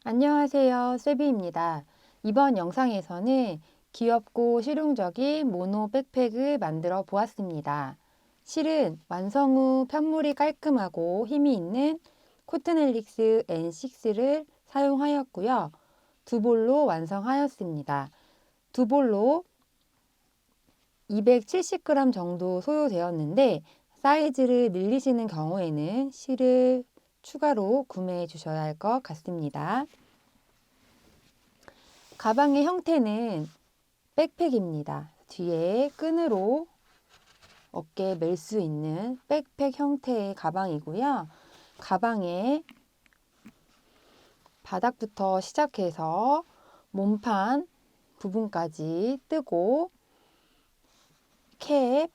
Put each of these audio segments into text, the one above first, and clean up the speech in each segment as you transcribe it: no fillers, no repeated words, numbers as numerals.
안녕하세요, 세비입니다. 이번 영상에서는 귀엽고 실용적인 모노 백팩을 만들어 보았습니다. 실은 완성 후 편물이 깔끔하고 힘이 있는 코튼 헬릭스 N6를 사용하였고요. 두 볼로 완성하였습니다. 두 볼로 270g 정도 소요되었는데 사이즈를 늘리시는 경우에는 실을 추가로 구매해 주셔야 할 것 같습니다. 가방의 형태는 백팩입니다. 뒤에 끈으로 어깨에 멜 수 있는 백팩 형태의 가방이고요. 가방의 바닥부터 시작해서 몸판 부분까지 뜨고 캡,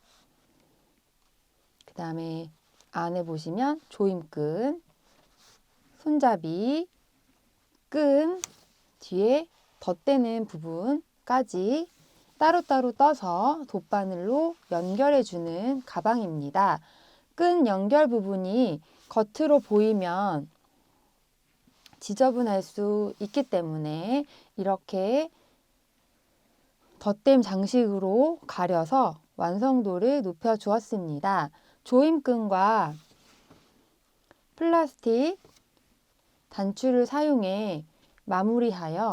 그 다음에 안에 보시면 조임끈, 손잡이, 끈, 뒤에 덧대는 부분까지 따로따로 떠서 돗바늘로 연결해주는 가방입니다. 끈 연결 부분이 겉으로 보이면 지저분할 수 있기 때문에 이렇게 덧댐 장식으로 가려서 완성도를 높여 주었습니다. 조임끈과 플라스틱 단추를 사용해 마무리하여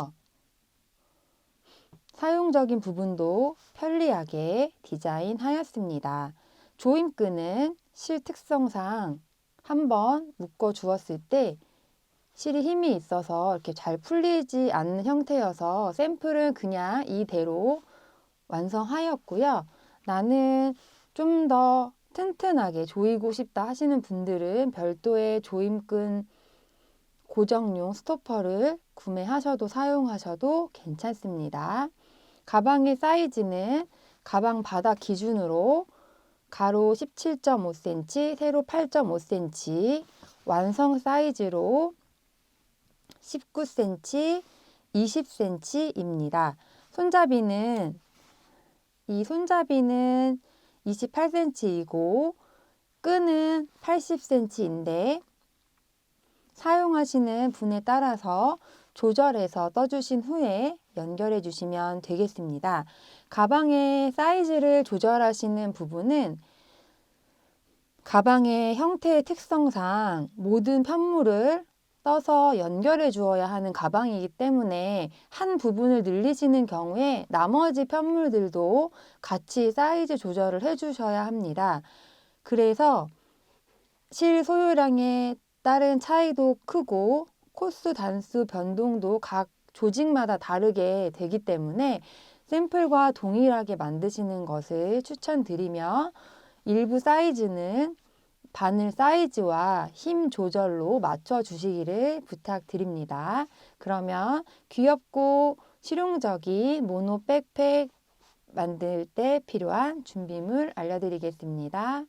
사용적인 부분도 편리하게 디자인하였습니다. 조임끈은 실 특성상 한번 묶어 주었을 때 실이 힘이 있어서 이렇게 잘 풀리지 않는 형태여서 샘플은 그냥 이대로 완성하였고요. 나는 좀 더 튼튼하게 조이고 싶다 하시는 분들은 별도의 조임끈 고정용 스토퍼를 구매하셔도 사용하셔도 괜찮습니다. 가방의 사이즈는 가방 바닥 기준으로 가로 17.5cm, 세로 8.5cm, 완성 사이즈로 19cm, 20cm입니다. 손잡이는 28cm이고 끈은 80cm인데 사용하시는 분에 따라서 조절해서 떠주신 후에 연결해 주시면 되겠습니다. 가방의 사이즈를 조절하시는 부분은 가방의 형태의 특성상 모든 편물을 떠서 연결해 주어야 하는 가방이기 때문에 한 부분을 늘리시는 경우에 나머지 편물들도 같이 사이즈 조절을 해 주셔야 합니다. 그래서 실 소요량에 따른 차이도 크고 코스 단수 변동도 각 조직마다 다르게 되기 때문에 샘플과 동일하게 만드시는 것을 추천드리며 일부 사이즈는 바늘 사이즈와 힘 조절로 맞춰 주시기를 부탁드립니다. 그러면 귀엽고 실용적인 모노 백팩 만들 때 필요한 준비물 알려드리겠습니다.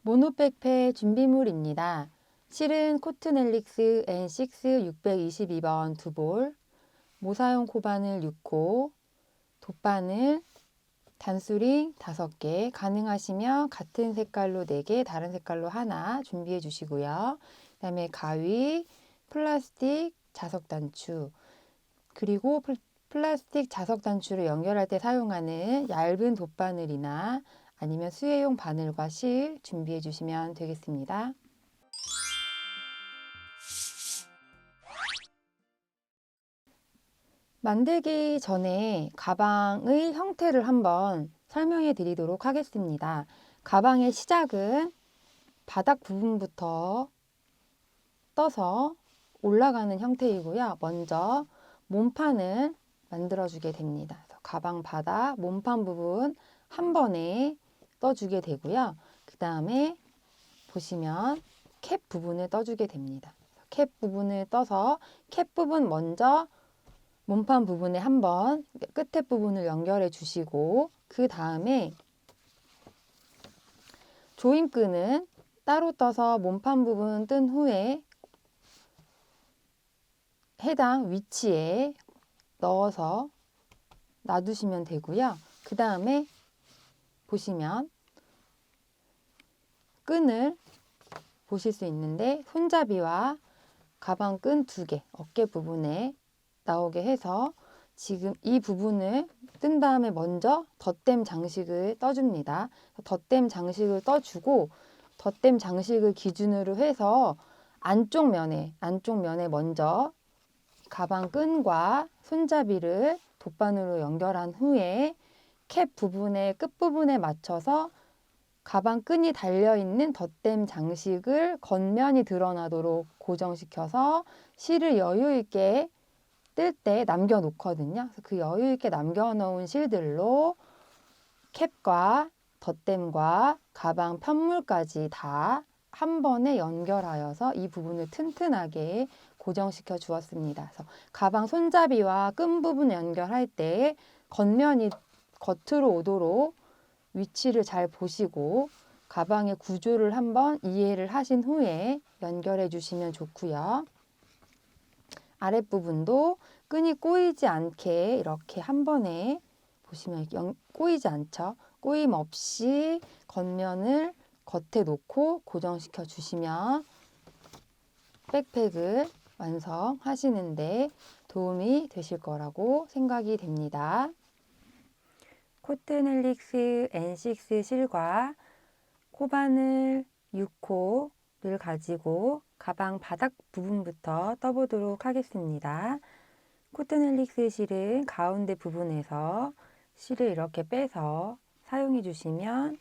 모노 백팩 준비물입니다. 실은 코튼 헬릭스 N6 622번 2볼, 모사용 코바늘 6호, 돗바늘, 단수링 5개, 가능하시면 같은 색깔로 4개, 다른 색깔로 하나 준비해 주시고요. 그 다음에 가위, 플라스틱 자석 단추, 그리고 플라스틱 자석 단추를 연결할 때 사용하는 얇은 돗바늘이나 아니면 수혜용 바늘과 실 준비해 주시면 되겠습니다. 만들기 전에 가방의 형태를 한번 설명해 드리도록 하겠습니다. 가방의 시작은 바닥 부분부터 떠서 올라가는 형태이고요. 먼저 몸판을 만들어 주게 됩니다. 가방 바닥 몸판 부분 한 번에 떠주게 되고요. 그 다음에 보시면 캡 부분을 떠주게 됩니다. 캡 부분을 떠서 캡 부분 먼저 몸판 부분에 한번 끝에 부분을 연결해 주시고 그 다음에 조임끈은 따로 떠서 몸판 부분 뜬 후에 해당 위치에 넣어서 놔두시면 되고요. 그 다음에 보시면 끈을 보실 수 있는데 손잡이와 가방 끈 2개, 어깨 부분에 나오게 해서 지금 이 부분을 뜬 다음에 먼저 덧댐 장식을 떠줍니다. 덧댐 장식을 떠주고 덧댐 장식을 기준으로 해서 안쪽 면에 먼저 가방 끈과 손잡이를 돗바늘로 연결한 후에 캡 부분의 끝부분에 맞춰서 가방 끈이 달려있는 덧댐 장식을 겉면이 드러나도록 고정시켜서 실을 여유있게 뜰 때 남겨놓거든요. 그래서 그 여유있게 남겨놓은 실들로 캡과 덧댐과 가방 편물까지 다 한 번에 연결하여서 이 부분을 튼튼하게 고정시켜 주었습니다. 그래서 가방 손잡이와 끈 부분 연결할 때 겉면이 겉으로 오도록 위치를 잘 보시고 가방의 구조를 한번 이해를 하신 후에 연결해 주시면 좋고요. 아랫부분도 끈이 꼬이지 않게 이렇게 한 번에 보시면 꼬이지 않죠? 꼬임 없이 겉면을 겉에 놓고 고정시켜 주시면 백팩을 완성하시는데 도움이 되실 거라고 생각이 됩니다. 코튼 헬릭스 N6 실과 코바늘 6호를 가지고 가방 바닥 부분부터 떠보도록 하겠습니다. 코튼 헬릭스 실은 가운데 부분에서 실을 이렇게 빼서 사용해 주시면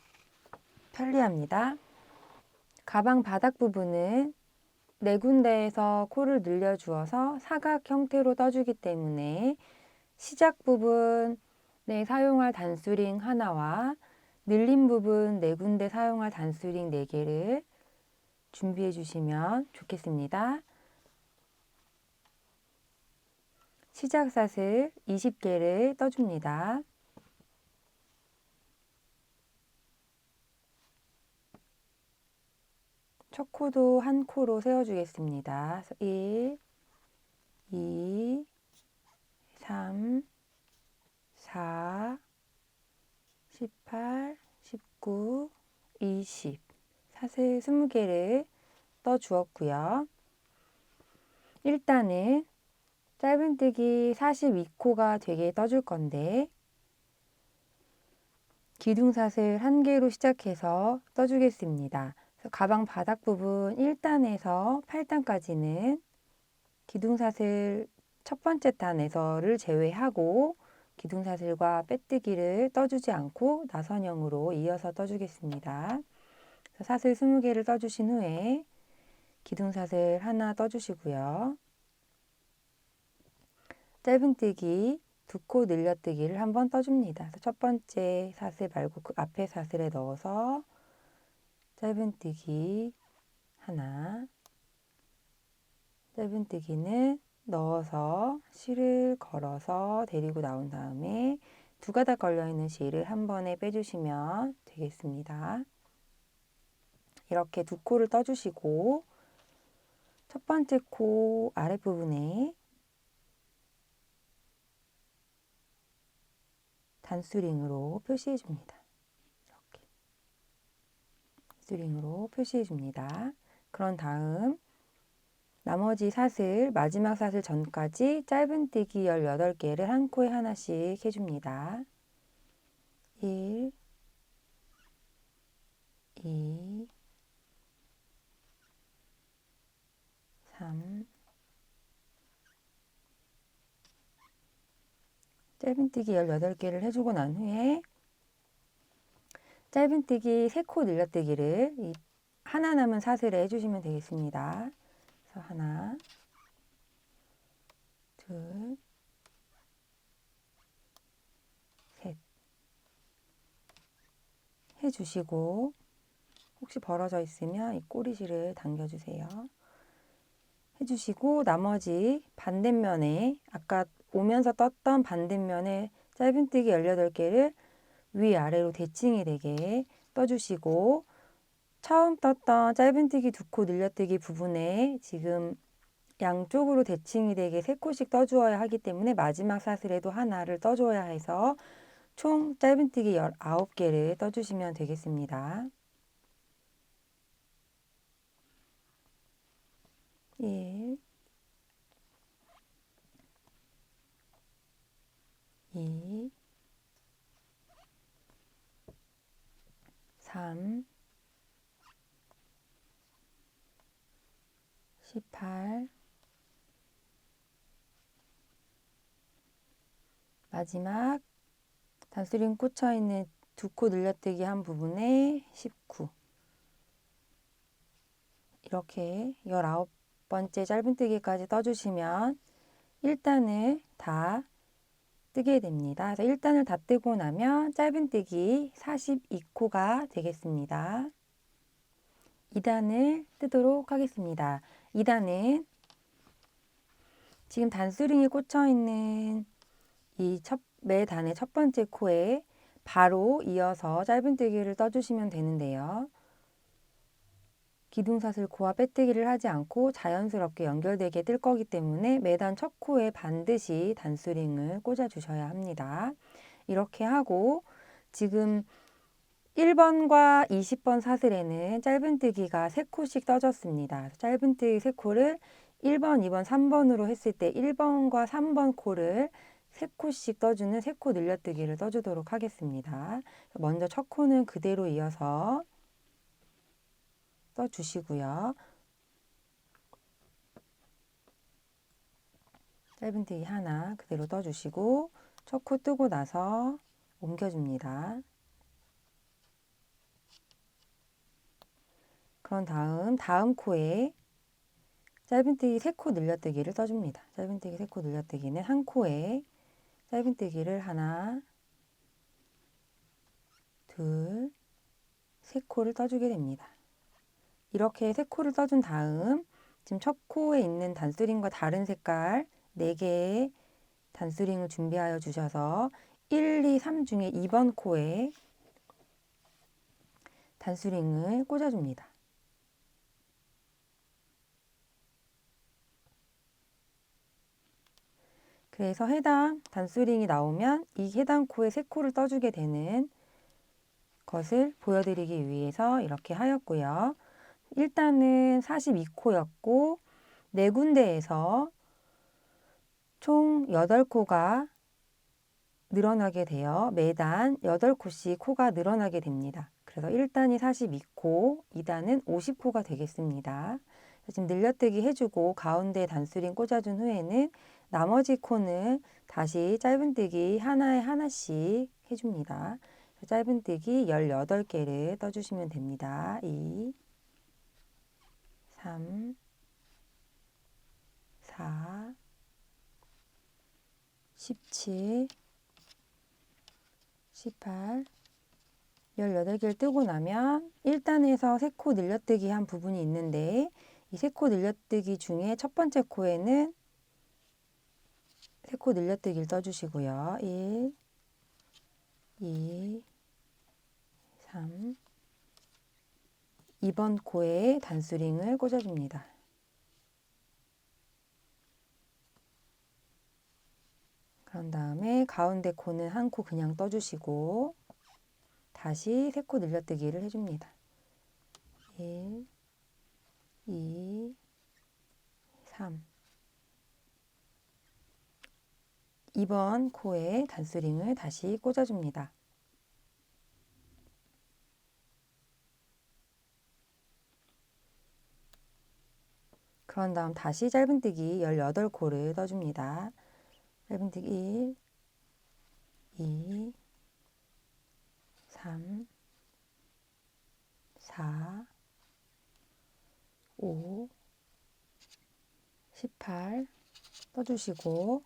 편리합니다. 가방 바닥 부분은 4군데에서 코를 늘려 주어서 사각 형태로 떠주기 때문에 시작 부분에 사용할 단수링 하나와 늘린 부분 4군데 사용할 단수링 4개를 준비해 주시면 좋겠습니다. 시작샷을 20개를 떠줍니다. 첫 코도 한 코로 세워주겠습니다. 1, 2, 3, 4, 18, 19, 20 샷을 20개를 떠주었고요. 일단은 짧은뜨기 42코가 되게 떠줄 건데 기둥샷을 1개로 시작해서 떠주겠습니다. 가방 바닥 부분 1단에서 8단까지는 기둥사슬 첫 번째 단에서를 제외하고 기둥사슬과 빼뜨기를 떠주지 않고 나선형으로 이어서 떠주겠습니다. 사슬 20개를 떠주신 후에 기둥사슬 하나 떠주시고요. 짧은뜨기 2코 늘려뜨기를 한번 떠줍니다. 첫 번째 사슬 말고 그 앞에 사슬에 넣어서 짧은뜨기 하나, 짧은뜨기는 넣어서 실을 걸어서 데리고 나온 다음에 2가닥 걸려있는 실을 한 번에 빼주시면 되겠습니다. 이렇게 2코를 떠주시고 첫 번째 코 아랫부분에 단수링으로 표시해 줍니다. 이렇게 단수링으로 표시해 줍니다. 그런 다음 나머지 샷을 마지막 샷을 전까지 짧은뜨기 18개를 한 코에 하나씩 해줍니다. 1, 2, 3, 짧은뜨기 18개를 해주고 난 후에 짧은뜨기 3코 늘려뜨기를 하나 남은 샷을 해주시면 되겠습니다. 그래서 하나, 둘, 셋 해주시고 혹시 벌어져 있으면 이 꼬리실을 당겨주세요. 해주시고 나머지 반대면에 아까 오면서 떴던 반대면에 짧은뜨기 18개를 위아래로 대칭이 되게 떠주시고 처음 떴던 짧은뜨기 2코 늘려뜨기 부분에 지금 양쪽으로 대칭이 되게 3코씩 떠주어야 하기 때문에 마지막 샷을에도 하나를 떠줘야 해서 총 짧은뜨기 19개를 떠주시면 되겠습니다. 1, 2, 3, 18, 마지막 단수링 꽂혀 있는 두 코 늘려뜨기 한 부분에 19. 이렇게 19번째 짧은뜨기까지 떠주시면 1단을 다 뜨게 됩니다. 그래서 1단을 다 뜨고 나면 짧은뜨기 42코가 되겠습니다. 2단을 뜨도록 하겠습니다. 2단은 지금 단수링이 꽂혀 있는 이 매 단의 첫 번째 코에 바로 이어서 짧은뜨기를 떠주시면 되는데요. 기둥사슬 코와 빼뜨기를 하지 않고 자연스럽게 연결되게 뜰 거기 때문에 매단 첫 코에 반드시 단수링을 꽂아 주셔야 합니다. 이렇게 하고 지금 1번과 20번 사슬에는 짧은뜨기가 3코씩 떠졌습니다. 짧은뜨기 3코를 1번, 2번, 3번으로 했을 때 1번과 3번 코를 3코씩 떠주는 3코 늘려뜨기를 떠주도록 하겠습니다. 먼저 첫 코는 그대로 이어서 떠주시고요. 짧은뜨기 하나 그대로 떠주시고 첫 코 뜨고 나서 옮겨줍니다. 그런 다음 코에 짧은뜨기 3코 늘려뜨기를 떠줍니다. 짧은뜨기 3코 늘려뜨기는 한 코에 짧은뜨기를 하나, 둘, 3코를 떠주게 됩니다. 이렇게 3코를 떠준 다음 지금 첫 코에 있는 단수링과 다른 색깔 4개의 단수링을 준비하여 주셔서 1, 2, 3 중에 2번 코에 단수링을 꽂아줍니다. 그래서 해당 단수링이 나오면 이 해당 코에 3코를 떠주게 되는 것을 보여드리기 위해서 이렇게 하였고요. 일단은 42코였고 4군데에서 총 8코가 늘어나게 되어 매단 8코씩 코가 늘어나게 됩니다. 그래서 1단이 42코, 2단은 50코가 되겠습니다. 지금 늘려뜨기 해주고 가운데 단수링 꽂아준 후에는 나머지 코는 다시 짧은뜨기 하나에 하나씩 해줍니다. 짧은뜨기 18개를 떠주시면 됩니다. 2, 3, 4, 17, 18, 18개를 뜨고 나면 1단에서 3코 늘려뜨기 한 부분이 있는데 이 3코 늘려뜨기 중에 첫 번째 코에는 3코 늘려뜨기를 떠주시고요. 1, 2, 3, 2번 코에 단수링을 꽂아줍니다. 그런 다음에 가운데 코는 한 코 그냥 떠주시고 다시 3코 늘려뜨기를 해줍니다. 1, 2, 3 2번 코에 단수링을 다시 꽂아줍니다. 그런 다음 다시 짧은뜨기 18코를 떠줍니다. 짧은뜨기 1, 2, 3, 4, 5, 18 떠주시고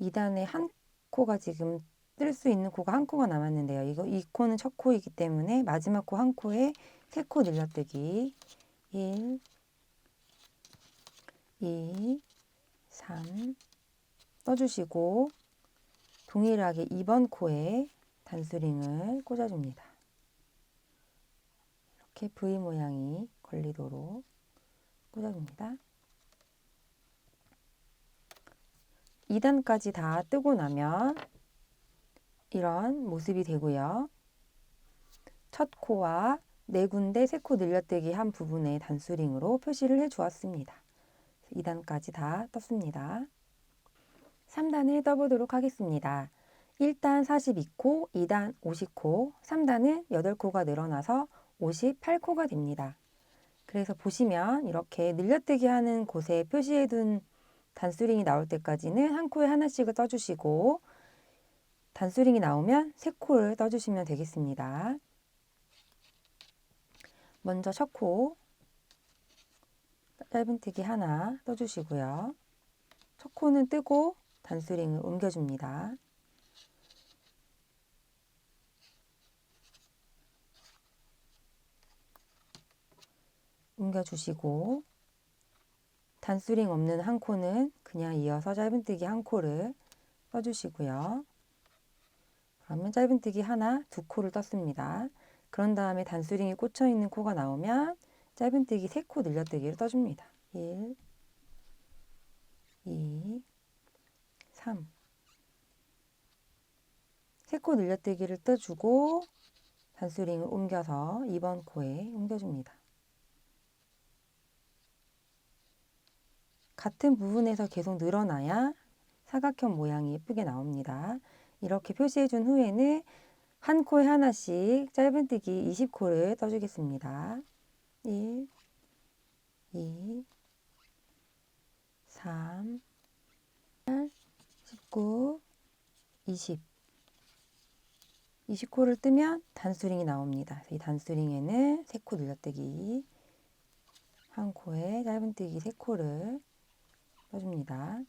2단에 한 코가 지금 뜰 수 있는 코가 한 코가 남았는데요. 이 코는 첫 코이기 때문에 마지막 코 한 코에 3코 늘려뜨기 1, 2, 3 떠주시고 동일하게 2번 코에 단수링을 꽂아줍니다. 이렇게 V 모양이 걸리도록 꽂아줍니다. 2단까지 다 뜨고 나면 이런 모습이 되고요. 첫 코와 4군데 3코 늘려뜨기 한 부분에 단수링으로 표시를 해 주었습니다. 2단까지 다 떴습니다. 3단을 떠보도록 하겠습니다. 1단 42코, 2단 50코, 3단은 8코가 늘어나서 58코가 됩니다. 그래서 보시면 이렇게 늘려뜨기 하는 곳에 표시해둔 단수링이 나올 때까지는 한 코에 하나씩을 떠주시고 단수링이 나오면 3코를 떠주시면 되겠습니다. 먼저 첫 코 짧은뜨기 하나 떠주시고요. 첫 코는 뜨고 단수링을 옮겨줍니다. 옮겨주시고 단수링 없는 한 코는 그냥 이어서 짧은뜨기 한 코를 떠주시고요. 그러면 짧은뜨기 하나, 2코를 떴습니다. 그런 다음에 단수링이 꽂혀 있는 코가 나오면 짧은뜨기 3코 늘려뜨기를 떠줍니다. 1, 2, 3. 3코 늘려뜨기를 떠주고 단수링을 옮겨서 2번 코에 옮겨줍니다. 같은 부분에서 계속 늘어나야 사각형 모양이 예쁘게 나옵니다. 이렇게 표시해준 후에는 한 코에 하나씩 짧은뜨기 20코를 떠주겠습니다. 1, 2, 3, 8, 19, 20. 20코를 뜨면 단수링이 나옵니다. 이 단수링에는 3코 늘려뜨기, 한 코에 짧은뜨기 3코를 떠줍니다.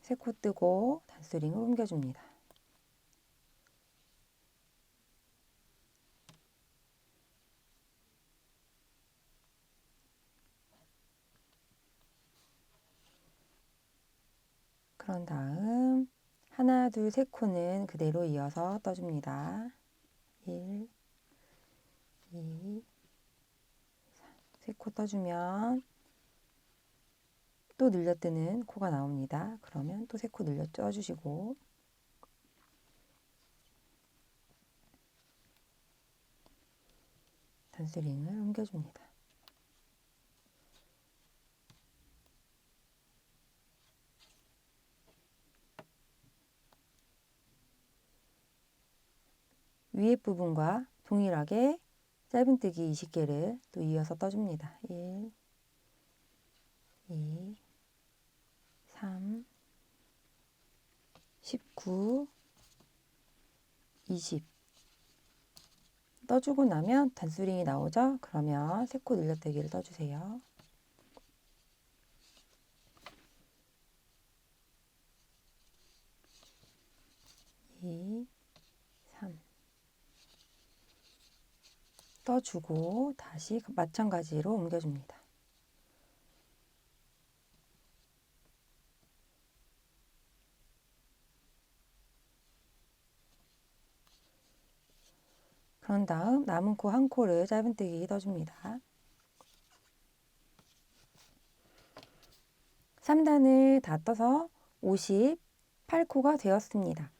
3코 뜨고 단수링을 옮겨줍니다. 그런 다음 하나, 둘, 3코는 그대로 이어서 떠줍니다. 1, 2, 3. 3코 떠주면 또 늘려뜨는 코가 나옵니다. 그러면 또 3코 늘려 떠주시고 단수링을 옮겨줍니다. 위에 부분과 동일하게 짧은뜨기 20개를 또 이어서 떠줍니다. 1, 2, 3, 19, 20. 떠주고 나면 단수링이 나오죠? 그러면 3코 늘려뜨기를 떠주세요. 2, 3. 떠주고 다시 마찬가지로 옮겨줍니다. 그런 다음 남은 코 한 코를 짧은뜨기 떠줍니다. 3단을 다 떠서 58코가 되었습니다.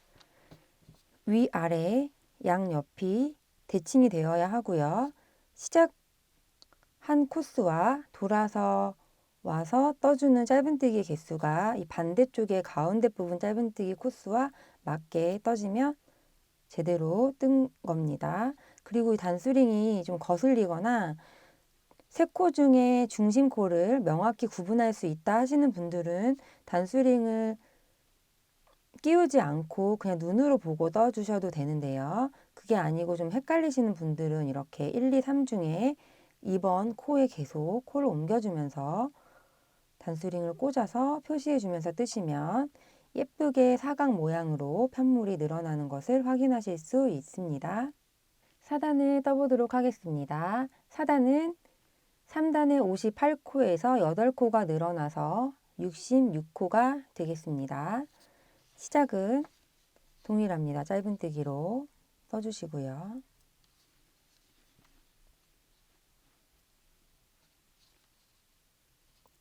위아래 양옆이 대칭이 되어야 하고요. 시작한 코스와 돌아서 와서 떠주는 짧은뜨기 개수가 이 반대쪽의 가운데 부분 짧은뜨기 코스와 맞게 떠지면 제대로 뜬 겁니다. 그리고 이 단수링이 좀 거슬리거나 3코 중에 중심코를 명확히 구분할 수 있다 하시는 분들은 단수링을 끼우지 않고 그냥 눈으로 보고 떠주셔도 되는데요. 그게 아니고 좀 헷갈리시는 분들은 이렇게 1, 2, 3 중에 2번 코에 계속 코를 옮겨주면서 단수링을 꽂아서 표시해주면서 뜨시면 예쁘게 사각 모양으로 편물이 늘어나는 것을 확인하실 수 있습니다. 4단을 떠보도록 하겠습니다. 4단은 3단의 58코에서 8코가 늘어나서 66코가 되겠습니다. 시작은 동일합니다. 짧은뜨기로 떠주시고요.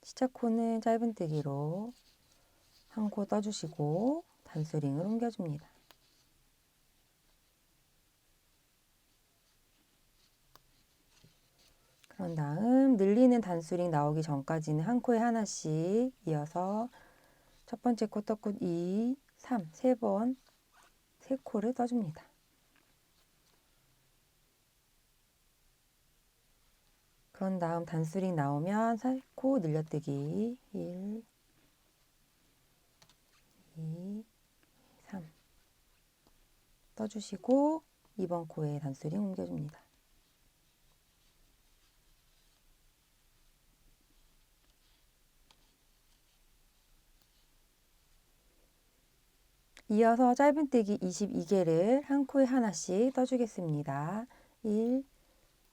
시작 코는 짧은뜨기로 한 코 떠주시고 단수링을 옮겨줍니다. 그런 다음 늘리는 단수링 나오기 전까지는 한 코에 하나씩 이어서 첫 번째 코 떴고 2, 3, 3번 3코를 떠줍니다. 그런 다음 단수링 나오면 3코 늘려뜨기 1, 2, 3 떠주시고 2번 코에 단수링 옮겨줍니다. 이어서 짧은뜨기 22개를 한 코에 하나씩 떠주겠습니다. 1,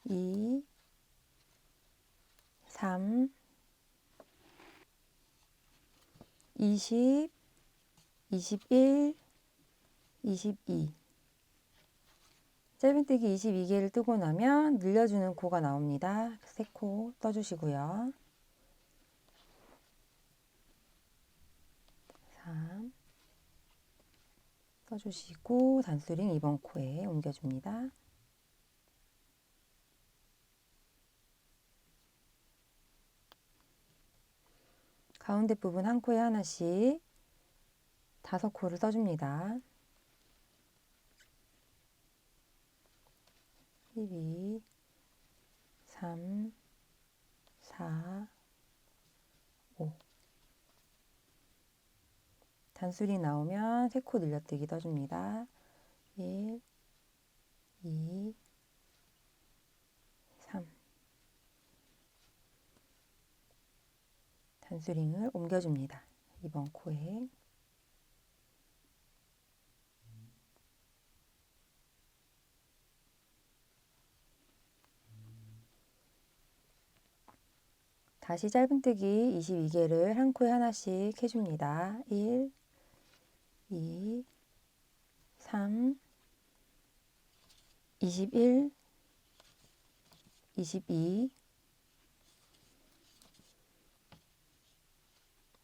2, 3, 20, 21, 22 짧은뜨기 22개를 뜨고 나면 늘려주는 코가 나옵니다. 3코 떠주시고요. 3 떠주시고 단수링 2번 코에 옮겨줍니다. 가운데 부분 한 코에 하나씩 5코를 떠줍니다. 1, 2, 3, 4, 5 단수링 나오면 3코 늘려뜨기 떠줍니다. 1, 2, 3 단수링을 옮겨줍니다. 2번 코에 다시 짧은뜨기 22개를 한 코에 하나씩 해줍니다. 1, 2, 3, 21, 22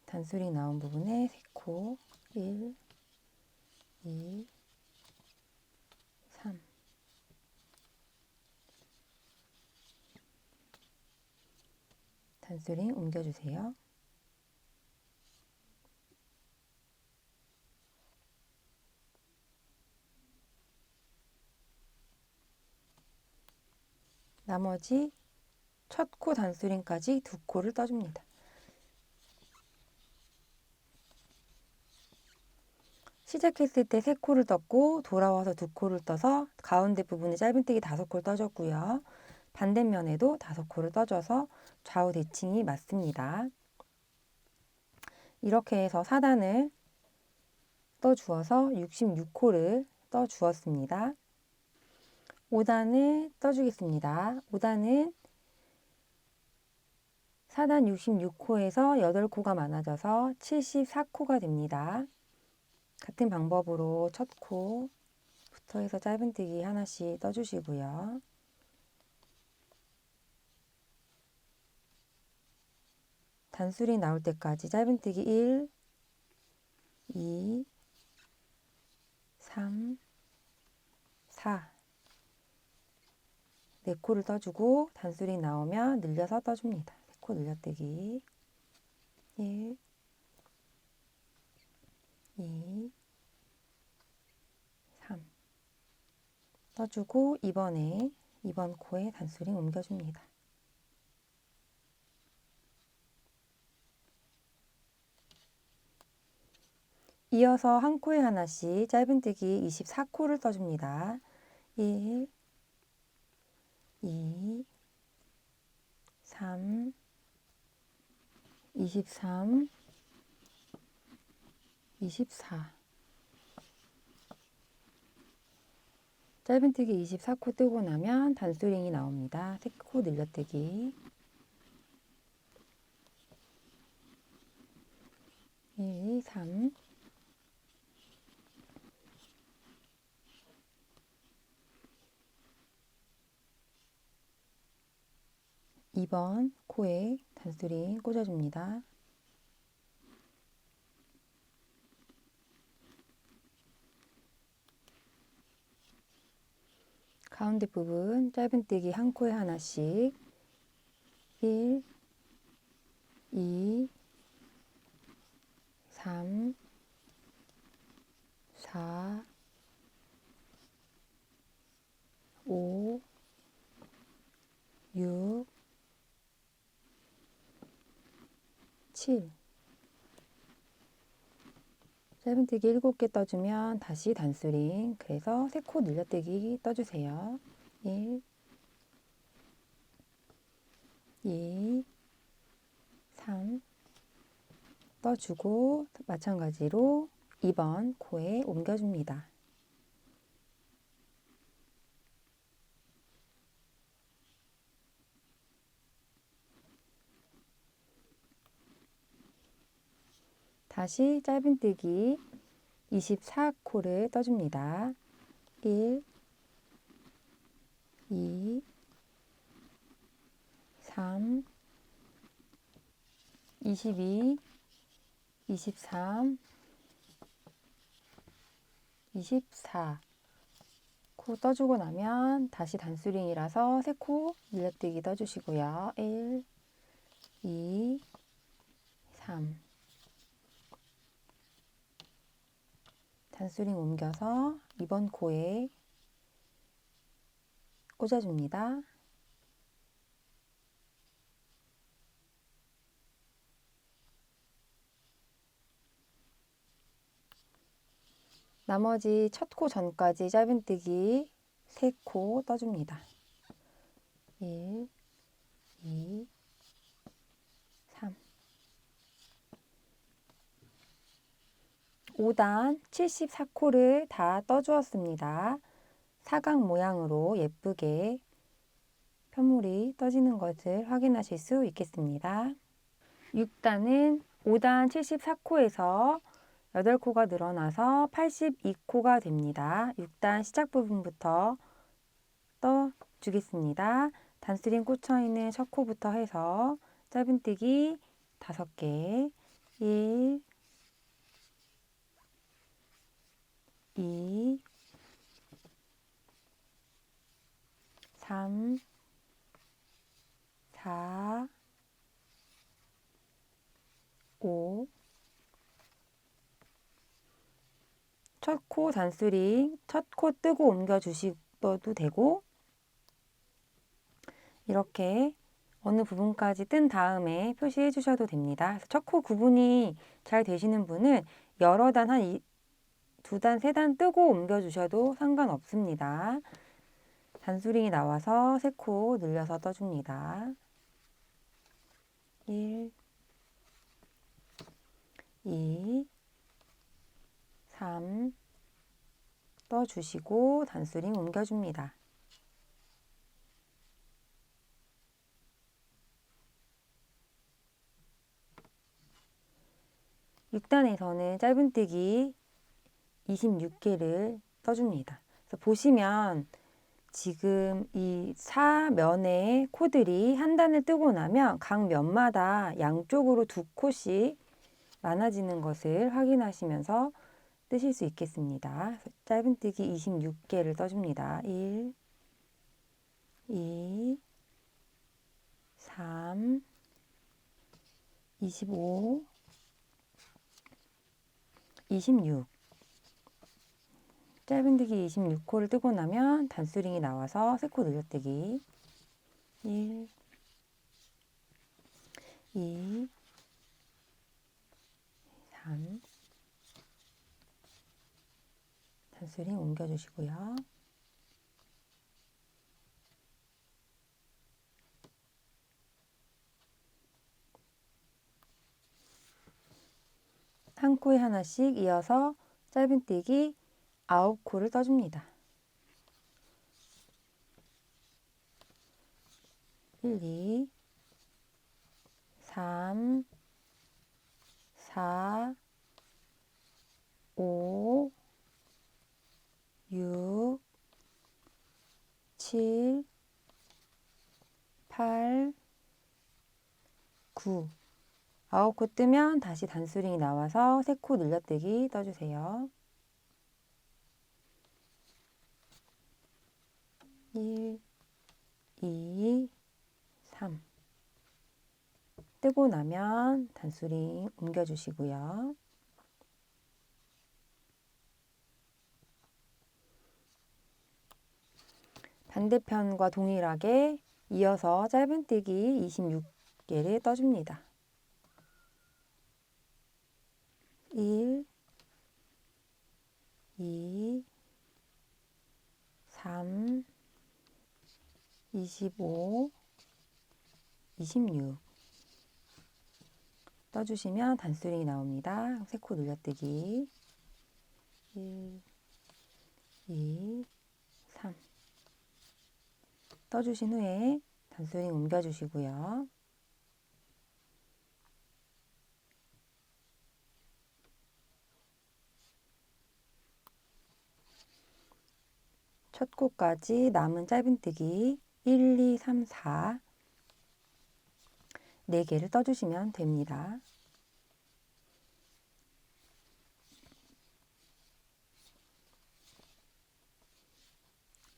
단수링 나온 부분에 3코 1, 2, 3 단수링 옮겨주세요. 나머지 첫 코 단수링까지 2코를 떠줍니다. 시작했을 때 3코를 떴고 돌아와서 2코를 떠서 가운데 부분에 짧은뜨기 5코를 떠줬고요. 반대면에도 5코를 떠줘서 좌우 대칭이 맞습니다. 이렇게 해서 4단을 떠주어서 66코를 떠주었습니다. 5단을 떠주겠습니다. 5단은 4단 66코에서 8코가 많아져서 74코가 됩니다. 같은 방법으로 첫 코부터 해서 짧은뜨기 하나씩 떠주시고요. 단수링 나올 때까지 짧은뜨기 1, 2, 3, 4 4코를 떠주고 단수링 나오면 늘려서 떠줍니다. 3코 늘려뜨기 1, 2, 3 떠주고 이번 코에 단수링 옮겨줍니다. 이어서 한 코에 하나씩 짧은뜨기 24코를 떠줍니다. 1, 2, 3, 23, 24 짧은뜨기 24코 뜨고 나면 단수링이 나옵니다. 3코 늘려뜨기 1, 2, 3 2번 코에 단수링 꽂아줍니다. 가운데 부분 짧은뜨기 한 코에 하나씩 1, 2, 3, 4, 5, 6, 7. 짧은뜨기 7개 떠주면 다시 단수링, 그래서 3코 늘려뜨기 떠주세요. 1, 2, 3 떠주고 마찬가지로 2번 코에 옮겨줍니다. 다시 짧은뜨기 24코를 떠줍니다. 1, 2, 3, 22, 23, 24 코 떠주고 나면 다시 단수링이라서 3코 늘려뜨기 떠주시고요. 1, 2, 3 단수링 옮겨서 2번 코에 꽂아줍니다. 나머지 첫 코 전까지 짧은뜨기 3코 떠줍니다. 1, 2, 3 5단 74코를 다 떠주었습니다. 사각 모양으로 예쁘게 편물이 떠지는 것을 확인하실 수 있겠습니다. 6단은 5단 74코에서 8코가 늘어나서 82코가 됩니다. 6단 시작 부분부터 떠주겠습니다. 단수링 꽂혀있는 첫 코부터 해서 짧은뜨기 5개 1, 2, 3, 4, 5 첫 코 단수링, 첫 코 뜨고 옮겨 주셔도 되고 이렇게 어느 부분까지 뜬 다음에 표시해 주셔도 됩니다. 첫 코 구분이 잘 되시는 분은 여러 단, 한 2단, 3단 뜨고 옮겨 주셔도 상관없습니다. 단수링이 나와서 3코 늘려서 떠줍니다. 1, 2, 3 떠주시고 단수링 옮겨줍니다. (6단에서는) 짧은뜨기 26개를 떠줍니다. 그래서 보시면 지금 이 사면의 코들이 한 단을 뜨고 나면 각 면마다 양쪽으로 2코씩 많아지는 것을 확인하시면서 뜨실 수 있겠습니다. 짧은뜨기 26개를 떠줍니다. 1, 2, 3, 25, 26 짧은뜨기 26코를 뜨고 나면 단수링이 나와서 3코 늘려뜨기 1, 2, 3 단수링 옮겨주시고요. 한 코에 하나씩 이어서 짧은뜨기 9코를 떠줍니다. 1, 2, 3, 4, 5, 6, 7, 8, 9 9코 뜨면 다시 단수링이 나와서 3코 늘려뜨기 떠주세요. 1, 2, 3 뜨고 나면 단수링 옮겨주시고요. 반대편과 동일하게 이어서 짧은뜨기 26개를 떠줍니다. 1, 2, 3, 25, 26 떠주시면 단수링이 나옵니다. 3코 늘려뜨기 1, 2, 3 떠주신 후에 단수링 옮겨주시고요. 첫 코까지 남은 짧은뜨기 1, 2, 3, 4 4개를 떠주시면 됩니다.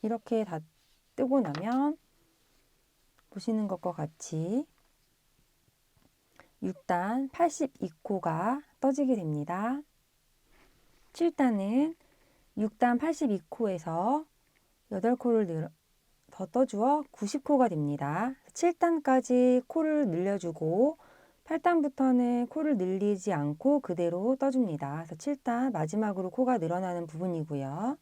이렇게 다 뜨고 나면 보시는 것과 같이 6단 82코가 떠지게 됩니다. 7단은 6단 82코에서 8코를 더 떠주어 90코가 됩니다. 7단까지 코를 늘려주고 8단부터는 코를 늘리지 않고 그대로 떠줍니다. 그래서 7단 마지막으로 코가 늘어나는 부분이고요.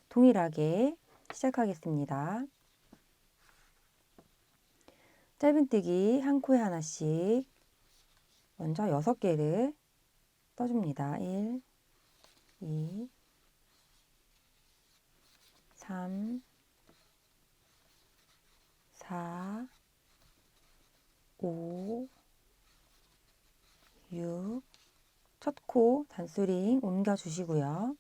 동일하게 시작하겠습니다. 짧은뜨기 한 코에 하나씩 먼저 6개를 떠줍니다. 1, 2, 3, 4, 5, 6 첫 코 단수링 옮겨주시고요.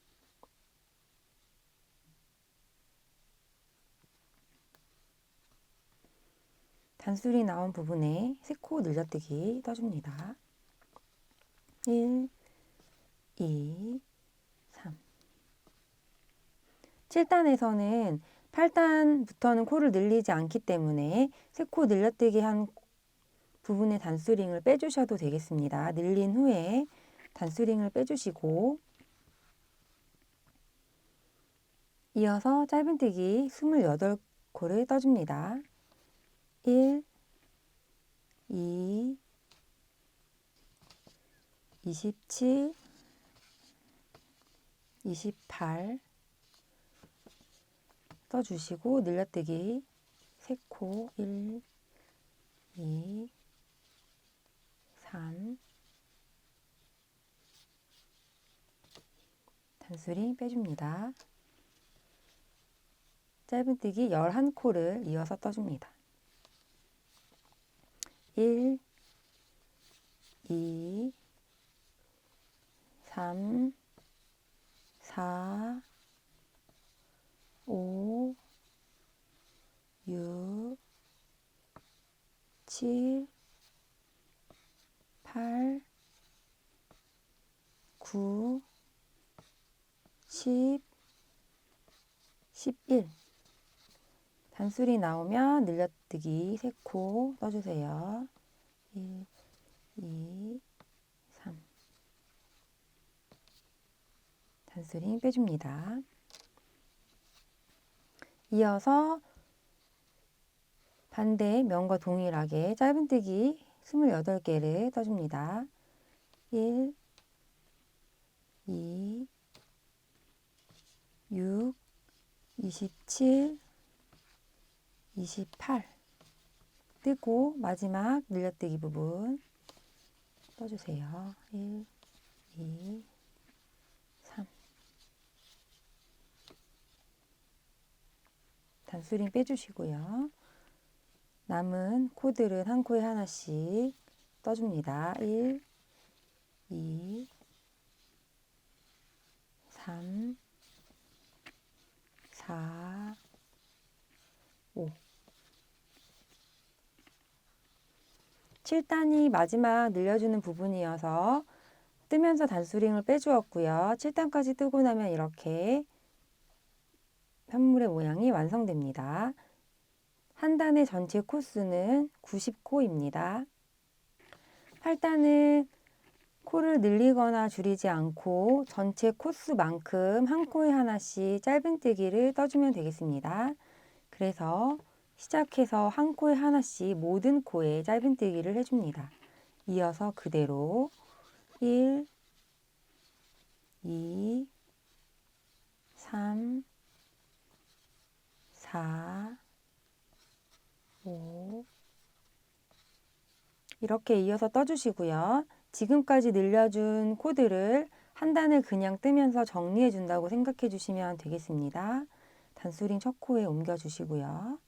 단수링 나온 부분에 3코 늘려뜨기 떠줍니다. 1, 2, 3 7단에서는 8단부터는 코를 늘리지 않기 때문에 3코 늘려뜨기 한 부분의 단수링을 빼주셔도 되겠습니다. 늘린 후에 단수링을 빼주시고 이어서 짧은뜨기 28코를 떠줍니다. 1, 2, 27, 28 떠주시고 늘려뜨기 3코 1, 2, 3 단수링 빼줍니다. 짧은뜨기 11코를 이어서 떠줍니다. 1, 2, 3, 4, 5, 6, 7, 8, 9, 10, 11 단수리 나오면 늘려뜨기 3코 떠주세요. 1, 2, 3 단수링 빼줍니다. 이어서 반대 면과 동일하게 짧은뜨기 28개를 떠줍니다. 1, 2, 6, 27, 28 뜨고 마지막 늘려뜨기 부분 떠주세요. 1, 2, 3 단수링 빼주시고요. 남은 코들은 한 코에 하나씩 떠줍니다. 1, 2, 3, 4, 5 7단이 마지막 늘려주는 부분이어서 뜨면서 단수링을 빼주었고요. 7단까지 뜨고 나면 이렇게 편물의 모양이 완성됩니다. 한 단의 전체 코수는 90코입니다. 8단은 코를 늘리거나 줄이지 않고 전체 코수만큼 한 코에 하나씩 짧은뜨기를 떠주면 되겠습니다. 그래서 시작해서 한 코에 하나씩 모든 코에 짧은뜨기를 해줍니다. 이어서 그대로 1, 2, 3, 4, 5 이렇게 이어서 떠주시고요. 지금까지 늘려준 코드를 한 단을 그냥 뜨면서 정리해 준다고 생각해 주시면 되겠습니다. 단수링 첫 코에 옮겨 주시고요.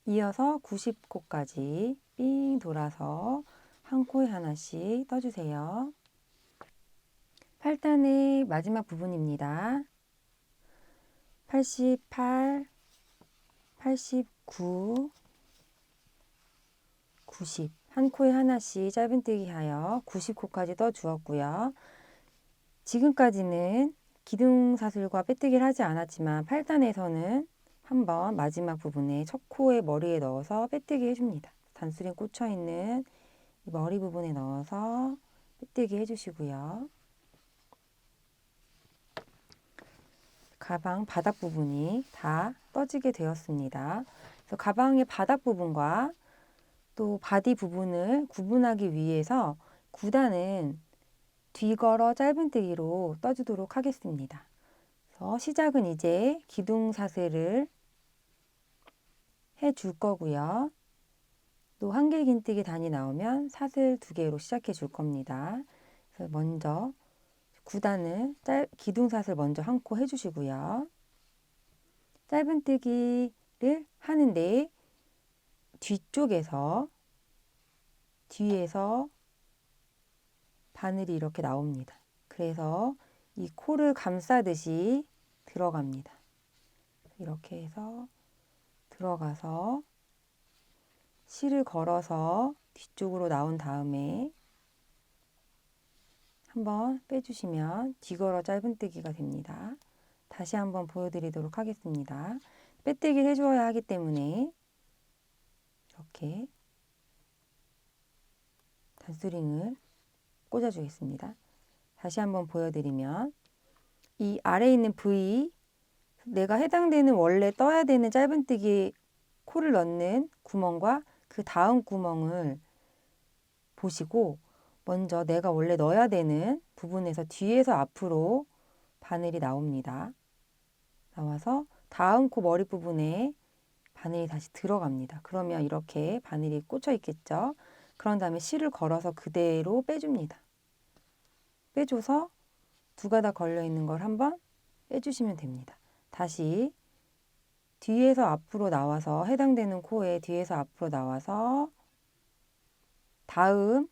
이어서 90코까지 삥 돌아서 한 코에 하나씩 떠주세요. 8단의 마지막 부분입니다. 88, 89, 90 한 코에 하나씩 짧은뜨기 하여 90코까지 떠 주었고요. 지금까지는 기둥사슬과 빼뜨기를 하지 않았지만 8단에서는 한번 마지막 부분에 첫 코에 머리에 넣어서 빼뜨기 해줍니다. 단수링 꽂혀있는 이 머리 부분에 넣어서 빼뜨기 해주시고요. 가방 바닥 부분이 다 떠지게 되었습니다. 그래서 가방의 바닥 부분과 또 바디 부분을 구분하기 위해서 9단은 뒤걸어 짧은뜨기로 떠주도록 하겠습니다. 그래서 시작은 이제 기둥사슬을 해줄 거고요. 또 한길긴뜨기 단이 나오면 사슬 2개로 시작해 줄 겁니다. 그래서 먼저 9단을 기둥사슬 먼저 한 코 해주시고요. 짧은뜨기를 하는데 뒤에서 바늘이 이렇게 나옵니다. 그래서 이 코를 감싸듯이 들어갑니다. 이렇게 해서 들어가서 실을 걸어서 뒤쪽으로 나온 다음에 한번 빼주시면 뒤걸어 짧은뜨기가 됩니다. 다시 한번 보여드리도록 하겠습니다. 빼뜨기를 해줘야 하기 때문에 이렇게 단수링을 꽂아주겠습니다. 다시 한번 보여드리면 이 아래에 있는 V, 내가 해당되는 원래 떠야 되는 짧은뜨기 코를 넣는 구멍과 그 다음 구멍을 보시고 먼저 내가 원래 넣어야 되는 부분에서 뒤에서 앞으로 바늘이 나옵니다. 나와서 다음 코 머리 부분에 바늘이 다시 들어갑니다. 그러면 이렇게 바늘이 꽂혀 있겠죠. 그런 다음에 실을 걸어서 그대로 빼줍니다. 빼줘서 두 가닥 걸려 있는 걸 한번 빼주시면 됩니다. 다시 뒤에서 앞으로 나와서 해당되는 코에 뒤에서 앞으로 나와서 다음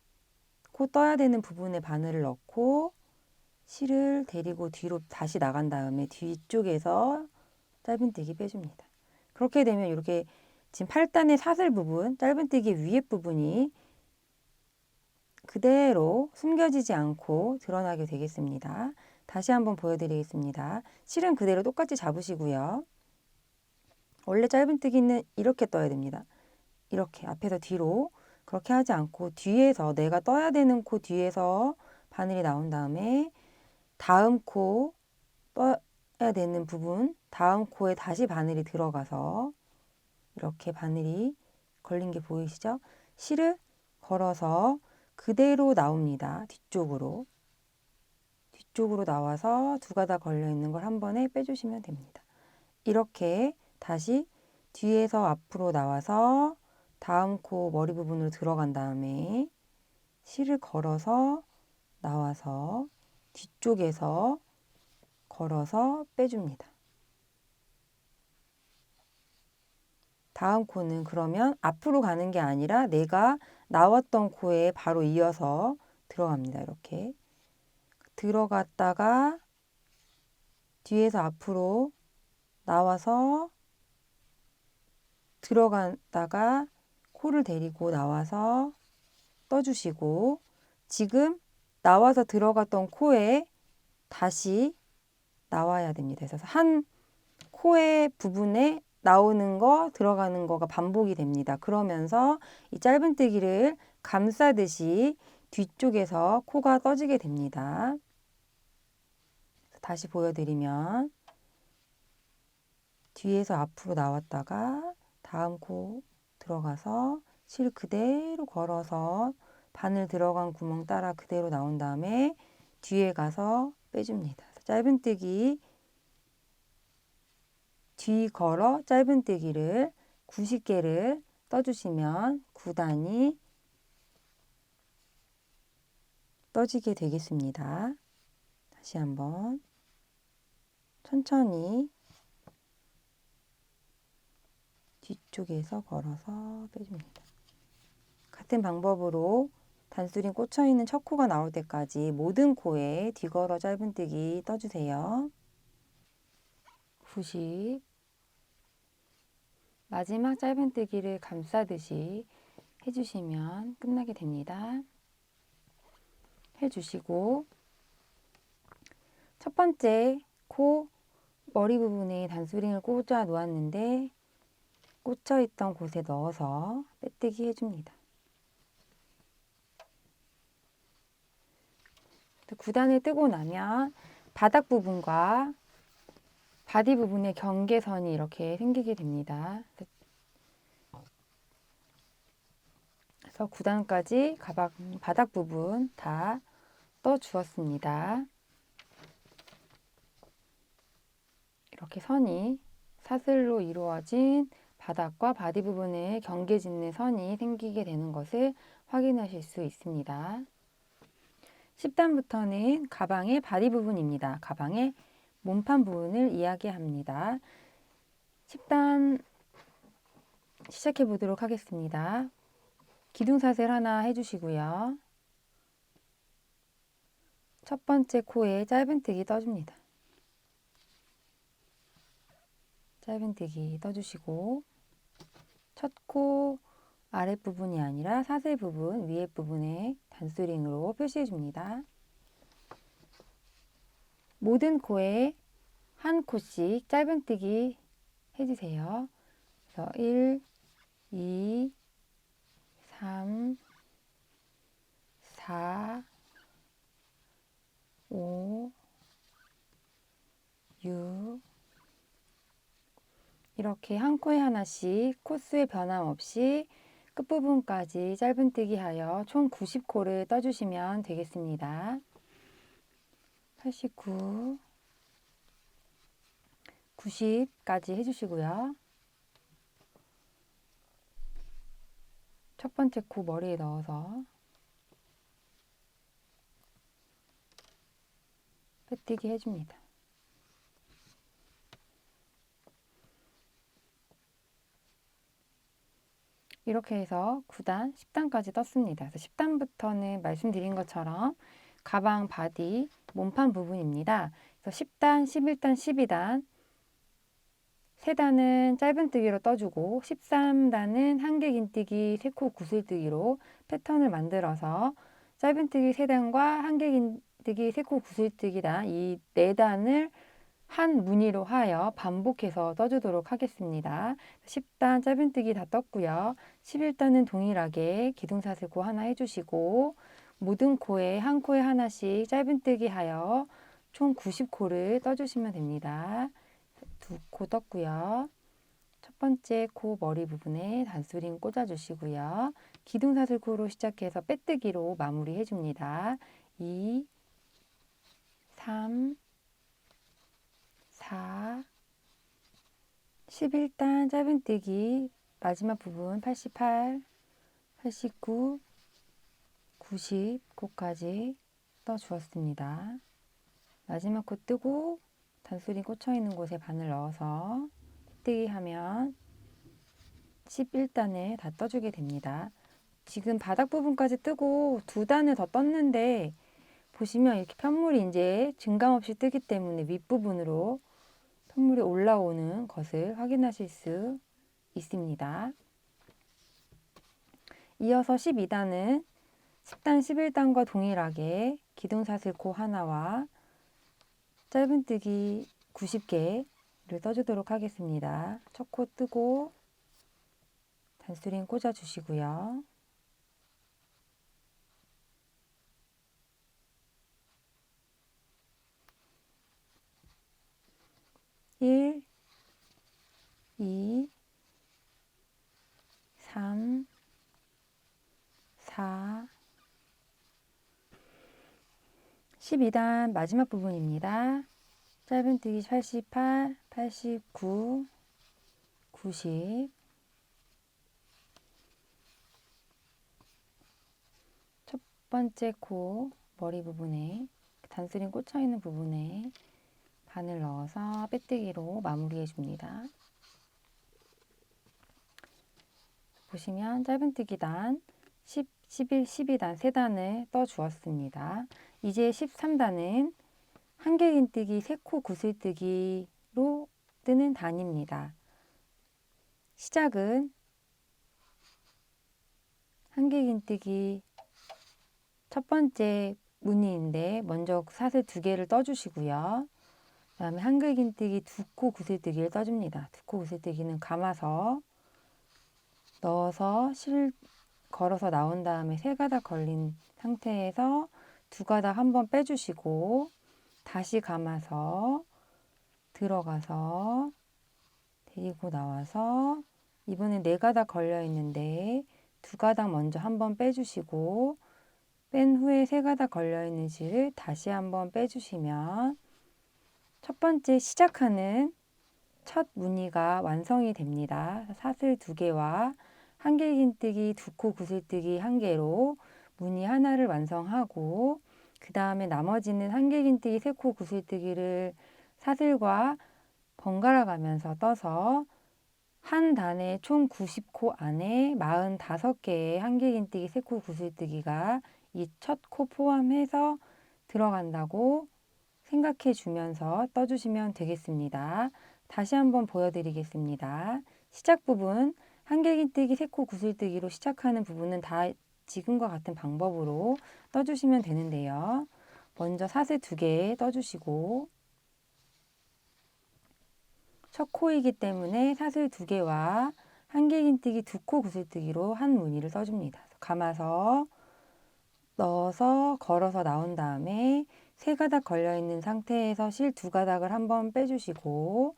코 떠야 되는 부분에 바늘을 넣고 실을 데리고 뒤로 다시 나간 다음에 뒤쪽에서 짧은뜨기 빼줍니다. 그렇게 되면 이렇게 지금 8단의 사슬 부분, 짧은뜨기 위에 부분이 그대로 숨겨지지 않고 드러나게 되겠습니다. 다시 한번 보여드리겠습니다. 실은 그대로 똑같이 잡으시고요. 원래 짧은뜨기는 이렇게 떠야 됩니다. 이렇게 앞에서 뒤로 그렇게 하지 않고 뒤에서 내가 떠야 되는 코 뒤에서 바늘이 나온 다음에 다음 코 떠야 되는 부분 다음 코에 다시 바늘이 들어가서 이렇게 바늘이 걸린 게 보이시죠? 실을 걸어서 그대로 나옵니다. 뒤쪽으로 나와서 두 가닥 걸려 있는 걸 한 번에 빼주시면 됩니다. 이렇게 다시 뒤에서 앞으로 나와서 다음 코 머리 부분으로 들어간 다음에 실을 걸어서 나와서 뒤쪽에서 걸어서 빼줍니다. 다음 코는 그러면 앞으로 가는 게 아니라 내가 나왔던 코에 바로 이어서 들어갑니다. 이렇게 들어갔다가 뒤에서 앞으로 나와서 들어갔다가 코를 데리고 나와서 떠주시고 지금 나와서 들어갔던 코에 다시 나와야 됩니다. 그래서 한 코의 부분에 나오는 거 들어가는 거가 반복이 됩니다. 그러면서 이 짧은뜨기를 감싸듯이 뒤쪽에서 코가 떠지게 됩니다. 다시 보여드리면 뒤에서 앞으로 나왔다가 다음 코 들어가서 실 그대로 걸어서 바늘 들어간 구멍 따라 그대로 나온 다음에 뒤에 가서 빼줍니다. 짧은뜨기 뒤 걸어 짧은뜨기를 90개를 떠주시면 9단이 떠지게 되겠습니다. 다시 한번 천천히 뒤쪽에서 걸어서 빼줍니다. 같은 방법으로 단수린 꽂혀있는 첫 코가 나올 때까지 모든 코에 뒤걸어 짧은뜨기 떠주세요. 90 마지막 짧은뜨기를 감싸듯이 해주시면 끝나게 됩니다. 해주시고 첫 번째 코 머리 부분에 단수링을 꽂아 놓았는데 꽂혀있던 곳에 넣어서 빼뜨기 해줍니다. 9단을 뜨고 나면 바닥 부분과 바디 부분의 경계선이 이렇게 생기게 됩니다. 그래서 9단까지 가방 바닥 부분 다 떠 주었습니다. 이렇게 선이 사슬로 이루어진 바닥과 바디 부분에 경계 짓는 선이 생기게 되는 것을 확인하실 수 있습니다. 10단부터는 가방의 바디 부분입니다. 가방의 몸판 부분을 이야기합니다. 10단 시작해 보도록 하겠습니다. 기둥사슬 하나 해주시고요. 첫 번째 코에 짧은뜨기 떠줍니다. 짧은뜨기 떠주시고 첫 코 아랫부분이 아니라 사슬 부분 위에 부분에 단수링으로 표시해 줍니다. 모든 코에 한 코씩 짧은뜨기 해주세요. 그래서 1, 2, 3, 4, 5, 6 이렇게 한 코에 하나씩 코수의 변함 없이 끝부분까지 짧은뜨기 하여 총 90코를 떠주시면 되겠습니다. 89, 90까지 해주시고요. 첫 번째 코 머리에 넣어서 빼뜨기 해줍니다. 이렇게 해서 9단, 10단까지 떴습니다. 그래서 10단부터는 말씀드린 것처럼 가방 바디 몸판 부분입니다. 그래서 10단, 11단, 12단 3단은 짧은뜨기로 떠주고 13단은 한개 긴뜨기 3코 구슬뜨기로 패턴을 만들어서 짧은뜨기 3단과 한개 긴뜨기 3코 구슬뜨기단 이 4단을 한 무늬로 하여 반복해서 떠주도록 하겠습니다. 10단 짧은뜨기 다 떴고요. 11단은 동일하게 기둥사슬 코 하나 해주시고 모든 코에 한 코에 하나씩 짧은뜨기 하여 총 90코를 떠주시면 됩니다. 2코 떴고요. 첫 번째 코 머리 부분에 단수링 꽂아주시고요. 기둥사슬 코로 시작해서 빼뜨기로 마무리 해줍니다. 2, 3, 4, 11단 짧은뜨기 마지막 부분 88, 89, 90코까지 떠주었습니다. 마지막 코 뜨고 단수링 꽂혀있는 곳에 바늘 넣어서 빼뜨기 하면 11단을 다 떠주게 됩니다. 지금 바닥 부분까지 뜨고 2단을 더 떴는데 보시면 이렇게 편물이 이제 증감 없이 뜨기 때문에 윗부분으로 편물이 올라오는 것을 확인하실 수 있습니다. 이어서 12단은 10단, 11단과 동일하게 기둥사슬 코 하나와 짧은뜨기 90개를 떠주도록 하겠습니다. 첫 코 뜨고 단수링 꽂아주시고요. 12단 마지막 부분입니다. 짧은뜨기 88, 89, 90. 첫 번째 코 머리 부분에 단스림 꽂혀 있는 부분에 바늘 넣어서 빼뜨기로 마무리해 줍니다. 보시면 짧은뜨기단 10, 11, 12단 3단을 떠 주었습니다. 이제 13단은 한길긴뜨기 3코 구슬뜨기로 뜨는 단입니다. 시작은 한길긴뜨기 첫 번째 무늬인데 먼저 사슬 2개를 떠주시고요. 그 다음에 한길긴뜨기 2코 구슬뜨기를 떠줍니다. 2코 구슬뜨기는 감아서 넣어서 실 걸어서 나온 다음에 3가닥 걸린 상태에서 2가닥 한번 빼주시고 다시 감아서 들어가서 데리고 나와서 이번에 4가닥 걸려 있는데 2가닥 먼저 한번 빼주시고 뺀 후에 3가닥 걸려 있는 실을 다시 한번 빼주시면 첫 번째 시작하는 첫 무늬가 완성이 됩니다. 사슬 2개와 한길긴뜨기 2코 구슬뜨기 1개로 무늬 하나를 완성하고 그 다음에 나머지는 한길긴뜨기 3코 구슬뜨기를 사슬과 번갈아 가면서 떠서 한 단에 총 90코 안에 45개의 한길긴뜨기 3코 구슬뜨기가 이 첫 코 포함해서 들어간다고 생각해 주면서 떠주시면 되겠습니다. 다시 한번 보여드리겠습니다. 시작 부분 한길긴뜨기 3코 구슬뜨기로 시작하는 부분은 다 지금과 같은 방법으로 떠주시면 되는데요. 먼저 사슬 2개 떠주시고 첫 코이기 때문에 사슬 2개와 한길긴뜨기 2코 구슬뜨기로 한 무늬를 써줍니다. 감아서 넣어서 걸어서 나온 다음에 3가닥 걸려있는 상태에서 실 2가닥을 한번 빼주시고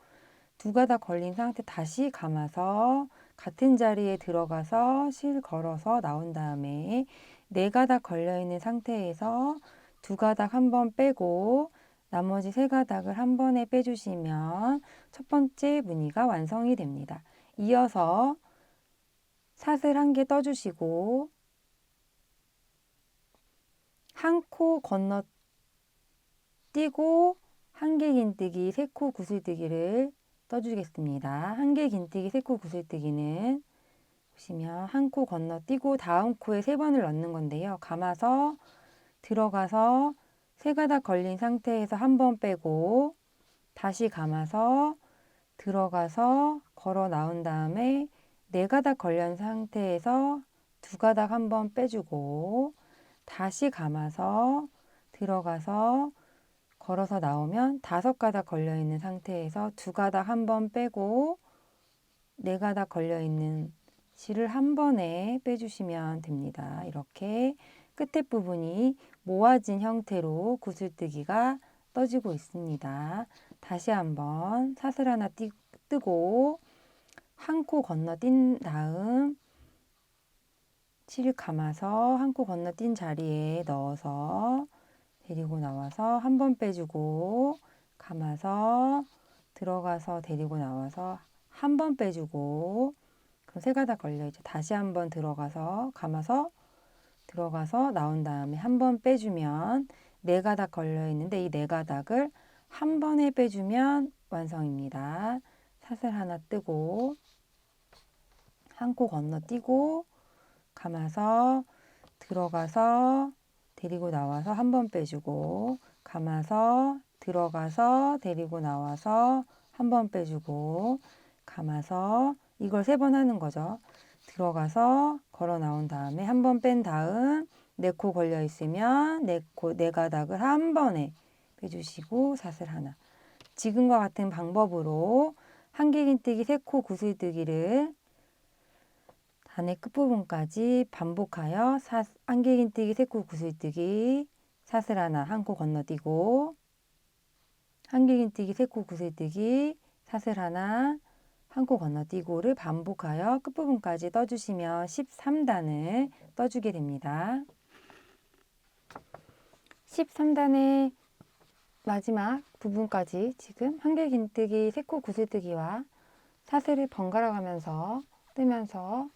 2가닥 걸린 상태 다시 감아서 같은 자리에 들어가서 실 걸어서 나온 다음에 4가닥 걸려있는 상태에서 2가닥 한번 빼고 나머지 3가닥을 한 번에 빼주시면 첫 번째 무늬가 완성이 됩니다. 이어서 사슬 1개 떠주시고 한 코 건너 띄고 한길긴뜨기 3코 구슬뜨기를 떠주겠습니다. 한길긴뜨기 3코 구슬뜨기는 보시면 한 코 건너 띄고 다음 코에 3번을 넣는 건데요. 감아서 들어가서 3가닥 걸린 상태에서 한 번 빼고 다시 감아서 들어가서 걸어 나온 다음에 4가닥 걸린 상태에서 2가닥 한번 빼주고 다시 감아서 들어가서 걸어서 나오면 5가닥 걸려 있는 상태에서 2가닥 한번 빼고 4가닥 걸려 있는 실을 한 번에 빼주시면 됩니다. 이렇게 끝에 부분이 모아진 형태로 구슬뜨기가 떠지고 있습니다. 다시 한번 사슬 하나 뜨고 한 코 건너 띈 다음 실을 감아서 한 코 건너 띈 자리에 넣어서 데리고 나와서 한 번 빼주고 감아서 들어가서 데리고 나와서 한 번 빼주고 그럼 3가닥 걸려있죠. 다시 한 번 들어가서 감아서 들어가서 나온 다음에 한 번 빼주면 4가닥 걸려있는데 이 4가닥을 한 번에 빼주면 완성입니다. 사슬 하나 뜨고 한 코 건너뛰고 감아서 들어가서 데리고 나와서 한 번 빼주고 감아서 들어가서 데리고 나와서 한 번 빼주고 감아서 이걸 3번 하는 거죠. 들어가서 걸어 나온 다음에 한 번 뺀 다음 4코 걸려 있으면 4가닥을 한 번에 빼주시고 사슬 하나. 지금과 같은 방법으로 한길긴뜨기 3코 구슬뜨기를 단의 끝부분까지 반복하여 한길긴뜨기 3코 구슬뜨기 사슬 하나 한 코 건너뛰고 한길긴뜨기 3코 구슬뜨기 사슬 하나 한 코 건너뛰고를 반복하여 끝부분까지 떠주시면 13단을 떠주게 됩니다. 13단의 마지막 부분까지 지금 한길긴뜨기, 세코 구슬뜨기와 사슬을 번갈아 가면서 뜨면서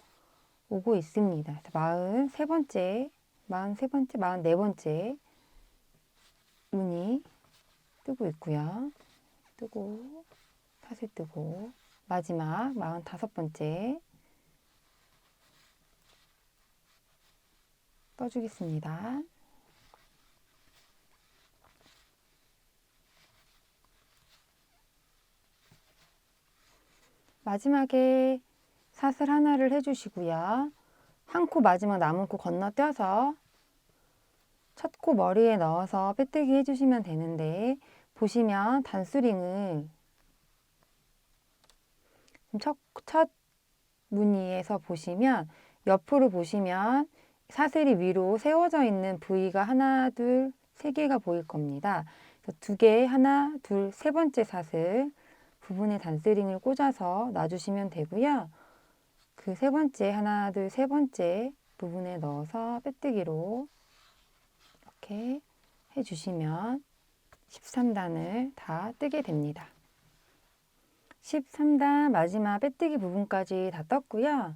오고 있습니다. 43번째, 43번째, 44번째 문이 뜨고 있고요. 뜨고, 사슬 뜨고, 마지막 45번째 떠주겠습니다. 마지막에 사슬 하나를 해주시고요. 한 코 마지막 남은 코 건너뛰어서 첫 코 머리에 넣어서 빼뜨기 해주시면 되는데, 보시면 단수링을 첫 무늬에서 보시면 옆으로 보시면 사슬이 위로 세워져 있는 부위가 하나, 둘, 세 개가 보일 겁니다. 두 개, 하나, 둘, 세 번째 사슬 부분에 단스링을 꽂아서 놔주시면 되고요. 그 세 번째, 하나, 둘, 세 번째 부분에 넣어서 빼뜨기로 이렇게 해주시면 13단을 다 뜨게 됩니다. 13단 마지막 빼뜨기 부분까지 다 떴고요.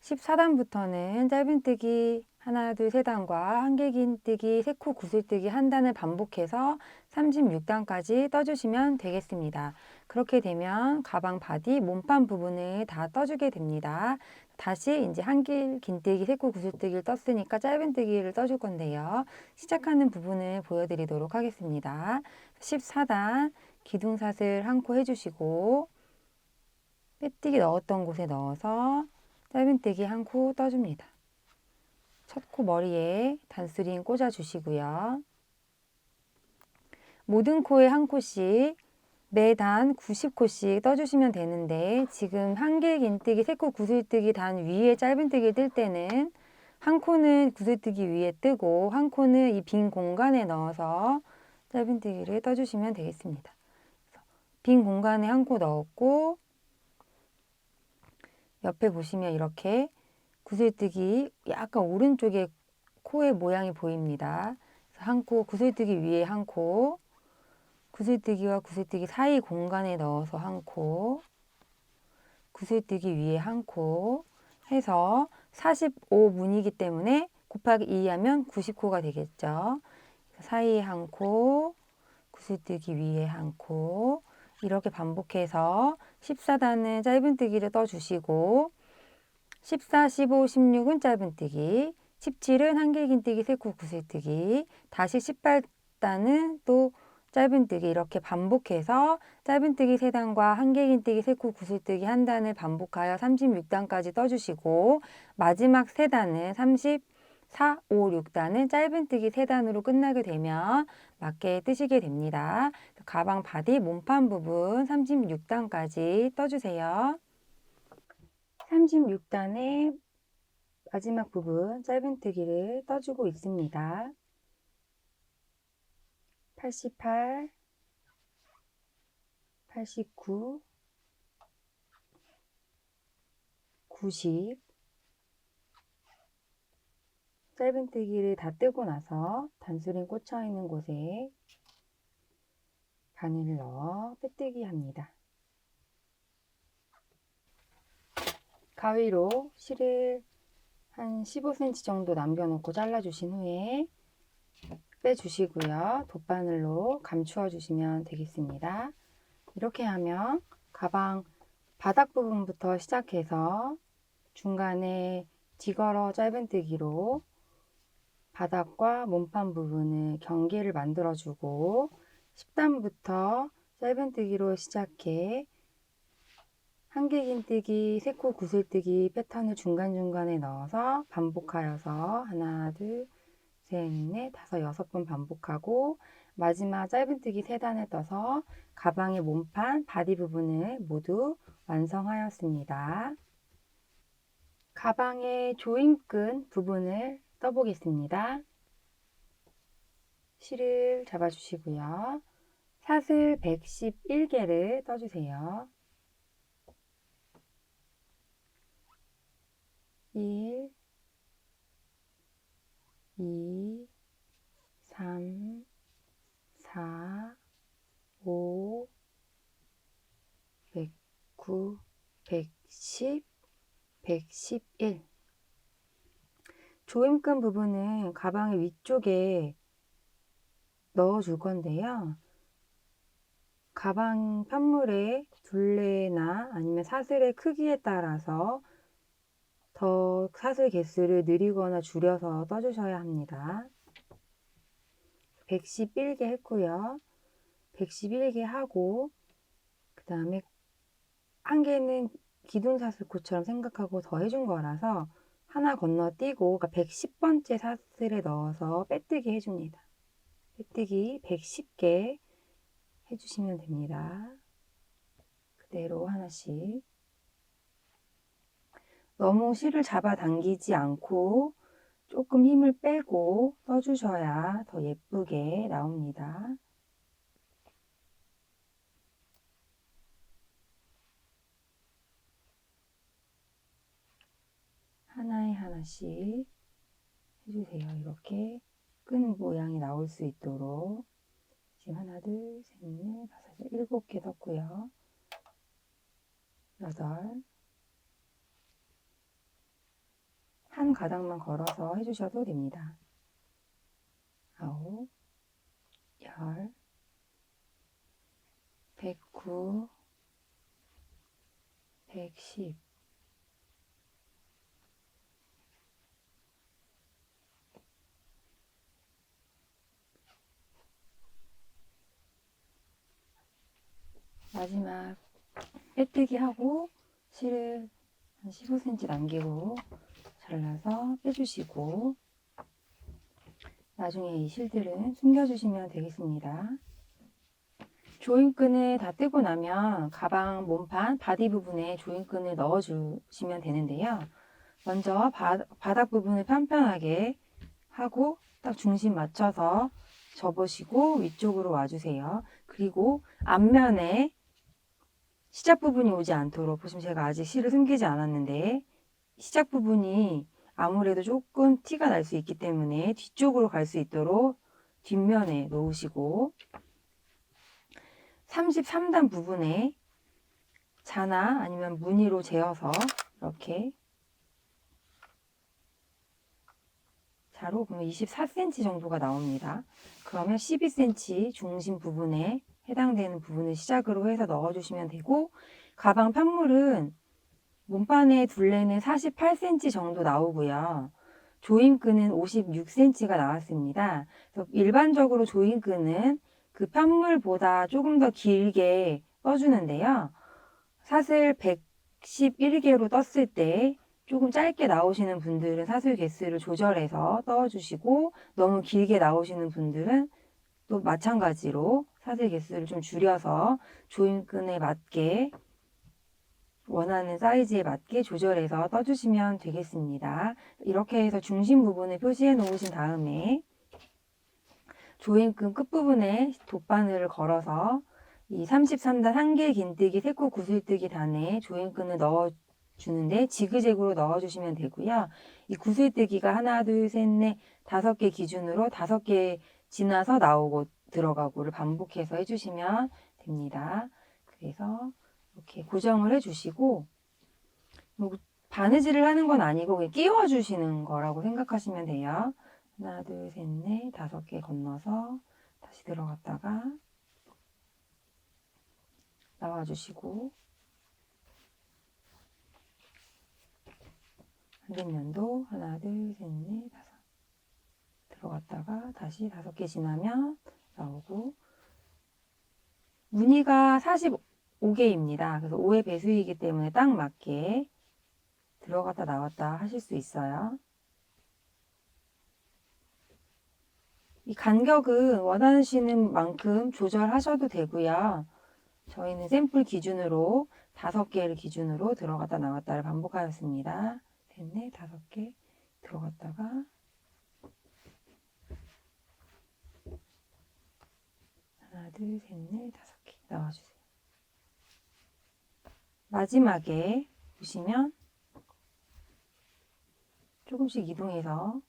14단부터는 짧은뜨기 하나, 둘, 세 단과 한길긴뜨기, 세코 구슬뜨기 한 단을 반복해서 36단까지 떠주시면 되겠습니다. 그렇게 되면 가방 바디 몸판 부분을 다 떠주게 됩니다. 다시 이제 한길긴뜨기, 세코 구슬뜨기를 떴으니까 짧은뜨기를 떠줄 건데요. 시작하는 부분을 보여드리도록 하겠습니다. 14단 기둥사슬 한 코 해주시고 빼뜨기 넣었던 곳에 넣어서 짧은뜨기 한 코 떠줍니다. 첫 코 머리에 단스링 꽂아주시고요. 모든 코에 한 코씩 매단 90코씩 떠주시면 되는데, 지금 한길긴뜨기, 세코 구슬뜨기 단 위에 짧은뜨기 뜰 때는 한 코는 구슬뜨기 위에 뜨고 한 코는 이 빈 공간에 넣어서 짧은뜨기를 떠주시면 되겠습니다. 빈 공간에 한 코 넣었고 옆에 보시면 이렇게 구슬뜨기 약간 오른쪽에 코의 모양이 보입니다. 한 코, 구슬뜨기 위에 한 코, 구슬뜨기와 구슬뜨기 사이 공간에 넣어서 한 코, 구슬뜨기 위에 한 코 해서 45문이기 때문에 곱하기 2 하면 90코가 되겠죠. 사이에 한 코, 구슬뜨기 위에 한 코, 이렇게 반복해서 14단은 짧은뜨기를 떠주시고 14, 15, 16은 짧은뜨기, 17은 한길긴뜨기, 세코 구슬뜨기, 다시 18단은 또 짧은뜨기 이렇게 반복해서 짧은뜨기 3단과 한길긴뜨기, 세코 구슬뜨기 한 단을 반복하여 36단까지 떠주시고 마지막 3단은 34, 5, 6단은 짧은뜨기 3단으로 끝나게 되면 맞게 뜨시게 됩니다. 가방 바디 몸판 부분 36단까지 떠주세요. 36단의 마지막 부분 짧은뜨기를 떠주고 있습니다. 88, 89, 90 짧은뜨기를 다 뜨고 나서 단수링 꽂혀 있는 곳에 바늘을 넣어 빼뜨기 합니다. 가위로 실을 한 15cm 정도 남겨놓고 잘라주신 후에 빼주시고요. 돗바늘로 감추어 주시면 되겠습니다. 이렇게 하면 가방 바닥 부분부터 시작해서 중간에 뒤걸어 짧은뜨기로 바닥과 몸판 부분을 경계를 만들어주고 10단부터 짧은뜨기로 시작해 한길긴뜨기, 세코 구슬뜨기 패턴을 중간중간에 넣어서 반복하여서 하나, 둘, 셋, 넷, 다섯, 6번 반복하고 마지막 짧은뜨기 3단을 떠서 가방의 몸판, 바디 부분을 모두 완성하였습니다. 가방의 조임끈 부분을 떠보겠습니다. 실을 잡아주시고요. 사슬 111개를 떠주세요. 1, 2, 3, 4, 5, 109, 110, 111. 조임끈 부분은 가방의 위쪽에 넣어줄 건데요. 가방 편물의 둘레나 아니면 사슬의 크기에 따라서 더 사슬 개수를 늘리거나 줄여서 떠주셔야 합니다. 111개 했고요. 111개 하고 그 다음에 한 개는 기둥사슬코처럼 생각하고 더 해준 거라서 하나 건너뛰고, 그러니까 110번째 사슬에 넣어서 빼뜨기 해줍니다. 빼뜨기 110개 해주시면 됩니다. 그대로 하나씩. 너무 실을 잡아당기지 않고 조금 힘을 빼고 떠주셔야 더 예쁘게 나옵니다. 하나에 하나씩 해주세요. 이렇게 끈 모양이 나올 수 있도록. 지금 하나, 둘, 셋, 넷, 다섯, 7개 떴고요. 8. 한 가닥만 걸어서 해주셔도 됩니다. 9, 10, 109, 110. 마지막 빼뜨기 하고 실을 한 15cm 남기고 잘라서 빼주시고, 나중에 이 실들은 숨겨주시면 되겠습니다. 조임끈을 다 뜨고 나면 가방 몸판 바디 부분에 조임끈을 넣어주시면 되는데요. 먼저 바닥 부분을 편편하게 하고 딱 중심 맞춰서 접으시고 위쪽으로 와주세요. 그리고 앞면에 시작 부분이 오지 않도록, 보시면 제가 아직 실을 숨기지 않았는데 시작 부분이 아무래도 조금 티가 날 수 있기 때문에 뒤쪽으로 갈 수 있도록 뒷면에 놓으시고, 33단 부분에 자나 아니면 무늬로 재어서 이렇게 자로 보면 24cm 정도가 나옵니다. 그러면 12cm 중심 부분에 해당되는 부분을 시작으로 해서 넣어주시면 되고, 가방 편물은 몸판의 둘레는 48cm 정도 나오고요. 조임끈은 56cm가 나왔습니다. 그래서 일반적으로 조임끈은 그 편물보다 조금 더 길게 떠주는데요. 사슬 111개로 떴을 때 조금 짧게 나오시는 분들은 사슬 개수를 조절해서 떠주시고, 너무 길게 나오시는 분들은 또 마찬가지로 사슬 개수를 좀 줄여서 조임끈에 맞게 원하는 사이즈에 맞게 조절해서 떠주시면 되겠습니다. 이렇게 해서 중심 부분을 표시해 놓으신 다음에 조임끈 끝부분에 돗바늘을 걸어서 이 33단 한개 긴뜨기 세코 구슬뜨기 단에 조임끈을 넣어주는데 지그재그로 넣어주시면 되고요. 이 구슬뜨기가 하나, 둘, 셋, 넷, 5개 기준으로 5개 지나서 나오고 들어가고를 반복해서 해주시면 됩니다. 그래서 이렇게 고정을 해주시고, 바느질을 하는 건 아니고 그냥 끼워주시는 거라고 생각하시면 돼요. 하나, 둘, 셋, 넷, 5개 건너서 다시 들어갔다가 나와주시고, 반대면도 하나, 둘, 셋, 넷, 5 들어갔다가 다시 5개 지나면 나오고, 무늬가 45개입니다. 그래서 5의 배수이기 때문에 딱 맞게 들어갔다 나왔다 하실 수 있어요. 이 간격은 원하시는 만큼 조절하셔도 되고요. 저희는 샘플 기준으로 5개를 기준으로 들어갔다 나왔다를 반복하였습니다. 셋, 넷, 5개 들어갔다가 하나, 둘, 셋, 넷, 5개 나와주세요. 마지막에 보시면 조금씩 이동해서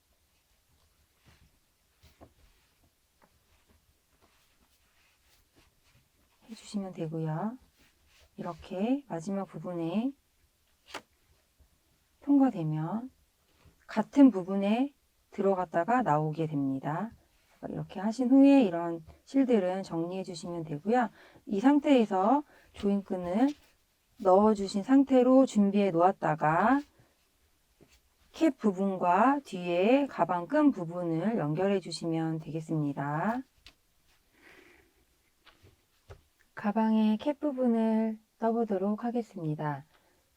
해주시면 되고요. 이렇게 마지막 부분에 통과되면 같은 부분에 들어갔다가 나오게 됩니다. 이렇게 하신 후에 이런 실들은 정리해 주시면 되고요. 이 상태에서 조인끈을 넣어주신 상태로 준비해 놓았다가 캡 부분과 뒤에 가방 끈 부분을 연결해 주시면 되겠습니다. 가방의 캡 부분을 떠보도록 하겠습니다.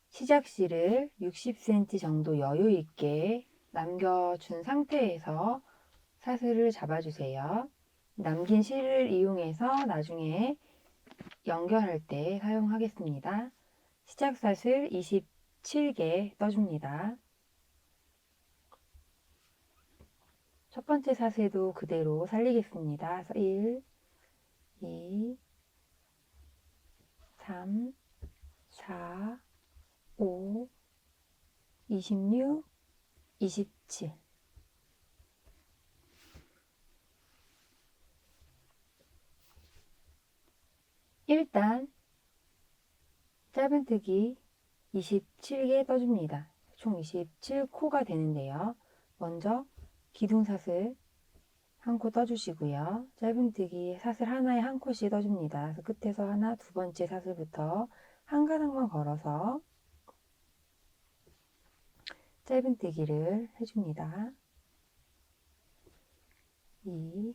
시작실을 60cm 정도 여유 있게 남겨준 상태에서 사슬을 잡아주세요. 남긴 실을 이용해서 나중에 연결할 때 사용하겠습니다. 시작 사슬 27개 떠줍니다. 첫 번째 사슬도 그대로 살리겠습니다. 1, 2, 3, 4, 5, 26, 27. 일단 짧은뜨기 27개 떠줍니다. 총 27코가 되는데요. 먼저 기둥사슬 한 코 떠주시고요. 짧은뜨기 사슬 하나에 한 코씩 떠줍니다. 그래서 끝에서 하나, 두 번째 사슬부터 한 가닥만 걸어서 짧은뜨기를 해줍니다. 2,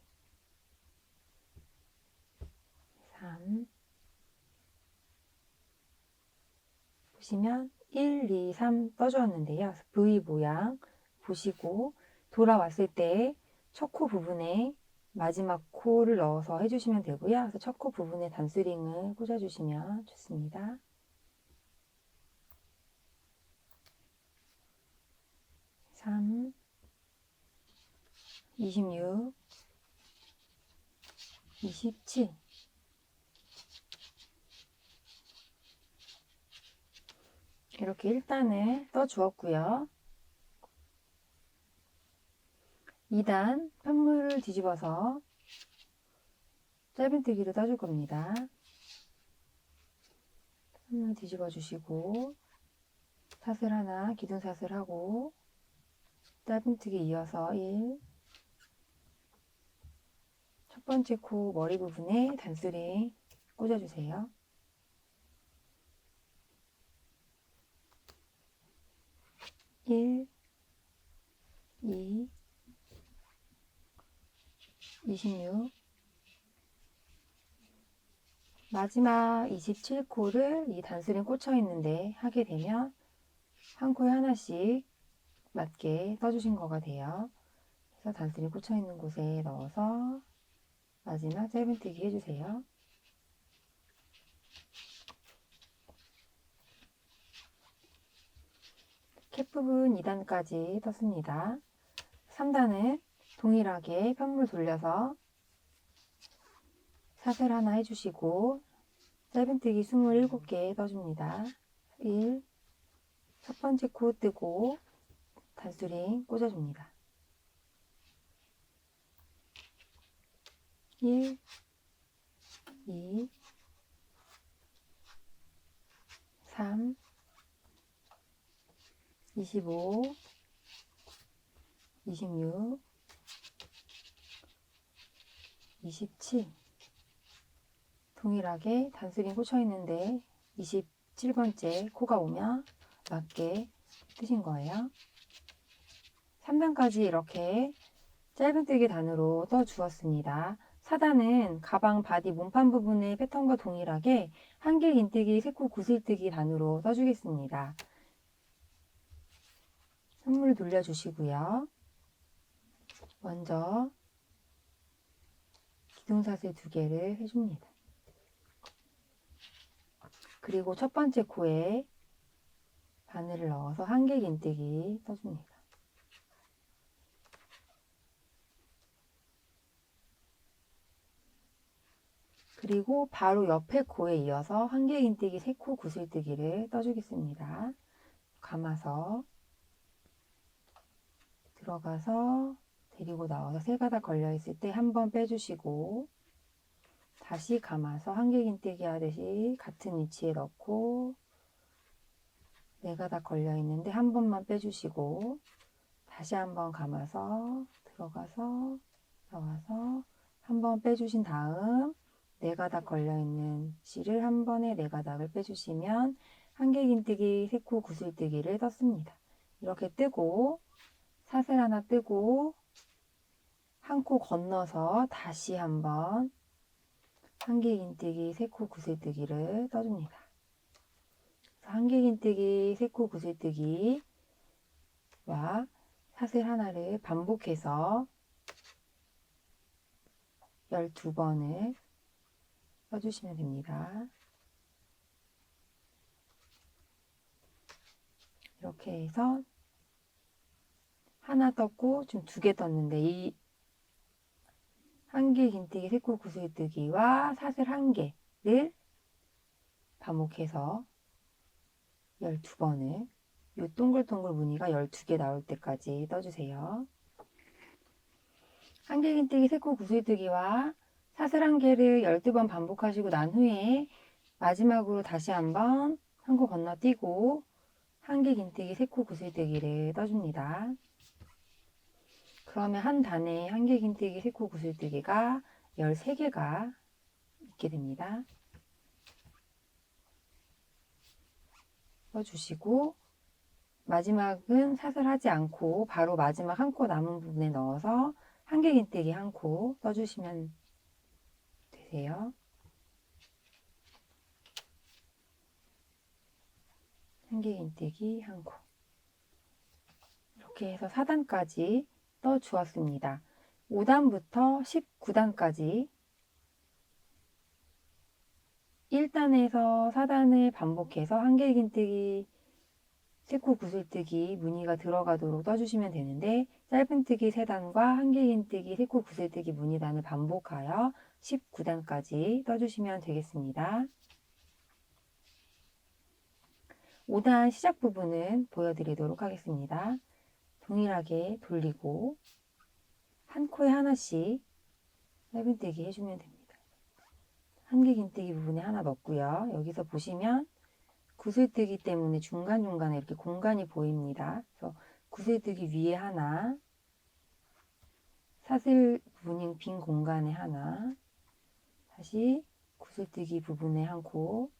3, 보시면 1, 2, 3 떠주었는데요. V 모양 보시고 돌아왔을 때 첫 코 부분에 마지막 코를 넣어서 해주시면 되고요. 그래서 첫 코 부분에 단스링을 꽂아주시면 좋습니다. 3, 26, 27. 이렇게 1단을 떠주었고요. 2단 편물을 뒤집어서 짧은뜨기를 떠줄 겁니다. 편물 뒤집어 주시고 사슬 하나 기둥사슬 하고 짧은뜨기 이어서 1, 첫 번째 코 머리 부분에 단스링 꽂아주세요. 1, 2, 26, 마지막 27코를 이 단스링 꽂혀 있는데 하게 되면 한 코에 하나씩 맞게 떠주신 거가 돼요. 그래서 단스링 꽂혀 있는 곳에 넣어서 마지막 짧은뜨기 해주세요. 캡 부분 2단까지 떴습니다. 3단은 동일하게 편물 돌려서 사슬 하나 해주시고 짧은뜨기 27개 떠줍니다. 1, 첫 번째 코 뜨고 단스링 꽂아줍니다. 1, 2, 3, 25, 26, 27. 동일하게 단스링 꽂혀 있는데 27번째 코가 오면 맞게 뜨신 거예요. 3단까지 이렇게 짧은뜨기 단으로 떠 주었습니다. 4단은 가방 바디 몸판 부분의 패턴과 동일하게 한길 긴뜨기, 세코 구슬뜨기 단으로 떠주겠습니다. 선물 돌려주시고요. 먼저 기둥사슬 2개를 해줍니다. 그리고 첫 번째 코에 바늘을 넣어서 한길 긴뜨기 떠줍니다. 그리고 바로 옆에 코에 이어서 한길 긴뜨기, 세코 구슬뜨기를 떠주겠습니다. 감아서 들어가서 데리고 나와서 세 가닥 걸려 있을 때 한 번 빼주시고 다시 감아서 한길긴뜨기 하듯이 같은 위치에 넣고 네가닥 걸려 있는데 한 번만 빼주시고 다시 한번 감아서 들어가서 나와서 한 번 빼주신 다음 네가닥 걸려 있는 실을 한 번에 네가닥을 빼주시면 한길긴뜨기 세코 구슬뜨기를 떴습니다. 이렇게 뜨고 사슬 하나 뜨고 한 코 건너서 다시 한번 한길긴뜨기 세코 구슬뜨기를 떠줍니다. 한길긴뜨기 세코 구슬뜨기와 사슬 하나를 반복해서 12번을 떠주시면 됩니다. 이렇게 해서 하나 떴고 지금 2개 떴는데 이 한길긴뜨기 세코 구슬뜨기와 사슬 1개를 반복해서 12번을 이 동글동글 무늬가 12개 나올 때까지 떠주세요. 한길긴뜨기 세코 구슬뜨기와 사슬 1개를 12번 반복하시고 난 후에 마지막으로 다시 한번 한 코 건너뛰고 한길긴뜨기 세코 구슬뜨기를 떠줍니다. 그러면 한 단에 한길긴뜨기 세코 구슬뜨기가 13개가 있게 됩니다. 떠주시고 마지막은 사슬하지 않고 바로 마지막 한 코 남은 부분에 넣어서 한길긴뜨기 한 코 떠주시면 되세요. 한길긴뜨기 한 코. 이렇게 해서 4단까지 떠 주었습니다. 5단부터 19단까지 1단에서 4단을 반복해서 한길긴뜨기 세코 구슬뜨기 무늬가 들어가도록 떠주시면 되는데 짧은뜨기 3단과 한길긴뜨기 세코 구슬뜨기 무늬단을 반복하여 19단까지 떠주시면 되겠습니다. 5단 시작 부분은 보여드리도록 하겠습니다. 동일하게 돌리고 한 코에 하나씩 짧은뜨기 해주면 됩니다. 한길긴뜨기 부분에 하나 넣고요. 여기서 보시면 구슬뜨기 때문에 중간중간에 이렇게 공간이 보입니다. 그래서 구슬뜨기 위에 하나, 사슬 부분인 빈 공간에 하나, 다시 구슬뜨기 부분에 한 코,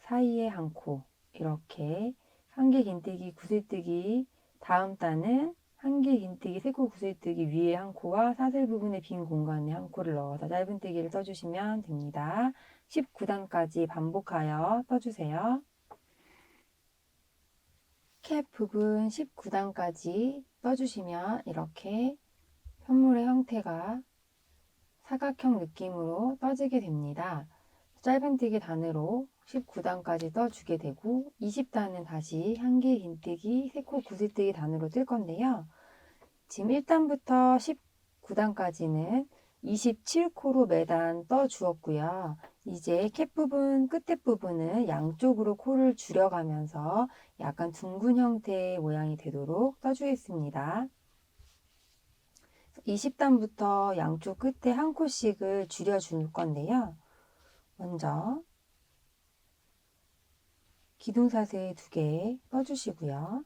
사이에 한 코, 이렇게 한길긴뜨기 구슬뜨기 다음 단은 한길긴뜨기 세코 구슬뜨기 위에 한 코와 사슬 부분의 빈 공간에 한 코를 넣어서 짧은뜨기를 떠주시면 됩니다. 19단까지 반복하여 떠주세요. 캡 부분 19단까지 떠주시면 이렇게 현물의 형태가 사각형 느낌으로 떠지게 됩니다. 짧은뜨기 단으로 19단까지 떠주게 되고 20단은 다시 한길긴뜨기 세코 구슬뜨기 단으로 뜰 건데요. 지금 1단부터 19단까지는 27코로 매단 떠 주었고요. 이제 캡 부분 끝에 부분은 양쪽으로 코를 줄여가면서 약간 둥근 형태의 모양이 되도록 떠주겠습니다. 20단부터 양쪽 끝에 한 코씩을 줄여줄 건데요. 먼저 기둥사슬 2개 떠주시고요.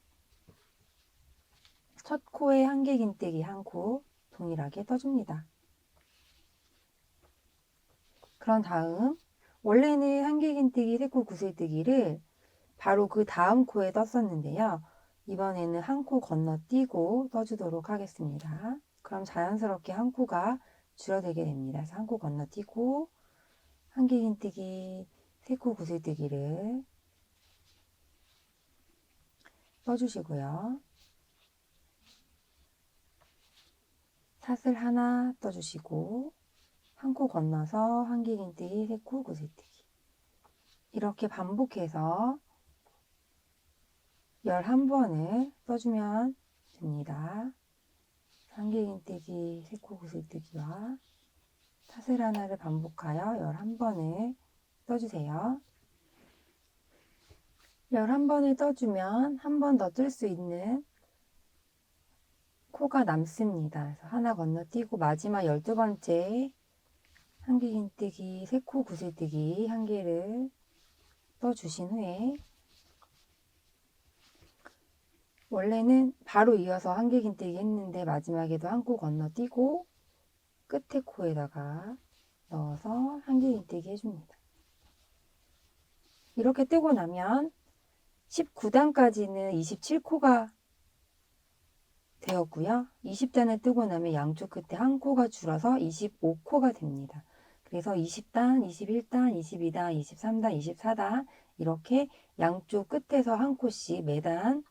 첫 코에 한길긴뜨기 한 코 동일하게 떠줍니다. 그런 다음 원래는 한길긴뜨기 세코 구슬뜨기를 바로 그 다음 코에 떴었는데요. 이번에는 한 코 건너뛰고 떠주도록 하겠습니다. 그럼 자연스럽게 한 코가 줄어들게 됩니다. 그래서 한 코 건너뛰고 한길긴뜨기 세코 구슬뜨기를 떠주시고요. 사슬 하나 떠주시고 한 코 건너서 한길긴뜨기 세코 구슬뜨기 이렇게 반복해서 11번을 떠주면 됩니다. 한길긴뜨기 세코 구슬뜨기와 사슬 하나를 반복하여 11번을 떠주세요. 11번을 떠주면 한 번 더 뜰 수 있는 코가 남습니다. 그래서 하나 건너뛰고 마지막 12번째 한길긴뜨기, 세코 구슬뜨기 한 개를 떠주신 후에 원래는 바로 이어서 한길긴뜨기 했는데 마지막에도 한 코 건너뛰고 끝에 코에다가 넣어서 한길긴뜨기 해줍니다. 이렇게 뜨고 나면 19단까지는 27코가 되었고요. 20단을 뜨고 나면 양쪽 끝에 한 코가 줄어서 25코가 됩니다. 그래서 20단, 21단, 22단, 23단, 24단 이렇게 양쪽 끝에서 한 코씩 매단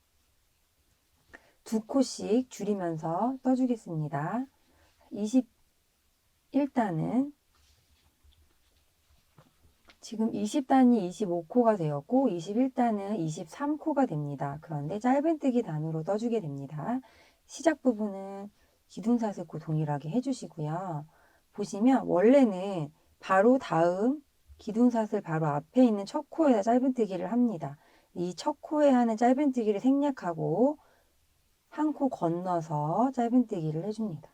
2코씩 줄이면서 떠주겠습니다. 21단은 지금 20단이 25코가 되었고 21단은 23코가 됩니다. 그런데 짧은뜨기 단으로 떠주게 됩니다. 시작 부분은 기둥사슬코 동일하게 해주시고요. 보시면 원래는 바로 다음 기둥사슬 바로 앞에 있는 첫 코에다 짧은뜨기를 합니다. 이 첫 코에 하는 짧은뜨기를 생략하고 한 코 건너서 짧은뜨기를 해줍니다.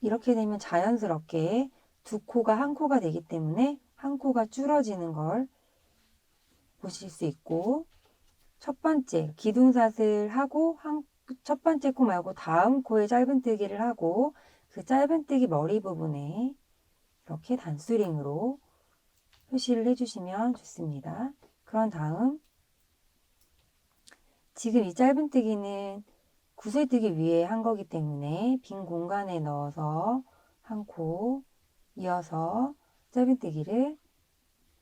이렇게 되면 자연스럽게 두 코가 한 코가 되기 때문에 한 코가 줄어지는 걸 보실 수 있고 첫 번째 기둥사슬 하고 첫 번째 코 말고 다음 코에 짧은뜨기를 하고 그 짧은뜨기 머리 부분에 이렇게 단수링으로 표시를 해주시면 좋습니다. 그런 다음 지금 이 짧은뜨기는 구슬뜨기 위에 한 거기 때문에 빈 공간에 넣어서 한 코 이어서 짧은뜨기를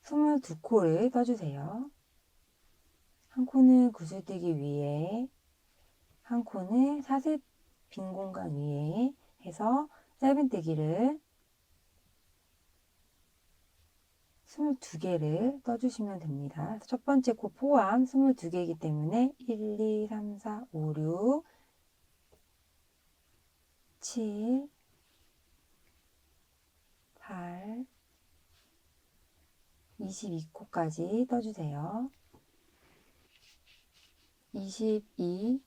22코를 떠주세요. 한 코는 구슬뜨기 위에, 한 코는 사슬 빈 공간 위에 해서 짧은뜨기를 22개를 떠주시면 됩니다. 첫 번째 코 포함 22개이기 때문에 1, 2, 3, 4, 5, 6, 7, 8, 22코까지 떠주세요. 22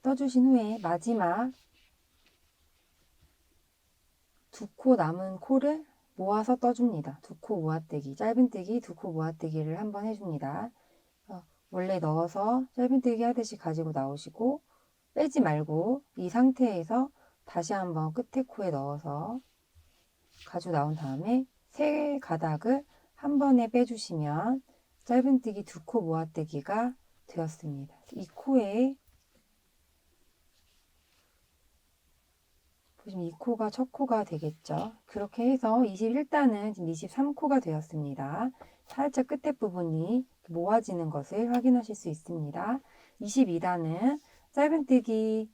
떠주신 후에 마지막 두 코 남은 코를 모아서 떠줍니다. 두 코 모아뜨기, 짧은뜨기, 두 코 모아뜨기를 한번 해줍니다. 원래 넣어서 짧은뜨기 하듯이 가지고 나오시고 빼지 말고 이 상태에서 다시 한번 끝에 코에 넣어서 가지고 나온 다음에 세 가닥을 한 번에 빼주시면 짧은뜨기 두 코 모아뜨기가 되었습니다. 이 코에 보시면 이 코가 첫 코가 되겠죠. 그렇게 해서 21단은 지금 23코가 되었습니다. 살짝 끝에 부분이 모아지는 것을 확인하실 수 있습니다. 22단은 짧은뜨기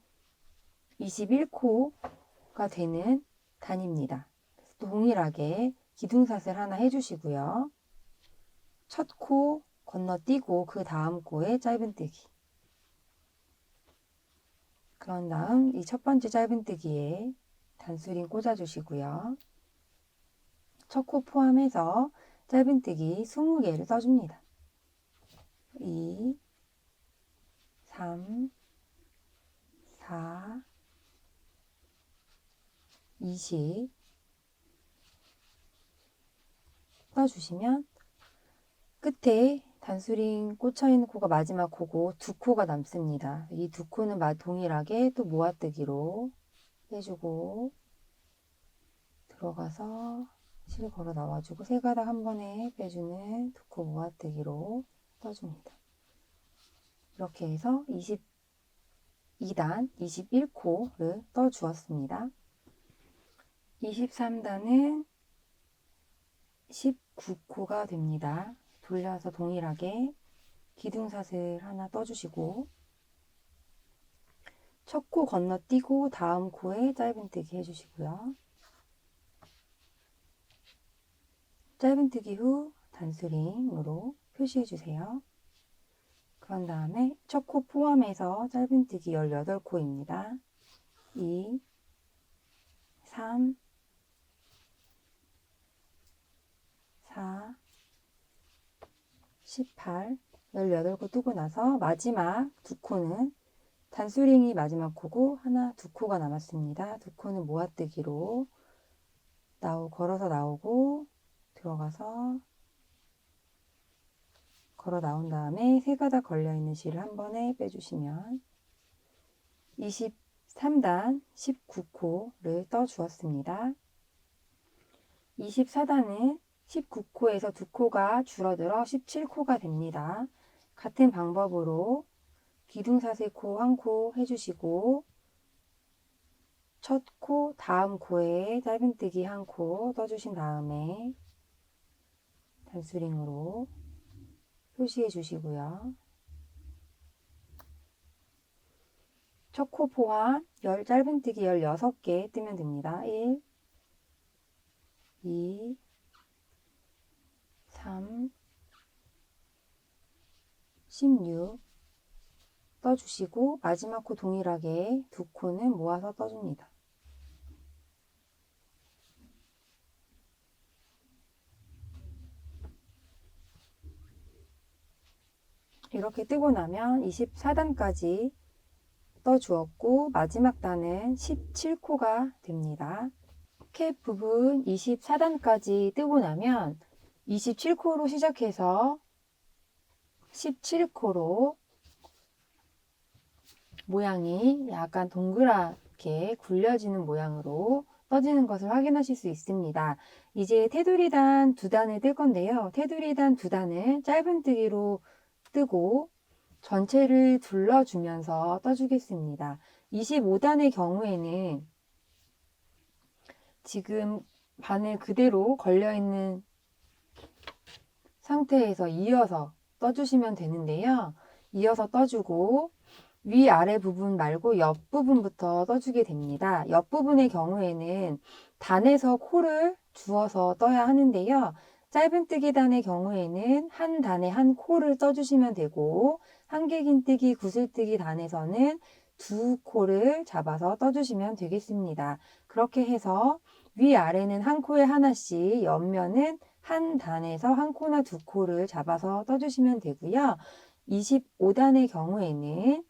21코가 되는 단입니다. 동일하게 기둥사슬 하나 해주시고요. 첫 코 건너뛰고 그 다음 코에 짧은뜨기. 그런 다음 이 첫 번째 짧은뜨기에 단수링 꽂아주시고요. 첫 코 포함해서 짧은뜨기 20개를 떠줍니다. 2, 3, 4, 20 떠주시면 끝에 단수링 꽂혀있는 코가 마지막 코고 두 코가 남습니다. 이 두 코는 동일하게 또 모아뜨기로 빼주고 들어가서 실 걸어 나와주고 세 가닥 한 번에 빼주는 두 코 모아뜨기로 떠줍니다. 이렇게 해서 22단 21코를 떠주었습니다. 23단은 19코가 됩니다. 돌려서 동일하게 기둥사슬 하나 떠주시고 첫 코 건너뛰고 다음 코에 짧은뜨기 해주시고요. 짧은뜨기 후 단수링으로 표시해주세요. 그런 다음에 첫 코 포함해서 짧은뜨기 18코입니다. 2, 3, 4, 18, 18코 뜨고 나서 마지막 두 코는 단수링이 마지막 코고 두 코가 남았습니다. 두 코는 모아뜨기로 걸어서 나오고 들어가서 걸어 나온 다음에 세 가닥 걸려있는 실을 한 번에 빼주시면 23단 19코를 떠 주었습니다. 24단은 19코에서 2코가 줄어들어 17코가 됩니다. 같은 방법으로 기둥사슬코 1코 해주시고 첫 코, 다음 코에 짧은뜨기 1코 떠주신 다음에 단수링으로 표시해 주시고요. 첫 코 포함 짧은뜨기 16개 뜨면 됩니다. 1, 2, 3, 16 떠주시고 마지막 코 동일하게 2코는 모아서 떠줍니다. 이렇게 뜨고 나면 24단까지 떠주었고 마지막 단은 17코가 됩니다. 캡 부분 24단까지 뜨고 나면 27코로 시작해서 17코로 모양이 약간 동그랗게 굴려지는 모양으로 떠지는 것을 확인하실 수 있습니다. 이제 테두리단 2단을 뜰 건데요. 테두리단 2단은 짧은뜨기로 뜨고 전체를 둘러주면서 떠주겠습니다. 25단의 경우에는 지금 바늘 그대로 걸려있는 상태에서 이어서 떠주시면 되는데요. 이어서 떠주고 위아래 부분 말고 옆부분부터 떠주게 됩니다. 옆부분의 경우에는 단에서 코를 주어서 떠야 하는데요. 짧은뜨기 단의 경우에는 한 단에 한 코를 떠주시면 되고 한길긴뜨기, 구슬뜨기 단에서는 2코를 잡아서 떠주시면 되겠습니다. 그렇게 해서 위아래는 한 코에 하나씩, 옆면은 한 단에서 한 코나 2코를 잡아서 떠주시면 되고요. 25단의 경우에는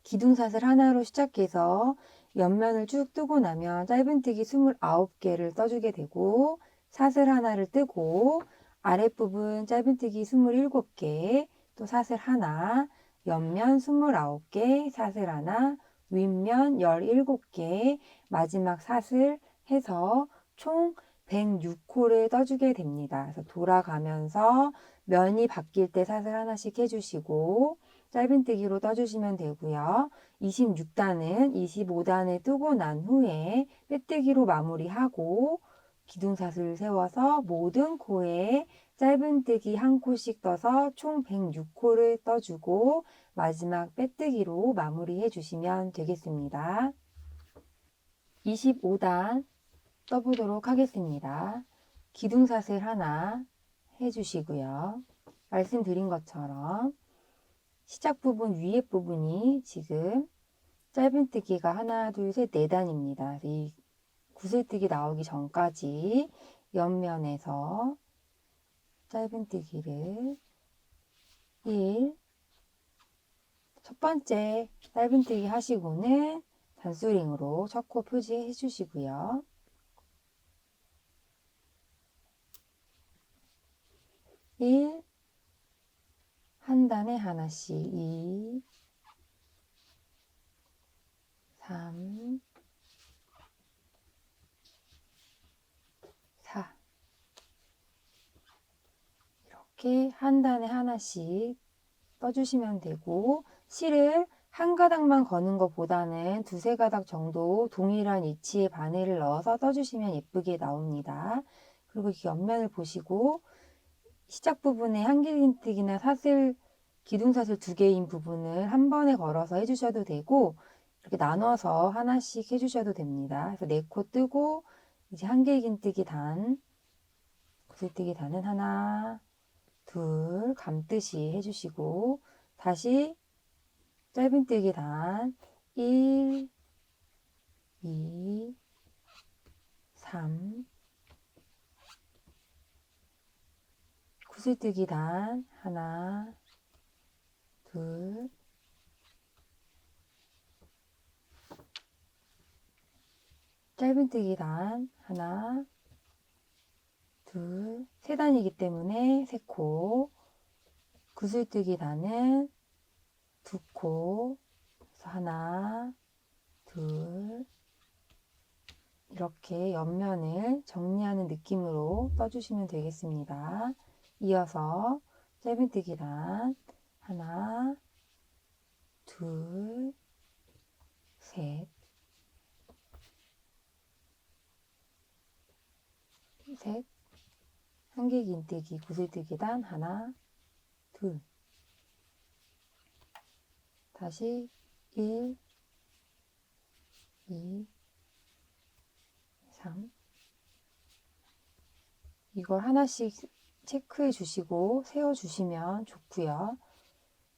기둥사슬 하나로 시작해서 옆면을 쭉 뜨고 나면 짧은뜨기 29개를 떠주게 되고 사슬 하나를 뜨고 아랫부분 짧은뜨기 27개, 또 사슬 하나, 옆면 29개, 사슬 하나, 윗면 17개, 마지막 사슬 해서 총 106코를 떠주게 됩니다. 그래서 돌아가면서 면이 바뀔 때 사슬 하나씩 해주시고 짧은뜨기로 떠주시면 되고요. 26단은 25단을 뜨고 난 후에 빼뜨기로 마무리하고 기둥사슬을 세워서 모든 코에 짧은뜨기 1코씩 떠서 총 106코를 떠주고 마지막 빼뜨기로 마무리해 주시면 되겠습니다. 25단 떠보도록 하겠습니다. 기둥사슬 하나 해주시고요. 말씀드린 것처럼 시작 부분 위에 부분이 지금 짧은뜨기가 하나, 둘, 셋, 4단입니다. 이 구슬뜨기 나오기 전까지 옆면에서 짧은뜨기를 1, 첫 번째 짧은뜨기 하시고는 단수링으로 첫 코 표시해 주시고요. 1, 한 단에 하나씩 2, 3, 4 이렇게 한 단에 하나씩 떠주시면 되고 실을 한 가닥만 거는 것보다는 두세 가닥 정도 동일한 위치에 바늘을 넣어서 떠주시면 예쁘게 나옵니다. 그리고 이렇게 옆면을 보시고 시작 부분에 한길긴뜨기나 사슬, 기둥사슬 2개인 부분을 한 번에 걸어서 해주셔도 되고 이렇게 나눠서 하나씩 해주셔도 됩니다. 그래서 4코 뜨고 이제 한길긴뜨기 단, 구슬뜨기 단은 하나, 둘 감듯이 해주시고 다시 짧은뜨기 단 1, 2, 3 구슬뜨기 단 하나, 둘 짧은뜨기 단 하나, 둘, 세 단이기 때문에 세 코, 구슬뜨기 단은 두 코, 그래서 하나, 둘, 이렇게 옆면을 정리하는 느낌으로 떠주시면 되겠습니다. 이어서 짧은뜨기 단 하나, 둘, 셋, 셋, 한길긴뜨기, 구슬뜨기 단 하나, 둘, 다시 1, 2, 3. 이걸 하나씩 체크해 주시고 세워 주시면 좋고요.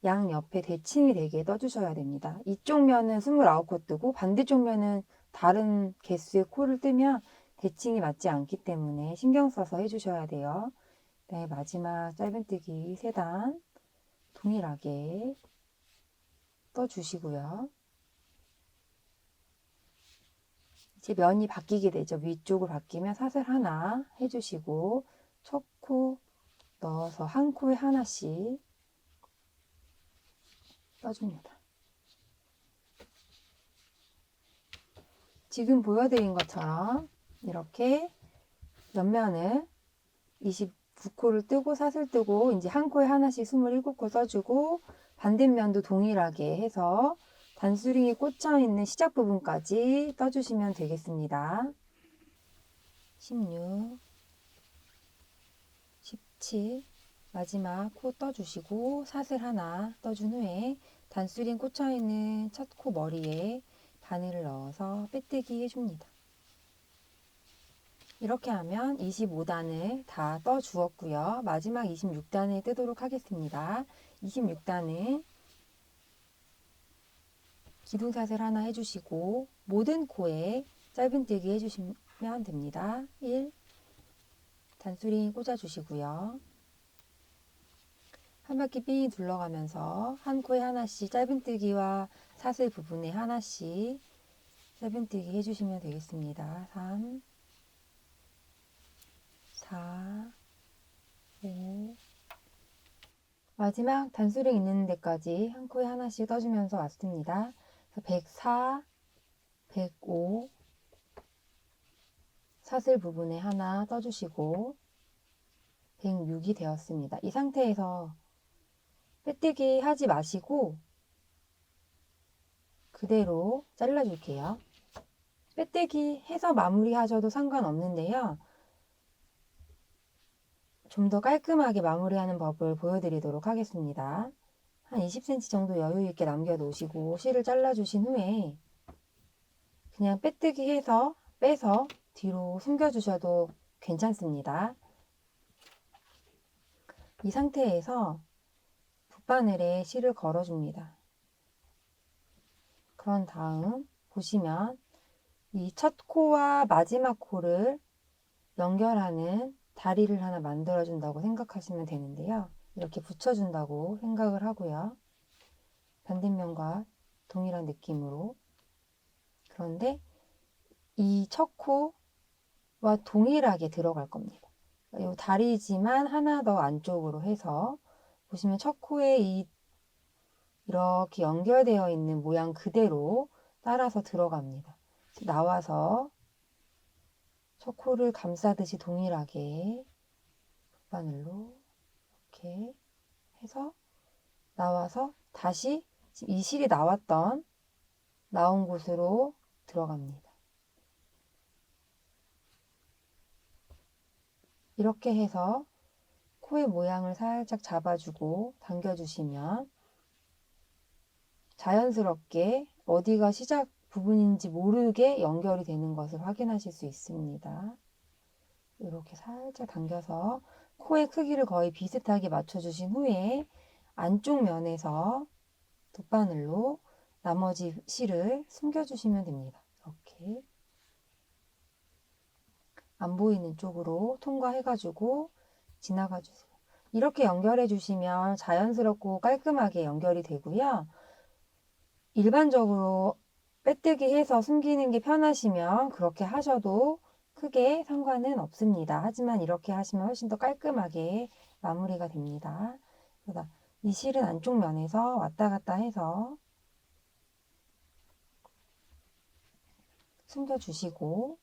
양 옆에 대칭이 되게 떠주셔야 됩니다. 이쪽 면은 29코 뜨고 반대쪽 면은 다른 개수의 코를 뜨면 대칭이 맞지 않기 때문에 신경 써서 해주셔야 돼요. 네, 마지막 짧은뜨기 3단 동일하게 떠주시고요. 이제 면이 바뀌게 되죠. 위쪽으로 바뀌면 사슬 하나 해주시고 첫 코 넣어서 한 코에 하나씩 떠줍니다. 지금 보여드린 것처럼 이렇게 옆면을 29코를 뜨고 사슬 뜨고 이제 한 코에 하나씩 27코 써주고 반대면도 동일하게 해서 단수링이 꽂혀 있는 시작 부분까지 떠주시면 되겠습니다. 16, 17 마지막 코 떠주시고 사슬 하나 떠준 후에 단수링 꽂혀 있는 첫 코 머리에 바늘을 넣어서 빼뜨기 해줍니다. 이렇게 하면 25단을 다 떠 주었고요. 마지막 26단을 뜨도록 하겠습니다. 26단은 기둥사슬 하나 해주시고 모든 코에 짧은뜨기 해주시면 됩니다. 1. 단수링 꽂아주시고요. 한 바퀴 삥 둘러가면서 한 코에 하나씩 짧은뜨기와 사슬 부분에 하나씩 짧은뜨기 해주시면 되겠습니다. 3, 4, 5 마지막 단수링 있는 데까지 한 코에 하나씩 떠주면서 왔습니다. 104, 105 사슬 부분에 하나 떠주시고 106이 되었습니다. 이 상태에서 빼뜨기 하지 마시고 그대로 잘라줄게요. 빼뜨기 해서 마무리 하셔도 상관없는데요. 좀 더 깔끔하게 마무리하는 법을 보여드리도록 하겠습니다. 한 20cm 정도 여유 있게 남겨 놓으시고 실을 잘라주신 후에 그냥 빼뜨기 해서 빼서 뒤로 숨겨주셔도 괜찮습니다. 이 상태에서 붓바늘에 실을 걸어줍니다. 그런 다음 보시면 이 첫 코와 마지막 코를 연결하는 다리를 하나 만들어준다고 생각하시면 되는데요. 이렇게 붙여준다고 생각을 하고요. 반대면과 동일한 느낌으로. 그런데 이 첫 코와 동일하게 들어갈 겁니다. 이 다리지만 하나 더 안쪽으로 해서 보시면 첫 코에 이렇게 연결되어 있는 모양 그대로 따라서 들어갑니다. 나와서 첫 코를 감싸듯이 동일하게 바늘로 이렇게 해서 나와서 다시 이 실이 나온 곳으로 들어갑니다. 이렇게 해서 코의 모양을 살짝 잡아주고 당겨주시면 자연스럽게 어디가 시작 부분인지 모르게 연결이 되는 것을 확인하실 수 있습니다. 이렇게 살짝 당겨서 코의 크기를 거의 비슷하게 맞춰주신 후에 안쪽 면에서 돗바늘로 나머지 실을 숨겨주시면 됩니다. 이렇게 안 보이는 쪽으로 통과해가지고 지나가 주세요. 이렇게 연결해 주시면 자연스럽고 깔끔하게 연결이 되고요. 일반적으로 빼뜨기 해서 숨기는 게 편하시면 그렇게 하셔도 크게 상관은 없습니다. 하지만 이렇게 하시면 훨씬 더 깔끔하게 마무리가 됩니다. 그러다 이 실은 안쪽 면에서 왔다 갔다 해서 숨겨주시고,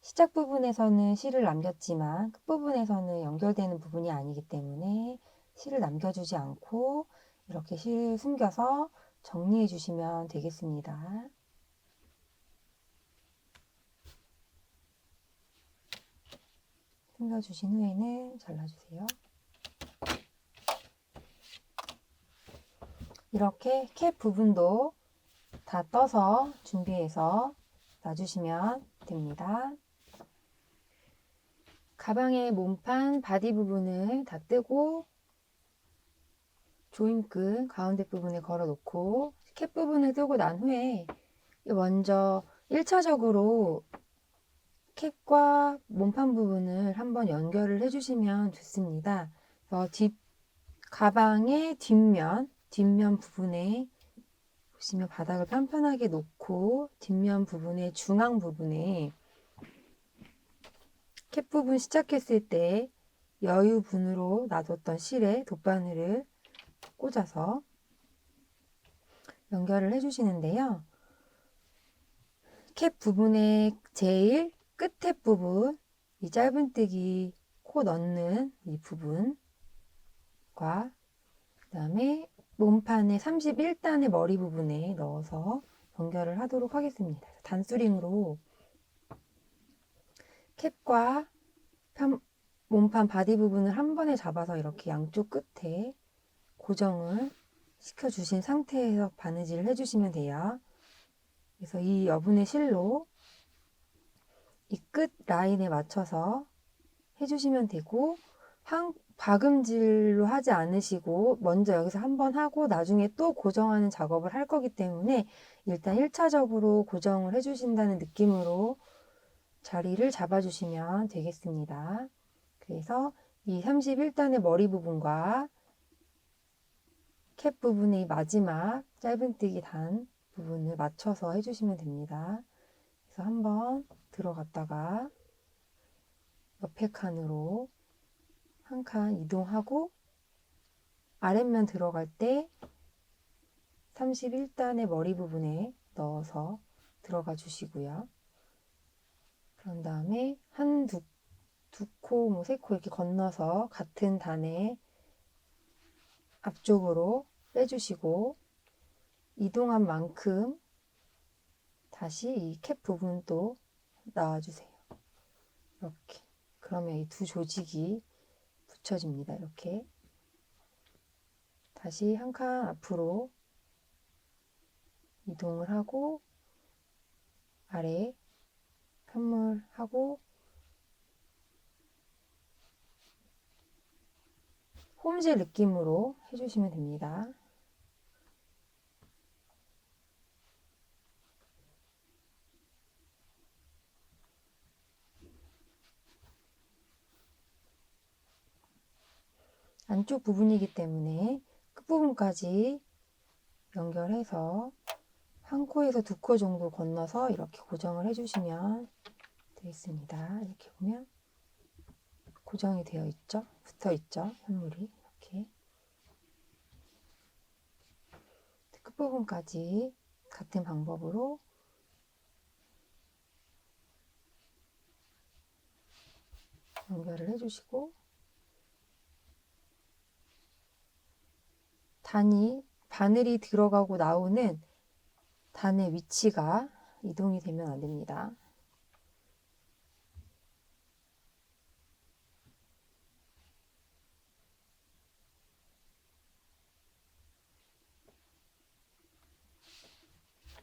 시작 부분에서는 실을 남겼지만 끝부분에서는 연결되는 부분이 아니기 때문에 실을 남겨주지 않고 이렇게 실 숨겨서 정리해 주시면 되겠습니다. 숨겨주신 후에는 잘라주세요. 이렇게 캡 부분도 다 떠서 준비해서 놔주시면 됩니다. 가방의 몸판 바디 부분을 다 뜨고 조임끈 가운데 부분에 걸어 놓고 캡 부분을 뜨고 난 후에 먼저 1차적으로 캡과 몸판 부분을 한번 연결을 해주시면 좋습니다. 그래서 가방의 뒷면 부분에 보시면 바닥을 편편하게 놓고 뒷면 부분의 중앙 부분에 캡 부분 시작했을 때 여유분으로 놔뒀던 실에 돗바늘을 꽂아서 연결을 해주시는데요. 캡 부분의 제일 끝에 부분, 이 짧은뜨기 코 넣는 이 부분과 그 다음에 몸판의 31단의 머리 부분에 넣어서 연결을 하도록 하겠습니다. 단수링으로 캡과 몸판 바디 부분을 한 번에 잡아서 이렇게 양쪽 끝에 고정을 시켜주신 상태에서 바느질을 해주시면 돼요. 그래서 이 여분의 실로 이 끝 라인에 맞춰서 해주시면 되고, 박음질로 하지 않으시고 먼저 여기서 한번 하고 나중에 또 고정하는 작업을 할 거기 때문에 일단 1차적으로 고정을 해주신다는 느낌으로 자리를 잡아주시면 되겠습니다. 그래서 이 31단의 머리 부분과 캡 부분의 마지막 짧은뜨기 단 부분을 맞춰서 해주시면 됩니다. 그래서 한번 들어갔다가 옆에 칸으로 한 칸 이동하고 아랫면 들어갈 때 31단의 머리 부분에 넣어서 들어가 주시고요. 그런 다음에 두 코, 뭐 세 코 이렇게 건너서 같은 단에 앞쪽으로 빼주시고 이동한 만큼 다시 이 캡 부분도 나와주세요. 이렇게. 그러면 이 두 조직이 붙여집니다. 이렇게. 다시 한 칸 앞으로 이동을 하고 아래 편물하고 홈질 느낌으로 해주시면 됩니다. 안쪽 부분이기 때문에 끝부분까지 연결해서 한 코에서 두 코 정도 건너서 이렇게 고정을 해주시면 되겠습니다. 이렇게 보면 고정이 되어 있죠? 붙어 있죠? 현물이 이렇게 끝부분까지 같은 방법으로 연결을 해주시고 바늘이 들어가고 나오는 단의 위치가 이동이 되면 안 됩니다.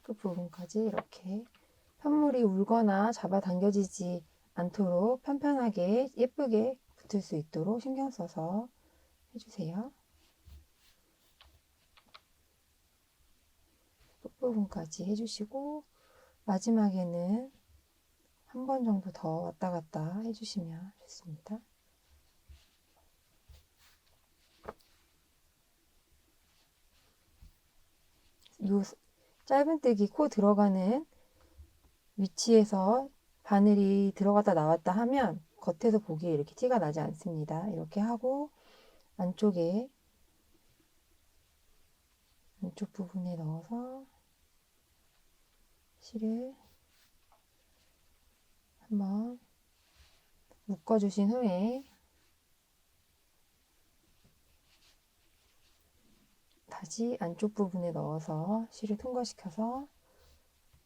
끝부분까지 이렇게 편물이 울거나 잡아당겨지지 않도록 편편하게 예쁘게 붙을 수 있도록 신경 써서 해주세요. 끝부분까지 해주시고 마지막에는 한 번 정도 더 왔다 갔다 해주시면 좋습니다. 짧은뜨기 코 들어가는 위치에서 바늘이 들어갔다 나왔다 하면 겉에서 보기에 이렇게 티가 나지 않습니다. 이렇게 하고 안쪽 부분에 넣어서 실을 한번 묶어주신 후에 다시 안쪽 부분에 넣어서 실을 통과시켜서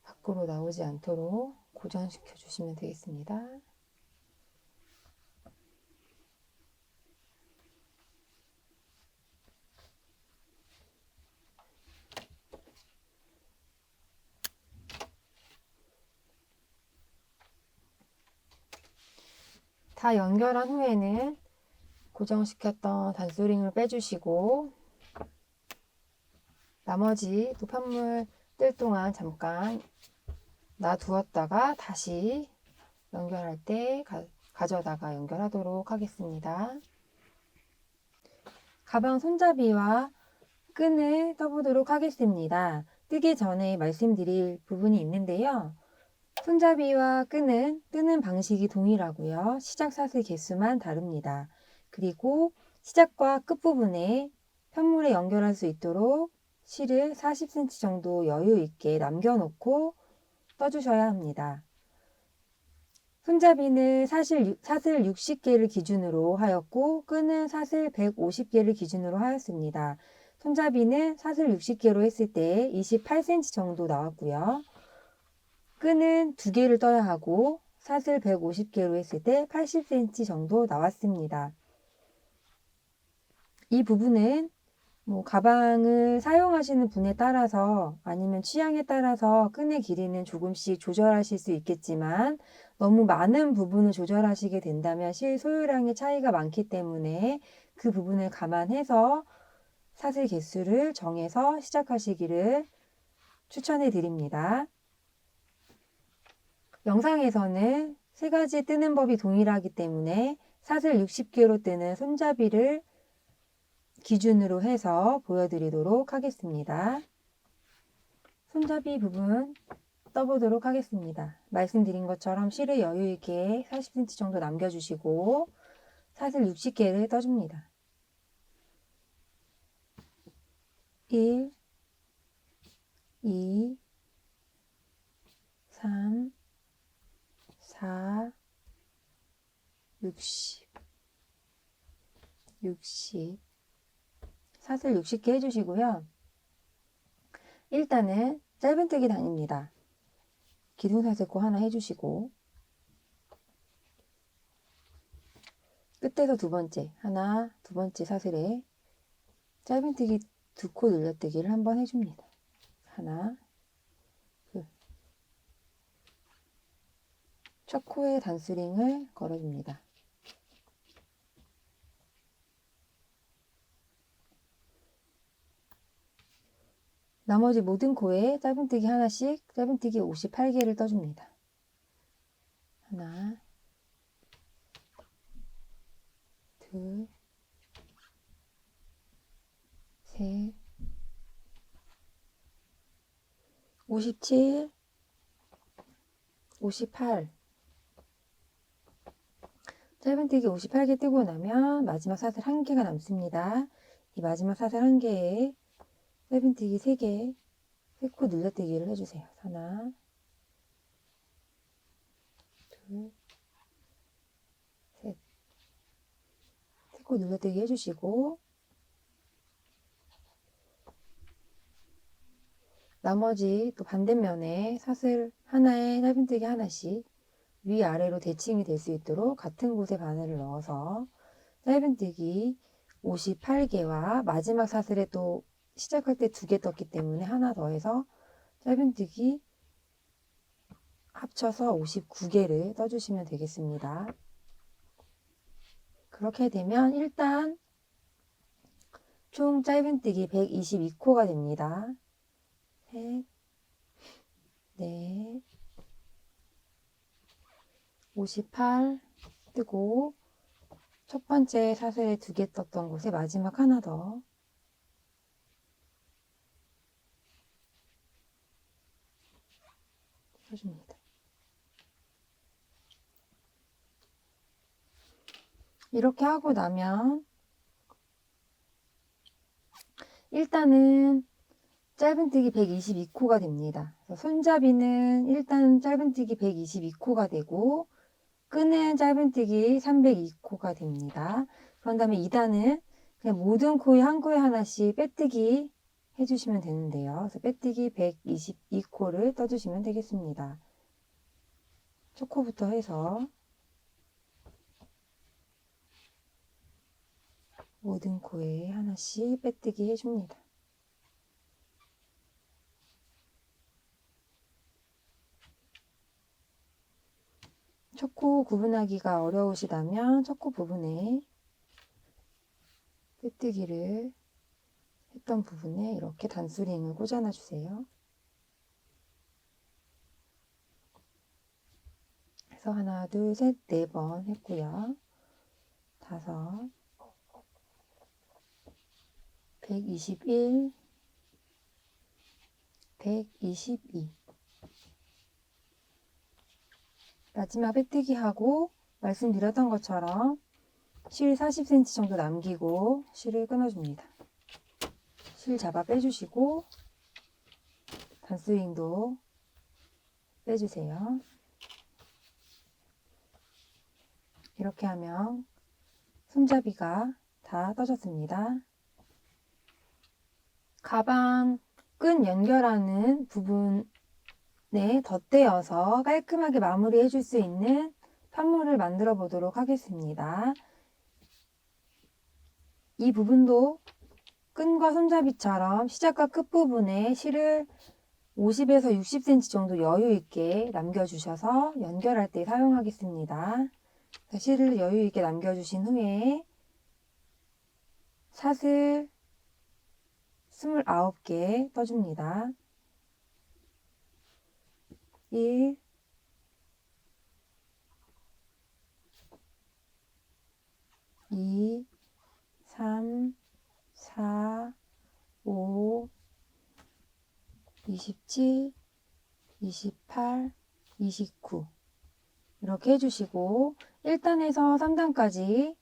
밖으로 나오지 않도록 고정시켜 주시면 되겠습니다. 다 연결한 후에는 고정시켰던 단소링을 빼주시고 나머지 또 편물 뜰 동안 잠깐 놔두었다가 다시 연결할 때 가져다가 연결하도록 하겠습니다. 가방 손잡이와 끈을 떠보도록 하겠습니다. 뜨기 전에 말씀드릴 부분이 있는데요. 손잡이와 끈은 뜨는 방식이 동일하고요. 시작 사슬 개수만 다릅니다. 그리고 시작과 끝부분에 편물에 연결할 수 있도록 실을 40cm 정도 여유 있게 남겨놓고 떠주셔야 합니다. 손잡이는 사슬 60개를 기준으로 하였고 끈은 사슬 150개를 기준으로 하였습니다. 손잡이는 사슬 60개로 했을 때 28cm 정도 나왔고요. 끈은 2개를 떠야 하고 사슬 150개로 했을 때 80cm 정도 나왔습니다. 이 부분은 가방을 사용하시는 분에 따라서 아니면 취향에 따라서 끈의 길이는 조금씩 조절하실 수 있겠지만 너무 많은 부분을 조절하시게 된다면 실 소유량의 차이가 많기 때문에 그 부분을 감안해서 사슬 개수를 정해서 시작하시기를 추천해 드립니다. 영상에서는 세 가지 뜨는 법이 동일하기 때문에 사슬 60개로 뜨는 손잡이를 기준으로 해서 보여드리도록 하겠습니다. 손잡이 부분 떠보도록 하겠습니다. 말씀드린 것처럼 실을 여유 있게 40cm 정도 남겨주시고 사슬 60개를 떠줍니다. 1, 2, 3, 4, 60, 60 사슬 60개 해주시고요. 일단은 짧은뜨기 단입니다. 기둥사슬코 하나 해주시고 끝에서 두 번째 사슬에 짧은뜨기 2코 늘려뜨기를 한번 해줍니다. 하나, 둘. 첫 코에 단스링을 걸어줍니다. 나머지 모든 코에 짧은뜨기 하나씩 짧은뜨기 58개를 떠줍니다. 하나, 둘, 셋, 57, 58 짧은뜨기 58개 뜨고 나면 마지막 사슬 1개가 남습니다. 이 마지막 사슬 1개에 짧은뜨기 3개, 3코 늘려뜨기를 해주세요. 하나, 둘, 셋. 3코 늘려뜨기 해주시고 나머지 또 반대면에 사슬 하나에 짧은뜨기 하나씩 위아래로 대칭이 될 수 있도록 같은 곳에 바늘을 넣어서 짧은뜨기 58개와 마지막 사슬에 또 시작할 때 2개 떴기 때문에 하나 더해서 짧은뜨기 합쳐서 59개를 떠주시면 되겠습니다. 그렇게 되면 일단 총 짧은뜨기 122코가 됩니다. 셋, 넷, 58 뜨고 첫 번째 사슬에 2개 떴던 곳에 마지막 하나 더 떠줍니다. 이렇게 하고 나면 일단은 짧은뜨기 122코가 됩니다. 손잡이는 일단 짧은뜨기 122코가 되고 끈은 짧은뜨기 302코가 됩니다. 그런 다음에 2단은 그냥 모든 코에 한 코에 하나씩 빼뜨기 해주시면 되는데요. 그래서 빼뜨기 122코를 떠주시면 되겠습니다. 첫 코부터 해서 모든 코에 하나씩 빼뜨기 해줍니다. 첫 코 구분하기가 어려우시다면 첫 코 부분에 빼뜨기를 했던 부분에 이렇게 단수링을 꽂아놔 주세요. 그래서 하나, 둘, 셋, 네 번 했고요. 5, 121, 122. 마지막 빼뜨기 하고 말씀드렸던 것처럼 실 40cm 정도 남기고 실을 끊어줍니다. 실 잡아 빼주시고 단스윙도 빼주세요. 이렇게 하면 손잡이가 다 떠졌습니다. 가방 끈 연결하는 부분에 덧대어서 깔끔하게 마무리 해줄 수 있는 편물을 만들어 보도록 하겠습니다. 이 부분도 끈과 손잡이처럼 시작과 끝부분에 실을 50에서 60cm 정도 여유 있게 남겨주셔서 연결할 때 사용하겠습니다. 실을 여유 있게 남겨주신 후에 샷을 29개 떠줍니다. 1, 2, 3, 4, 5, 27, 28, 29 이렇게 해주시고 1단에서 3단까지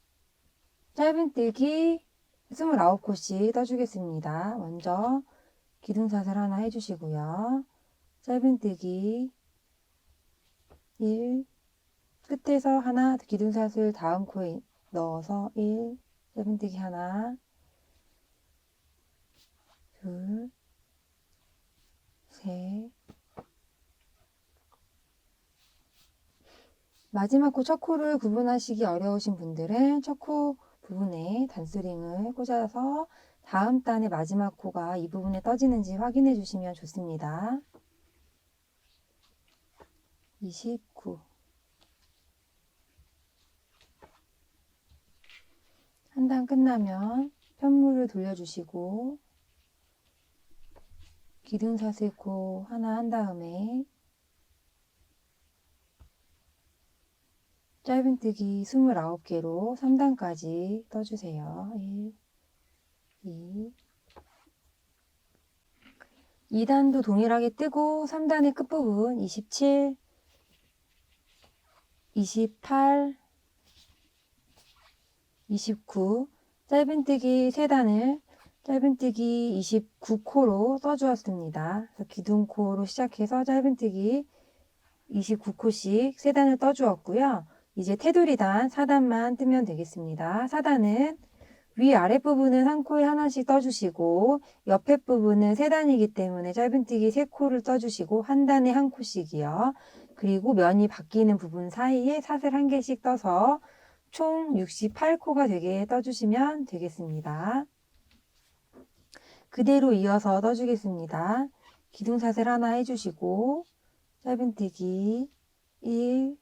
짧은뜨기 29코씩 떠주겠습니다. 먼저 기둥사슬 하나 해주시고요. 짧은뜨기 1, 끝에서 하나 기둥사슬 다음 코에 넣어서 1, 짧은뜨기 하나, 둘, 셋, 마지막 코 첫 코를 구분하시기 어려우신 분들은 첫 코 부분에 단스링을 꽂아서 다음 단의 마지막 코가 이 부분에 떠지는지 확인해 주시면 좋습니다. 29 한 단 끝나면 편물을 돌려주시고 기둥사슬 코 하나 한 다음에 짧은뜨기 29개로 3단까지 떠주세요. 1, 2, 2단도 동일하게 뜨고 3단의 끝부분 27, 28, 29 짧은뜨기 3단을 짧은뜨기 29코로 떠주었습니다. 그래서 기둥코로 시작해서 짧은뜨기 29코씩 3단을 떠주었고요. 이제 테두리단 4단만 뜨면 되겠습니다. 4단은 위아랫 부분은 한 코에 하나씩 떠주시고 옆에 부분은 3단이기 때문에 짧은뜨기 3코를 떠주시고 한 단에 한 코씩이요. 그리고 면이 바뀌는 부분 사이에 사슬 한 개씩 떠서 총 68코가 되게 떠주시면 되겠습니다. 그대로 이어서 떠주겠습니다. 기둥사슬 하나 해주시고 짧은뜨기 1,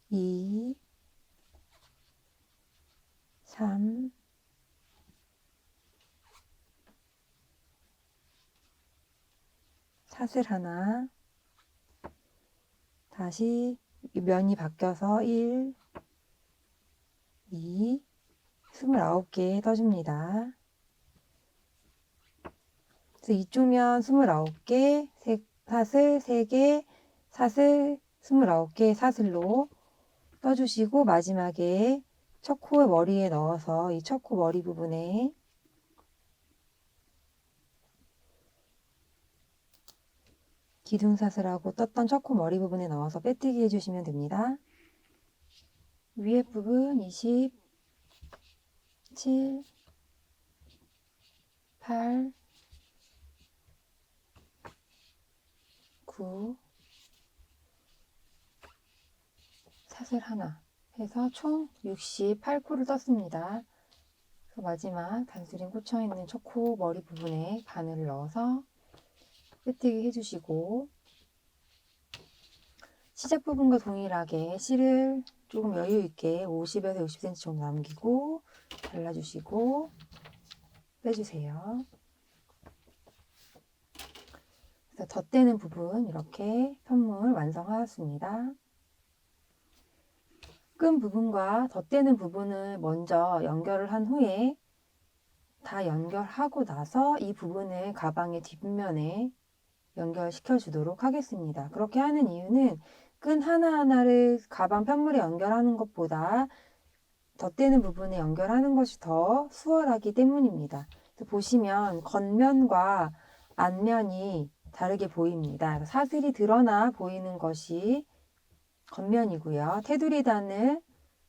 2, 3, 4슬 하나 다시 면이 바뀌어서 1, 2, 29개 떠줍니다. 그래서 이쪽 면 29개, 사슬 3개, 사슬 29개 사슬로 떠주시고 마지막에 첫 코 머리에 넣어서 이 첫 코 머리 부분에 기둥사슬하고 떴던 첫 코 머리 부분에 넣어서 빼뜨기 해주시면 됩니다. 위에 부분 27, 8, 9, 사슬 하나 해서 총 68코를 떴습니다. 그래서 마지막 단수링 꽂혀있는 첫 코 머리 부분에 바늘을 넣어서 빼뜨기 해주시고 시작 부분과 동일하게 실을 조금 여유있게 50에서 60cm 정도 남기고 잘라주시고 빼주세요. 그래서 덧대는 부분 이렇게 편물 완성하였습니다. 끈 부분과 덧대는 부분을 먼저 연결을 한 후에 다 연결하고 나서 이 부분을 가방의 뒷면에 연결시켜 주도록 하겠습니다. 그렇게 하는 이유는 끈 하나하나를 가방 편물에 연결하는 것보다 덧대는 부분에 연결하는 것이 더 수월하기 때문입니다. 보시면 겉면과 앞면이 다르게 보입니다. 사슬이 드러나 보이는 것이 겉면이고요. 테두리 단을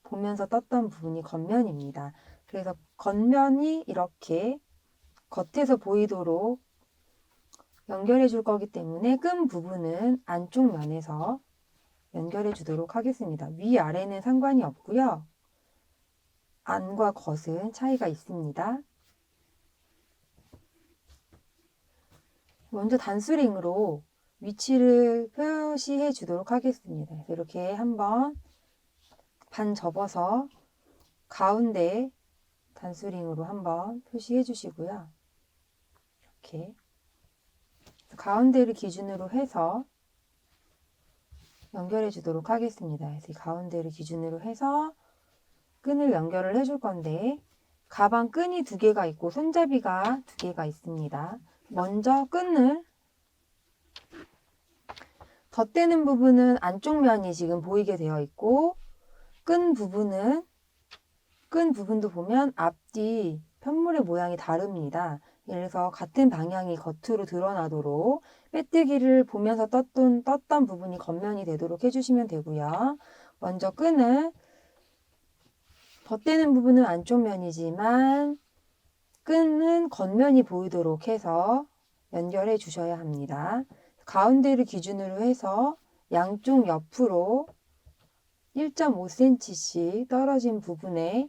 보면서 떴던 부분이 겉면입니다. 그래서 겉면이 이렇게 겉에서 보이도록 연결해 줄 거기 때문에 끈 부분은 안쪽 면에서 연결해 주도록 하겠습니다. 위아래는 상관이 없고요. 안과 겉은 차이가 있습니다. 먼저 단수링으로 위치를 표시해 주도록 하겠습니다. 이렇게 한번 반 접어서 가운데 단수링으로 한번 표시해 주시고요. 이렇게 가운데를 기준으로 해서 연결해 주도록 하겠습니다. 그래서 가운데를 기준으로 해서 끈을 연결을 해줄 건데 가방 끈이 2개가 있고 손잡이가 2개가 있습니다. 먼저 끈을 덧대는 부분은 안쪽 면이 지금 보이게 되어 있고 끈 부분도 보면 앞뒤 편물의 모양이 다릅니다. 그래서 같은 방향이 겉으로 드러나도록 빼뜨기를 보면서 떴던 부분이 겉면이 되도록 해주시면 되고요. 먼저 끈을 덧대는 부분은 안쪽 면이지만 끈은 겉면이 보이도록 해서 연결해 주셔야 합니다. 가운데를 기준으로 해서 양쪽 옆으로 1.5cm씩 떨어진 부분에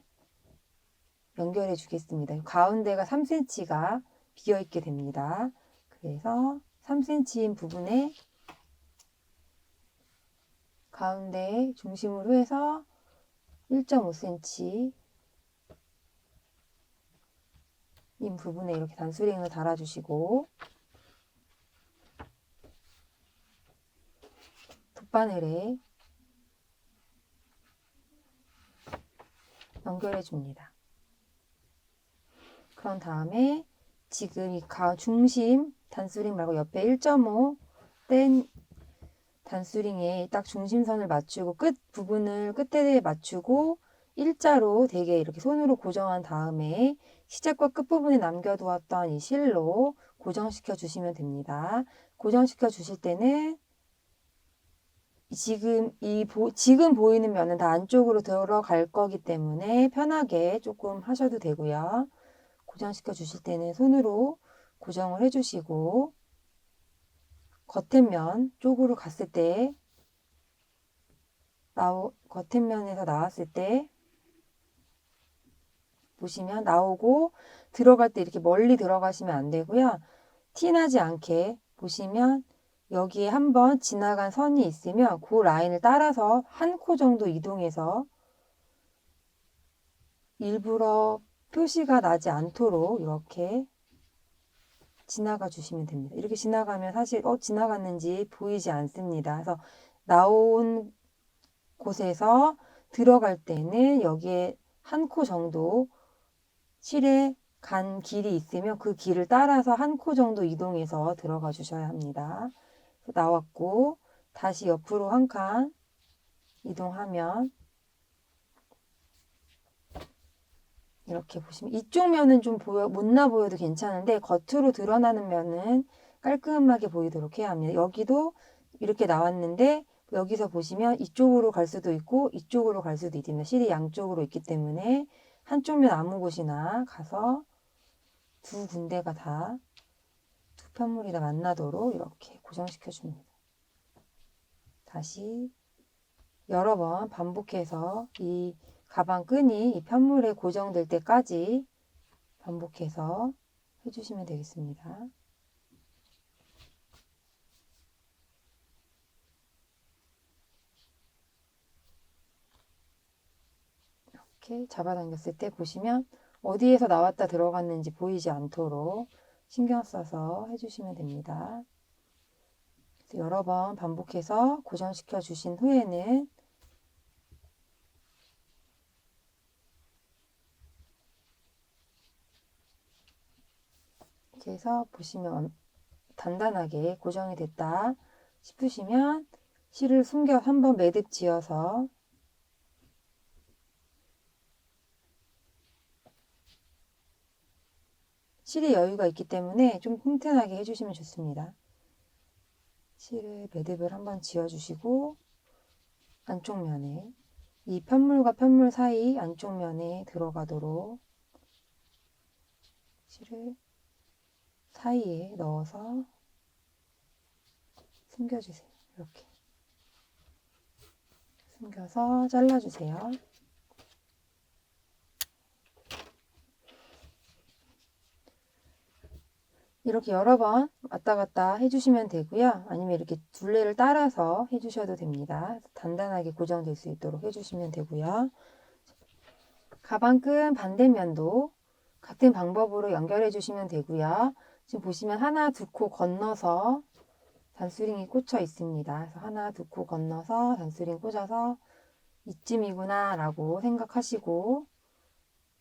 연결해 주겠습니다. 가운데가 3cm가 비어 있게 됩니다. 그래서 3cm인 부분에 가운데 중심으로 해서 1.5cm 인 부분에 이렇게 단수링을 달아주시고 돗바늘에 연결해 줍니다. 그런 다음에 지금 이 중심 단수링 말고 옆에 1.5 뗀 단수링에 딱 중심선을 맞추고 끝 부분을 끝에 맞추고 일자로 되게 이렇게 손으로 고정한 다음에 시작과 끝부분에 남겨두었던 이 실로 고정시켜 주시면 됩니다. 고정시켜 주실 때는 지금 보이는 면은 다 안쪽으로 들어갈 거기 때문에 편하게 조금 하셔도 되고요. 고정시켜 주실 때는 손으로 고정을 해 주시고 겉면면 쪽으로 갔을 때 겉면에서 나왔을 때 보시면 나오고 들어갈 때 이렇게 멀리 들어가시면 안 되고요. 티나지 않게 보시면 여기에 한번 지나간 선이 있으면 그 라인을 따라서 한 코 정도 이동해서 일부러 표시가 나지 않도록 이렇게 지나가 주시면 됩니다. 이렇게 지나가면 사실 지나갔는지 보이지 않습니다. 그래서 나온 곳에서 들어갈 때는 여기에 한 코 정도 실에 간 길이 있으면 그 길을 따라서 한 코 정도 이동해서 들어가 주셔야 합니다. 나왔고 다시 옆으로 한 칸 이동하면 이렇게 보시면 이쪽 면은 좀 못나 보여도 괜찮은데 겉으로 드러나는 면은 깔끔하게 보이도록 해야 합니다. 여기도 이렇게 나왔는데 여기서 보시면 이쪽으로 갈 수도 있고 이쪽으로 갈 수도 있습니다. 실이 양쪽으로 있기 때문에 한쪽 면 아무 곳이나 가서 두 군데가 다 두 편물이 다 만나도록 이렇게 고정시켜 줍니다. 다시 여러 번 반복해서 이 가방 끈이 이 편물에 고정될 때까지 반복해서 해주시면 되겠습니다. 이렇게 잡아당겼을 때 보시면 어디에서 나왔다 들어갔는지 보이지 않도록 신경 써서 해주시면 됩니다. 여러 번 반복해서 고정시켜 주신 후에는 이렇게 해서 보시면 단단하게 고정이 됐다 싶으시면 실을 숨겨 한번 매듭 지어서 실에 여유가 있기 때문에 좀 튼튼하게 해주시면 좋습니다. 실을 매듭을 한번 지어주시고 안쪽 면에 이 편물과 편물 사이 안쪽 면에 들어가도록 실을 사이에 넣어서 숨겨주세요. 이렇게 숨겨서 잘라주세요. 이렇게 여러 번 왔다 갔다 해주시면 되고요. 아니면 이렇게 둘레를 따라서 해주셔도 됩니다. 단단하게 고정될 수 있도록 해주시면 되고요. 가방끈 반대면도 같은 방법으로 연결해 주시면 되고요. 지금 보시면 하나 두 코 건너서 단수링이 꽂혀 있습니다. 그래서 하나 두 코 건너서 단수링 꽂아서 이쯤이구나 라고 생각하시고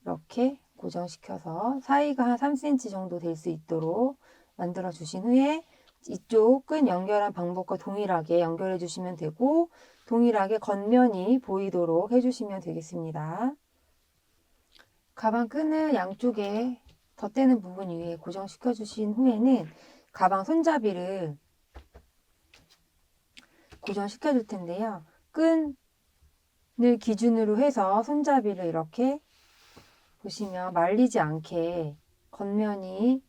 이렇게 고정시켜서 사이가 한 3cm 정도 될 수 있도록 만들어 주신 후에 이쪽 끈 연결한 방법과 동일하게 연결해 주시면 되고 동일하게 겉면이 보이도록 해주시면 되겠습니다. 가방 끈을 양쪽에 덧대는 부분 위에 고정시켜 주신 후에는 가방 손잡이를 고정시켜 줄 텐데요. 끈을 기준으로 해서 손잡이를 이렇게 보시면 말리지 않게 겉면이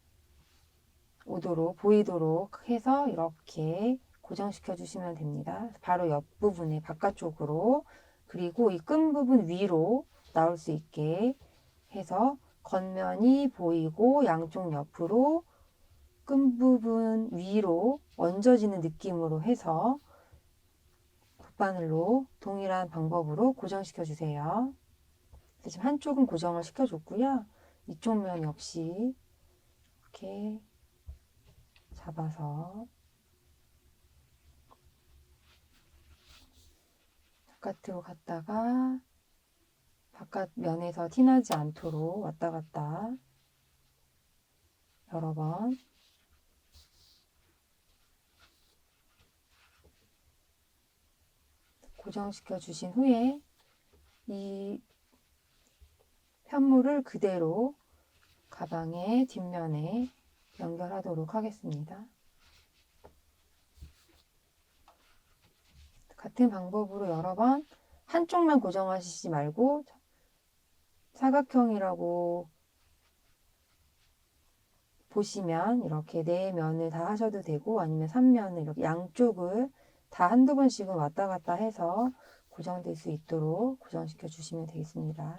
오도록 보이도록 해서 이렇게 고정시켜 주시면 됩니다. 바로 옆부분에 바깥쪽으로 그리고 이 끈 부분 위로 나올 수 있게 해서 겉면이 보이고 양쪽 옆으로 끈 부분 위로 얹어지는 느낌으로 해서 돗바늘로 동일한 방법으로 고정시켜 주세요. 지금 한쪽은 고정을 시켜줬고요. 이쪽 면 역시 이렇게 잡아서 바깥으로 갔다가 바깥 면에서 티나지 않도록 왔다 갔다 여러 번 고정시켜 주신 후에 이 편물을 그대로 가방의 뒷면에 연결하도록 하겠습니다. 같은 방법으로 여러 번 한쪽만 고정하시지 말고 사각형이라고 보시면 이렇게 네 면을 다 하셔도 되고 아니면 3면을 이렇게 양쪽을 다 한두 번씩은 왔다 갔다 해서 고정될 수 있도록 고정시켜 주시면 되겠습니다.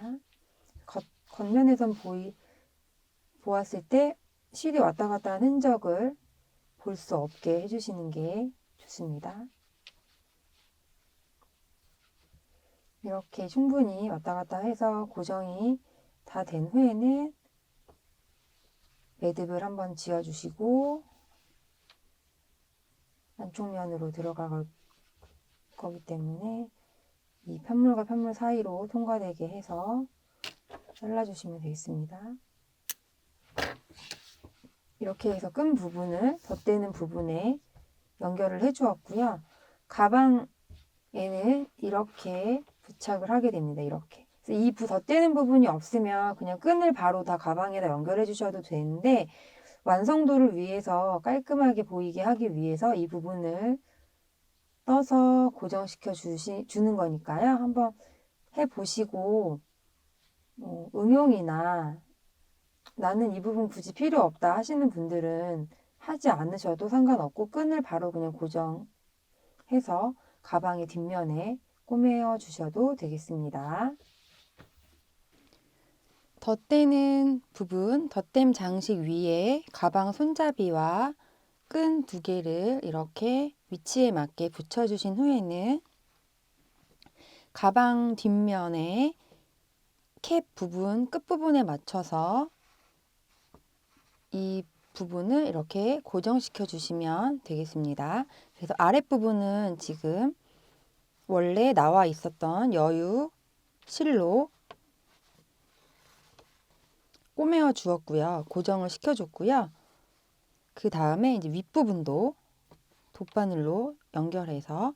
겉면에선 보았을 때 실이 왔다 갔다 한 흔적을 볼 수 없게 해주시는 게 좋습니다. 이렇게 충분히 왔다 갔다 해서 고정이 다 된 후에는 매듭을 한번 지어주시고 안쪽 면으로 들어갈 거기 때문에 이 편물과 편물 사이로 통과되게 해서 잘라주시면 되겠습니다. 이렇게 해서 끈 부분을 덧대는 부분에 연결을 해 주었고요. 가방에는 이렇게 부착을 하게 됩니다. 이렇게. 이 덧대는 부분이 없으면 그냥 끈을 바로 다 가방에다 연결해 주셔도 되는데, 완성도를 위해서 깔끔하게 보이게 하기 위해서 이 부분을 떠서 고정시켜 주는 거니까요. 한번 해 보시고 응용이나 나는 이 부분 굳이 필요 없다 하시는 분들은 하지 않으셔도 상관없고, 끈을 바로 그냥 고정해서 가방의 뒷면에 꼬매어 주셔도 되겠습니다. 덧대는 부분, 덧댐 장식 위에 가방 손잡이와 끈 2개를 이렇게 위치에 맞게 붙여주신 후에는 가방 뒷면에 캡 부분, 끝부분에 맞춰서 이 부분을 이렇게 고정시켜 주시면 되겠습니다. 그래서 아랫부분은 지금 원래 나와 있었던 여유 실로 꼬매어 주었고요. 고정을 시켜줬고요. 그 다음에 이제 윗부분도 돗바늘로 연결해서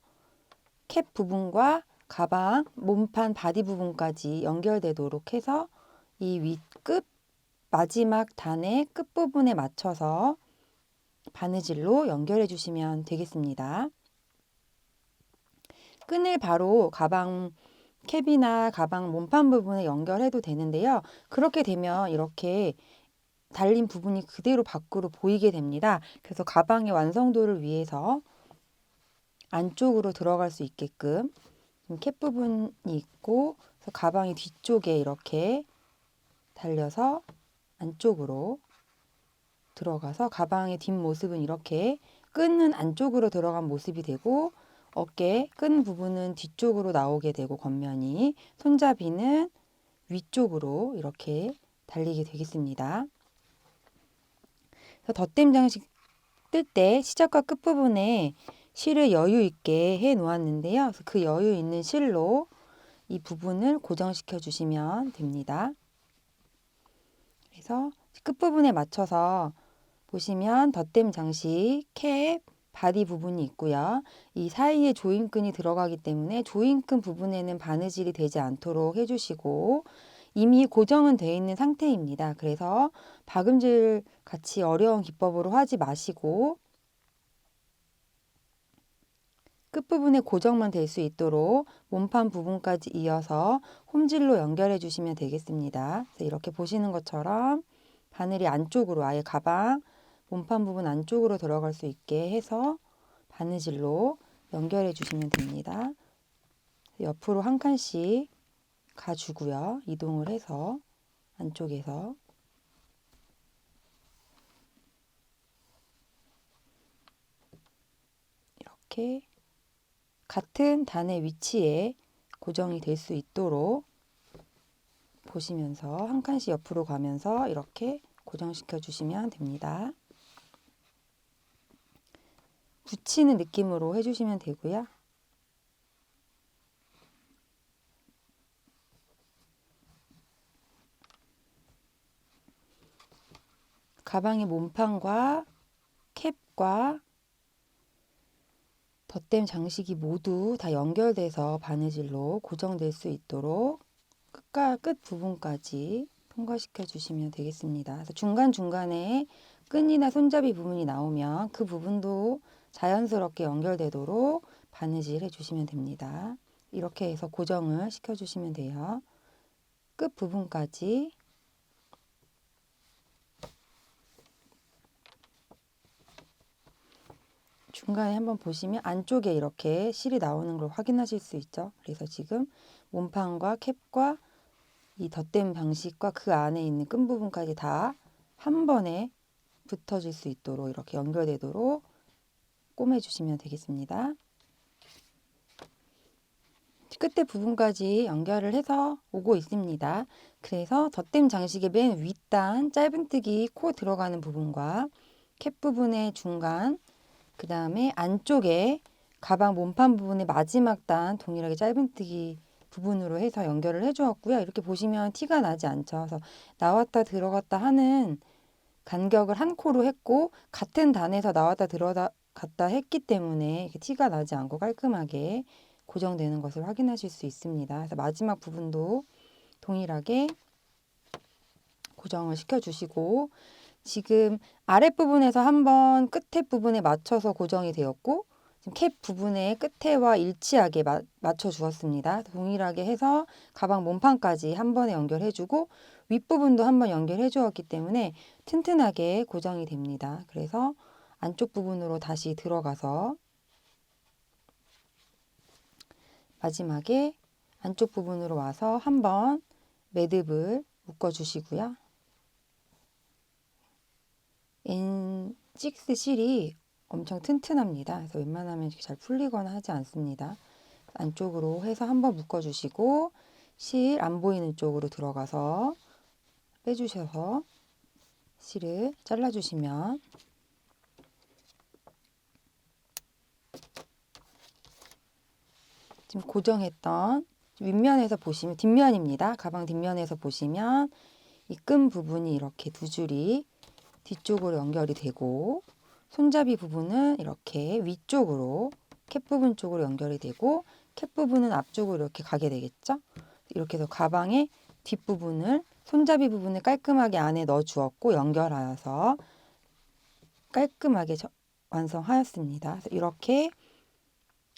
캡 부분과 가방 몸판 바디 부분까지 연결되도록 해서 이 윗끝 마지막 단의 끝부분에 맞춰서 바느질로 연결해 주시면 되겠습니다. 끈을 바로 가방 캡이나 가방 몸판 부분에 연결해도 되는데요. 그렇게 되면 이렇게 달린 부분이 그대로 밖으로 보이게 됩니다. 그래서 가방의 완성도를 위해서 안쪽으로 들어갈 수 있게끔 캡 부분이 있고, 그래서 가방의 뒤쪽에 이렇게 달려서 안쪽으로 들어가서 가방의 뒷모습은 이렇게 끈은 안쪽으로 들어간 모습이 되고, 어깨 끈 부분은 뒤쪽으로 나오게 되고, 겉면이 손잡이는 위쪽으로 이렇게 달리게 되겠습니다. 덧댐 장식 뜰 때 시작과 끝부분에 실을 여유 있게 해 놓았는데요. 그 여유 있는 실로 이 부분을 고정시켜 주시면 됩니다. 그래서 끝부분에 맞춰서 보시면 덧댐 장식, 캡, 바디 부분이 있고요. 이 사이에 조임끈이 들어가기 때문에 조임끈 부분에는 바느질이 되지 않도록 해주시고, 이미 고정은 되어 있는 상태입니다. 그래서 박음질 같이 어려운 기법으로 하지 마시고 끝부분에 고정만 될 수 있도록 몸판 부분까지 이어서 홈질로 연결해 주시면 되겠습니다. 그래서 이렇게 보시는 것처럼 바늘이 안쪽으로, 아예 가방 몸판 부분 안쪽으로 들어갈 수 있게 해서 바느질로 연결해 주시면 됩니다. 옆으로 한 칸씩 가주고요. 이동을 해서 안쪽에서 이렇게 같은 단의 위치에 고정이 될 수 있도록 보시면서 한 칸씩 옆으로 가면서 이렇게 고정시켜 주시면 됩니다. 붙이는 느낌으로 해주시면 되고요. 가방의 몸판과 캡과 덧댐 장식이 모두 다 연결돼서 바느질로 고정될 수 있도록 끝과 끝 부분까지 통과시켜 주시면 되겠습니다. 그래서 중간중간에 끈이나 손잡이 부분이 나오면 그 부분도 자연스럽게 연결되도록 바느질 해주시면 됩니다. 이렇게 해서 고정을 시켜주시면 돼요. 끝 부분까지 중간에 한번 보시면 안쪽에 이렇게 실이 나오는 걸 확인하실 수 있죠. 그래서 지금 몸판과 캡과 이 덧댐 방식과 그 안에 있는 끈 부분까지 다 한 번에 붙어질 수 있도록 이렇게 연결되도록 꼬매주시면 되겠습니다. 끝에 부분까지 연결을 해서 오고 있습니다. 그래서 덧댐 장식의 맨 윗단 짧은뜨기 코 들어가는 부분과 캡 부분의 중간, 그 다음에 안쪽에 가방 몸판 부분의 마지막 단 동일하게 짧은뜨기 부분으로 해서 연결을 해 주었고요. 이렇게 보시면 티가 나지 않죠. 그래서 나왔다 들어갔다 하는 간격을 한 코로 했고 같은 단에서 나왔다 들어갔다 했기 때문에 이렇게 티가 나지 않고 깔끔하게 고정되는 것을 확인하실 수 있습니다. 그래서 마지막 부분도 동일하게 고정을 시켜주시고 지금 아랫부분에서 한번 끝에 부분에 맞춰서 고정이 되었고 지금 캡 부분의 끝에와 일치하게 맞춰 주었습니다. 동일하게 해서 가방 몸판까지 한 번에 연결해주고 윗부분도 한번 연결해 주었기 때문에 튼튼하게 고정이 됩니다. 그래서 안쪽 부분으로 다시 들어가서 마지막에 안쪽 부분으로 와서 한번 매듭을 묶어 주시고요. N6 실이 엄청 튼튼합니다. 그래서 웬만하면 이렇게 잘 풀리거나 하지 않습니다. 안쪽으로 해서 한번 묶어주시고 실 안 보이는 쪽으로 들어가서 빼주셔서 실을 잘라주시면 지금 고정했던 윗면에서 보시면 뒷면입니다. 가방 뒷면에서 보시면 이 끈 부분이 이렇게 두 줄이 뒤쪽으로 연결이 되고 손잡이 부분은 이렇게 위쪽으로 캡 부분 쪽으로 연결이 되고 캡 부분은 앞쪽으로 이렇게 가게 되겠죠. 이렇게 해서 가방의 뒷부분을 손잡이 부분을 깔끔하게 안에 넣어 주었고 연결하여서 깔끔하게 완성하였습니다. 그래서 이렇게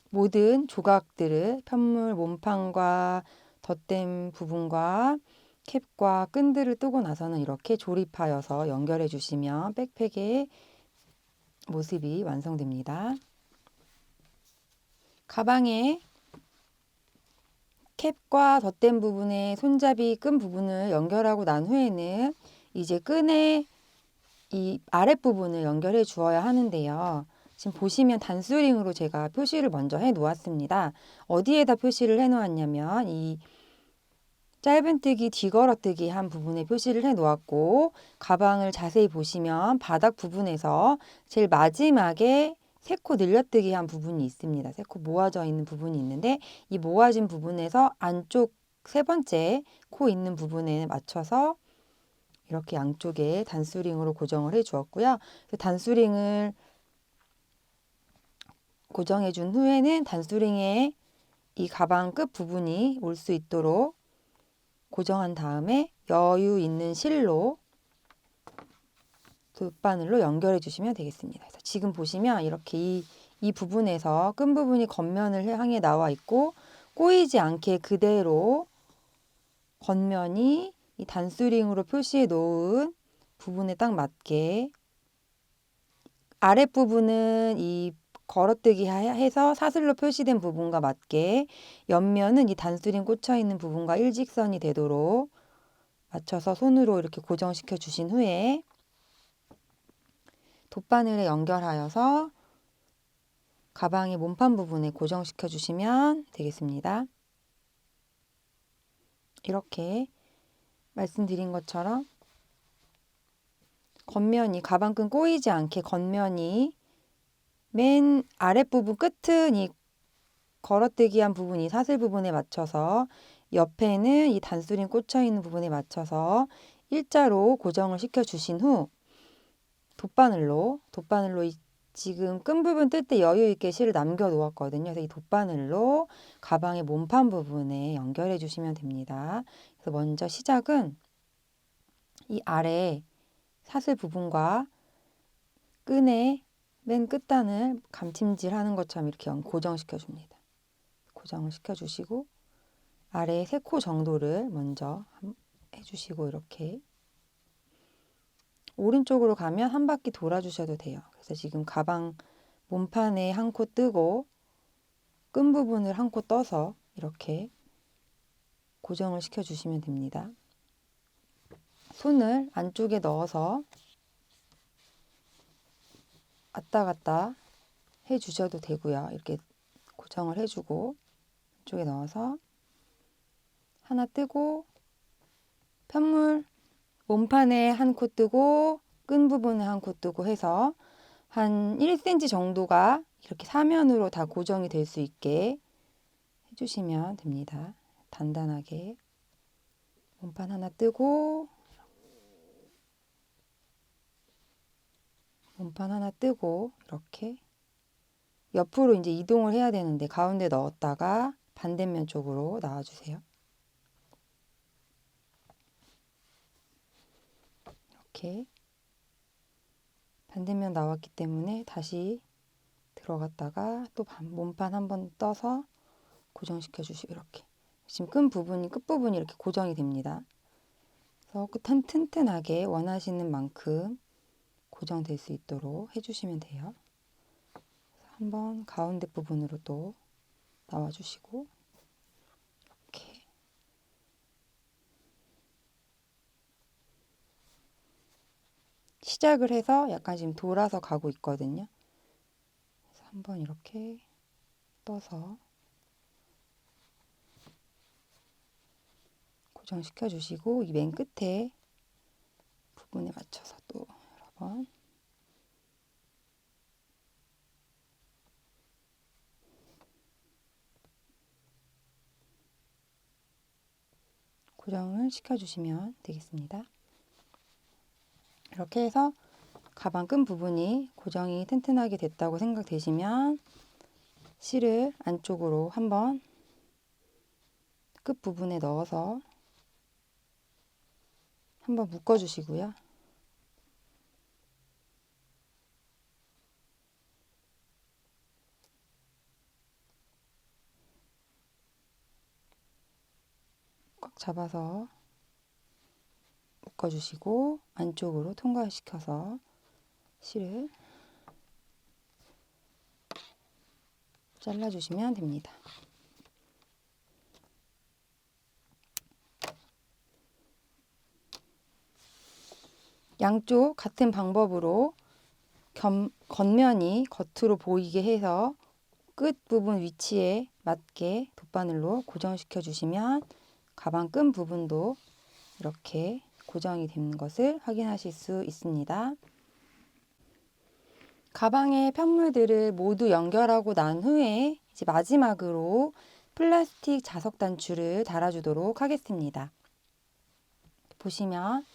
모든 조각들을 편물 몸판과 덧댄 부분과 캡과 끈들을 뜨고 나서는 이렇게 조립하여서 연결해 주시면 백팩의 모습이 완성됩니다. 가방에 캡과 덧댄 부분에 손잡이 끈 부분을 연결하고 난 후에는 이제 끈의 이 아랫부분을 연결해 주어야 하는데요. 지금 보시면 단수링으로 제가 표시를 먼저 해 놓았습니다. 어디에다 표시를 해 놓았냐면 이 짧은뜨기 뒤걸어뜨기 한 부분에 표시를 해 놓았고 가방을 자세히 보시면 바닥 부분에서 제일 마지막에 세 코 늘려뜨기 한 부분이 있습니다. 세 코 모아져 있는 부분이 있는데 이 모아진 부분에서 안쪽 세 번째 코 있는 부분에 맞춰서 이렇게 양쪽에 단수링으로 고정을 해 주었고요. 단수링을 고정해 준 후에는 단수링에 이 가방 끝 부분이 올 수 있도록 고정한 다음에 여유 있는 실로 돗바늘로 연결해 주시면 되겠습니다. 그래서 지금 보시면 이렇게 이 부분에서 끈 부분이 겉면을 향해 나와 있고 꼬이지 않게 그대로 겉면이 이 단수링으로 표시해 놓은 부분에 딱 맞게 아랫부분은 이 걸어뜨기 해서 사슬로 표시된 부분과 맞게 옆면은 이 단수링 꽂혀 있는 부분과 일직선이 되도록 맞춰서 손으로 이렇게 고정시켜 주신 후에 돗바늘에 연결하여서 가방의 몸판 부분에 고정시켜 주시면 되겠습니다. 이렇게 말씀드린 것처럼 겉면이 가방끈 꼬이지 않게 겉면이 맨 아랫부분 끝은 이 걸어뜨기한 부분이 사슬 부분에 맞춰서 옆에는 이 단수링 꽂혀 있는 부분에 맞춰서 일자로 고정을 시켜 주신 후 돗바늘로 지금 끈 부분 뜰 때 여유 있게 실을 남겨 놓았거든요. 그래서 이 돗바늘로 가방의 몸판 부분에 연결해 주시면 됩니다. 그래서 먼저 시작은 이 아래 사슬 부분과 끈의 맨 끝단을 감침질 하는 것처럼 이렇게 고정시켜 줍니다. 고정을 시켜 주시고 아래 3코 정도를 먼저 해주시고 이렇게 오른쪽으로 가면 한 바퀴 돌아주셔도 돼요. 그래서 지금 가방 몸판에 한 코 뜨고 끈 부분을 한 코 떠서 이렇게 고정을 시켜주시면 됩니다. 손을 안쪽에 넣어서 왔다 갔다 해주셔도 되고요. 이렇게 고정을 해주고 안쪽에 넣어서 하나 뜨고 편물 몸판에 한 코 뜨고 끈 부분에 한 코 뜨고 해서 한 1cm 정도가 이렇게 사면으로 다 고정이 될 수 있게 해주시면 됩니다. 단단하게 몸판 하나 뜨고 몸판 하나 뜨고 이렇게 옆으로 이제 이동을 해야 되는데 가운데 넣었다가 반대면 쪽으로 나와주세요. 이렇게 반대면 나왔기 때문에 다시 들어갔다가 또 몸판 한번 떠서 고정시켜 주시고 이렇게 지금 끝부분이 이렇게 고정이 됩니다. 그래서 튼튼하게 원하시는 만큼 고정될 수 있도록 해주시면 돼요. 한번 가운데 부분으로 또 나와주시고 이렇게 시작을 해서 약간 지금 돌아서 가고 있거든요. 그래서 한번 이렇게 떠서 고정시켜 주시고 이 맨 끝에 부분에 맞춰서 또 여러 번 고정을 시켜주시면 되겠습니다. 이렇게 해서 가방 끈 부분이 고정이 튼튼하게 됐다고 생각되시면 실을 안쪽으로 한번 끝 부분에 넣어서 한번 묶어주시고요. 꽉 잡아서 묶어주시고 안쪽으로 통과시켜서 실을 잘라주시면 됩니다. 양쪽 같은 방법으로 겉면이 겉으로 보이게 해서 끝부분 위치에 맞게 돗바늘로 고정시켜 주시면 가방 끈 부분도 이렇게 고정이 되는 것을 확인하실 수 있습니다. 가방의 편물들을 모두 연결하고 난 후에 이제 마지막으로 플라스틱 자석 단추를 달아주도록 하겠습니다. 보시면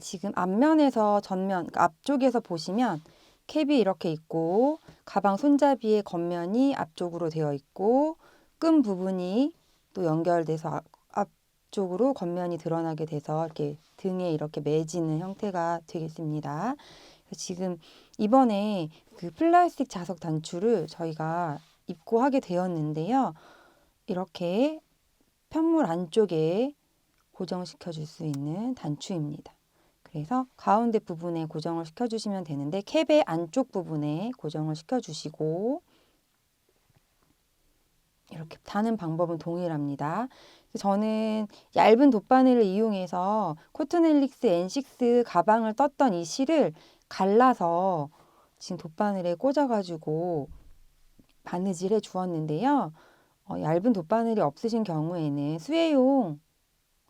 지금 앞면에서 전면, 그러니까 앞쪽에서 보시면 캡이 이렇게 있고 가방 손잡이의 겉면이 앞쪽으로 되어 있고 끈 부분이 또 연결돼서 앞쪽으로 겉면이 드러나게 돼서 이렇게 등에 이렇게 매지는 형태가 되겠습니다. 지금 이번에 그 플라스틱 자석 단추를 저희가 입고하게 되었는데요. 이렇게 편물 안쪽에 고정시켜 줄 수 있는 단추입니다. 그래서 가운데 부분에 고정을 시켜주시면 되는데 캡의 안쪽 부분에 고정을 시켜주시고 이렇게 다는 방법은 동일합니다. 저는 얇은 돗바늘을 이용해서 코튼헬릭스 N6 가방을 떴던 이 실을 갈라서 지금 돗바늘에 꽂아가지고 바느질 해 주었는데요. 얇은 돗바늘이 없으신 경우에는 수혜용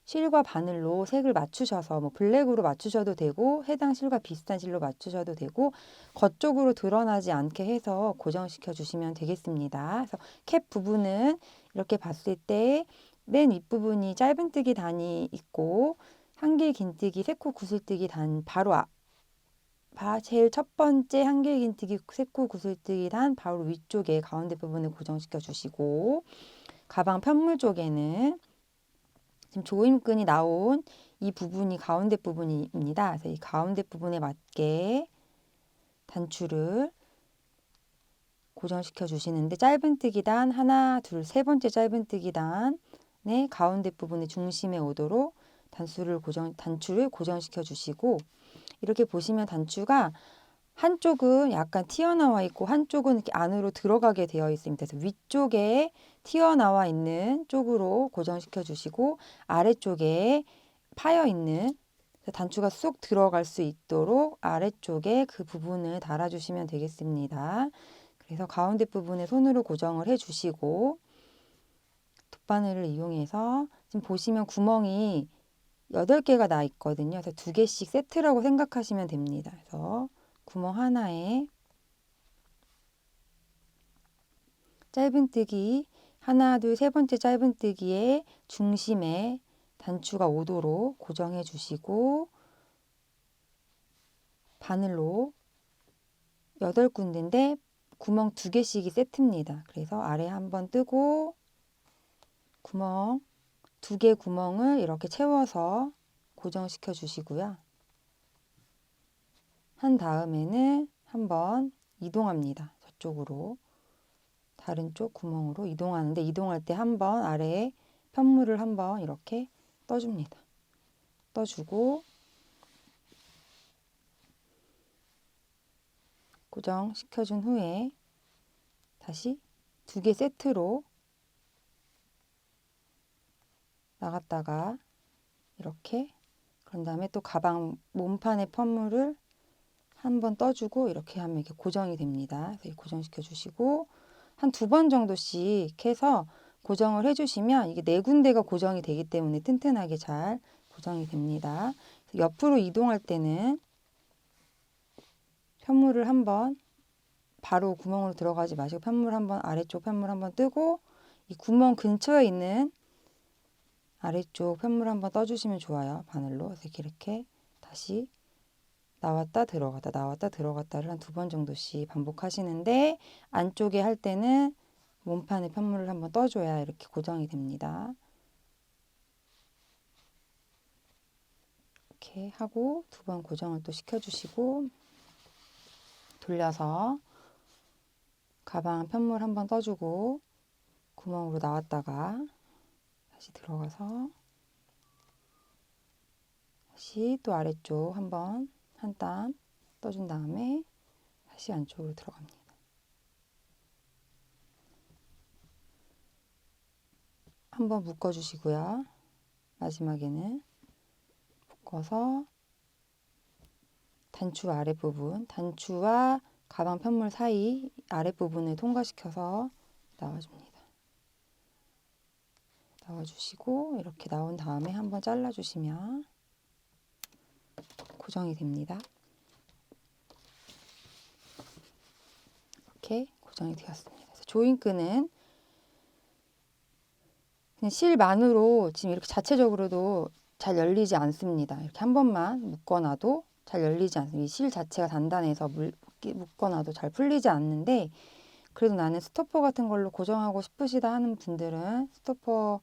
실과 바늘로 색을 맞추셔서 뭐 블랙으로 맞추셔도 되고 해당 실과 비슷한 실로 맞추셔도 되고 겉쪽으로 드러나지 않게 해서 고정시켜 주시면 되겠습니다. 그래서 캡 부분은 이렇게 봤을 때 맨 윗부분이 짧은뜨기 단이 있고 한길 긴뜨기 세코 구슬뜨기 단 바로 제일 첫 번째 한길 긴뜨기 세코 구슬뜨기 단 바로 위쪽에 가운데 부분을 고정시켜 주시고 가방 편물 쪽에는 지금 조임끈이 나온 이 부분이 가운데 부분입니다. 그래서 이 가운데 부분에 맞게 단추를 고정시켜 주시는데 짧은뜨기 단 하나, 둘, 세 번째 짧은뜨기 단의 가운데 부분의 중심에 오도록 단추를 고정시켜 주시고 이렇게 보시면 단추가 한쪽은 약간 튀어나와 있고 한쪽은 이렇게 안으로 들어가게 되어 있습니다. 그래서 위쪽에 튀어나와 있는 쪽으로 고정시켜 주시고 아래쪽에 파여 있는 단추가 쏙 들어갈 수 있도록 아래쪽에 그 부분을 달아주시면 되겠습니다. 그래서 가운데 부분에 손으로 고정을 해주시고 돗바늘을 이용해서 지금 보시면 구멍이 8개가 나 있거든요. 그래서 2개씩 세트라고 생각하시면 됩니다. 그래서 구멍 하나에 짧은뜨기 하나, 둘, 세 번째 짧은뜨기의 중심에 단추가 오도록 고정해 주시고 바늘로 8군데인데 구멍 2개씩이 세트입니다. 그래서 아래 한번 뜨고 구멍 2개 구멍을 이렇게 채워서 고정시켜 주시고요. 한 다음에는 한번 이동합니다. 저쪽으로. 다른 쪽 구멍으로 이동하는데 이동할 때 한번 아래에 편물을 한번 이렇게 떠줍니다. 떠주고 고정시켜준 후에 다시 2개 세트로 나갔다가 이렇게 그런 다음에 또 가방 몸판에 편물을 한번 떠주고 이렇게 하면 이렇게 고정이 됩니다. 그래서 고정시켜 주시고 한 2번 정도씩 해서 고정을 해주시면 이게 4군데가 고정이 되기 때문에 튼튼하게 잘 고정이 됩니다. 옆으로 이동할 때는 편물을 한번 바로 구멍으로 들어가지 마시고 편물 한번 아래쪽 편물 한번 뜨고 이 구멍 근처에 있는 아래쪽 편물 한번 떠주시면 좋아요. 바늘로. 그래서 이렇게 다시 나왔다 들어갔다 나왔다 들어갔다를 한 2번 정도씩 반복하시는데 안쪽에 할 때는 몸판에 편물을 한번 떠줘야 이렇게 고정이 됩니다. 이렇게 하고 2번 고정을 또 시켜주시고 돌려서 가방 편물 한번 떠주고 구멍으로 나왔다가 다시 들어가서 다시 또 아래쪽 한번 한 땀 떠준 다음에 다시 안쪽으로 들어갑니다. 한번 묶어주시고요. 마지막에는 묶어서 단추 아랫부분, 단추와 가방 편물 사이 아랫부분을 통과시켜서 나와줍니다. 나와주시고 이렇게 나온 다음에 한번 잘라주시면 고정이 됩니다. 이렇게 고정이 되었습니다. 그래서 조인끈은 그냥 실만으로 지금 이렇게 자체적으로도 잘 열리지 않습니다. 이렇게 한 번만 묶어놔도 잘 열리지 않습니다. 이 실 자체가 단단해서 묶어놔도 잘 풀리지 않는데 그래도 나는 스토퍼 같은 걸로 고정하고 싶으시다 하는 분들은 스토퍼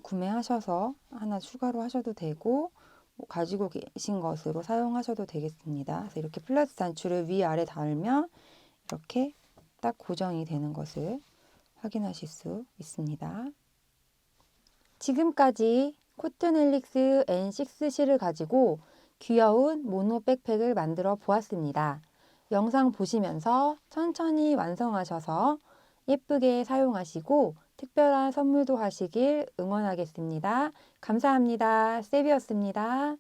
구매하셔서 하나 추가로 하셔도 되고 가지고 계신 것으로 사용하셔도 되겠습니다. 그래서 이렇게 플러스 단추를 위아래 달면 이렇게 딱 고정이 되는 것을 확인하실 수 있습니다. 지금까지 코튼 헬릭스 N6 실을 가지고 귀여운 모노 백팩을 만들어 보았습니다. 영상 보시면서 천천히 완성하셔서 예쁘게 사용하시고 특별한 선물도 하시길 응원하겠습니다. 감사합니다. 세비였습니다.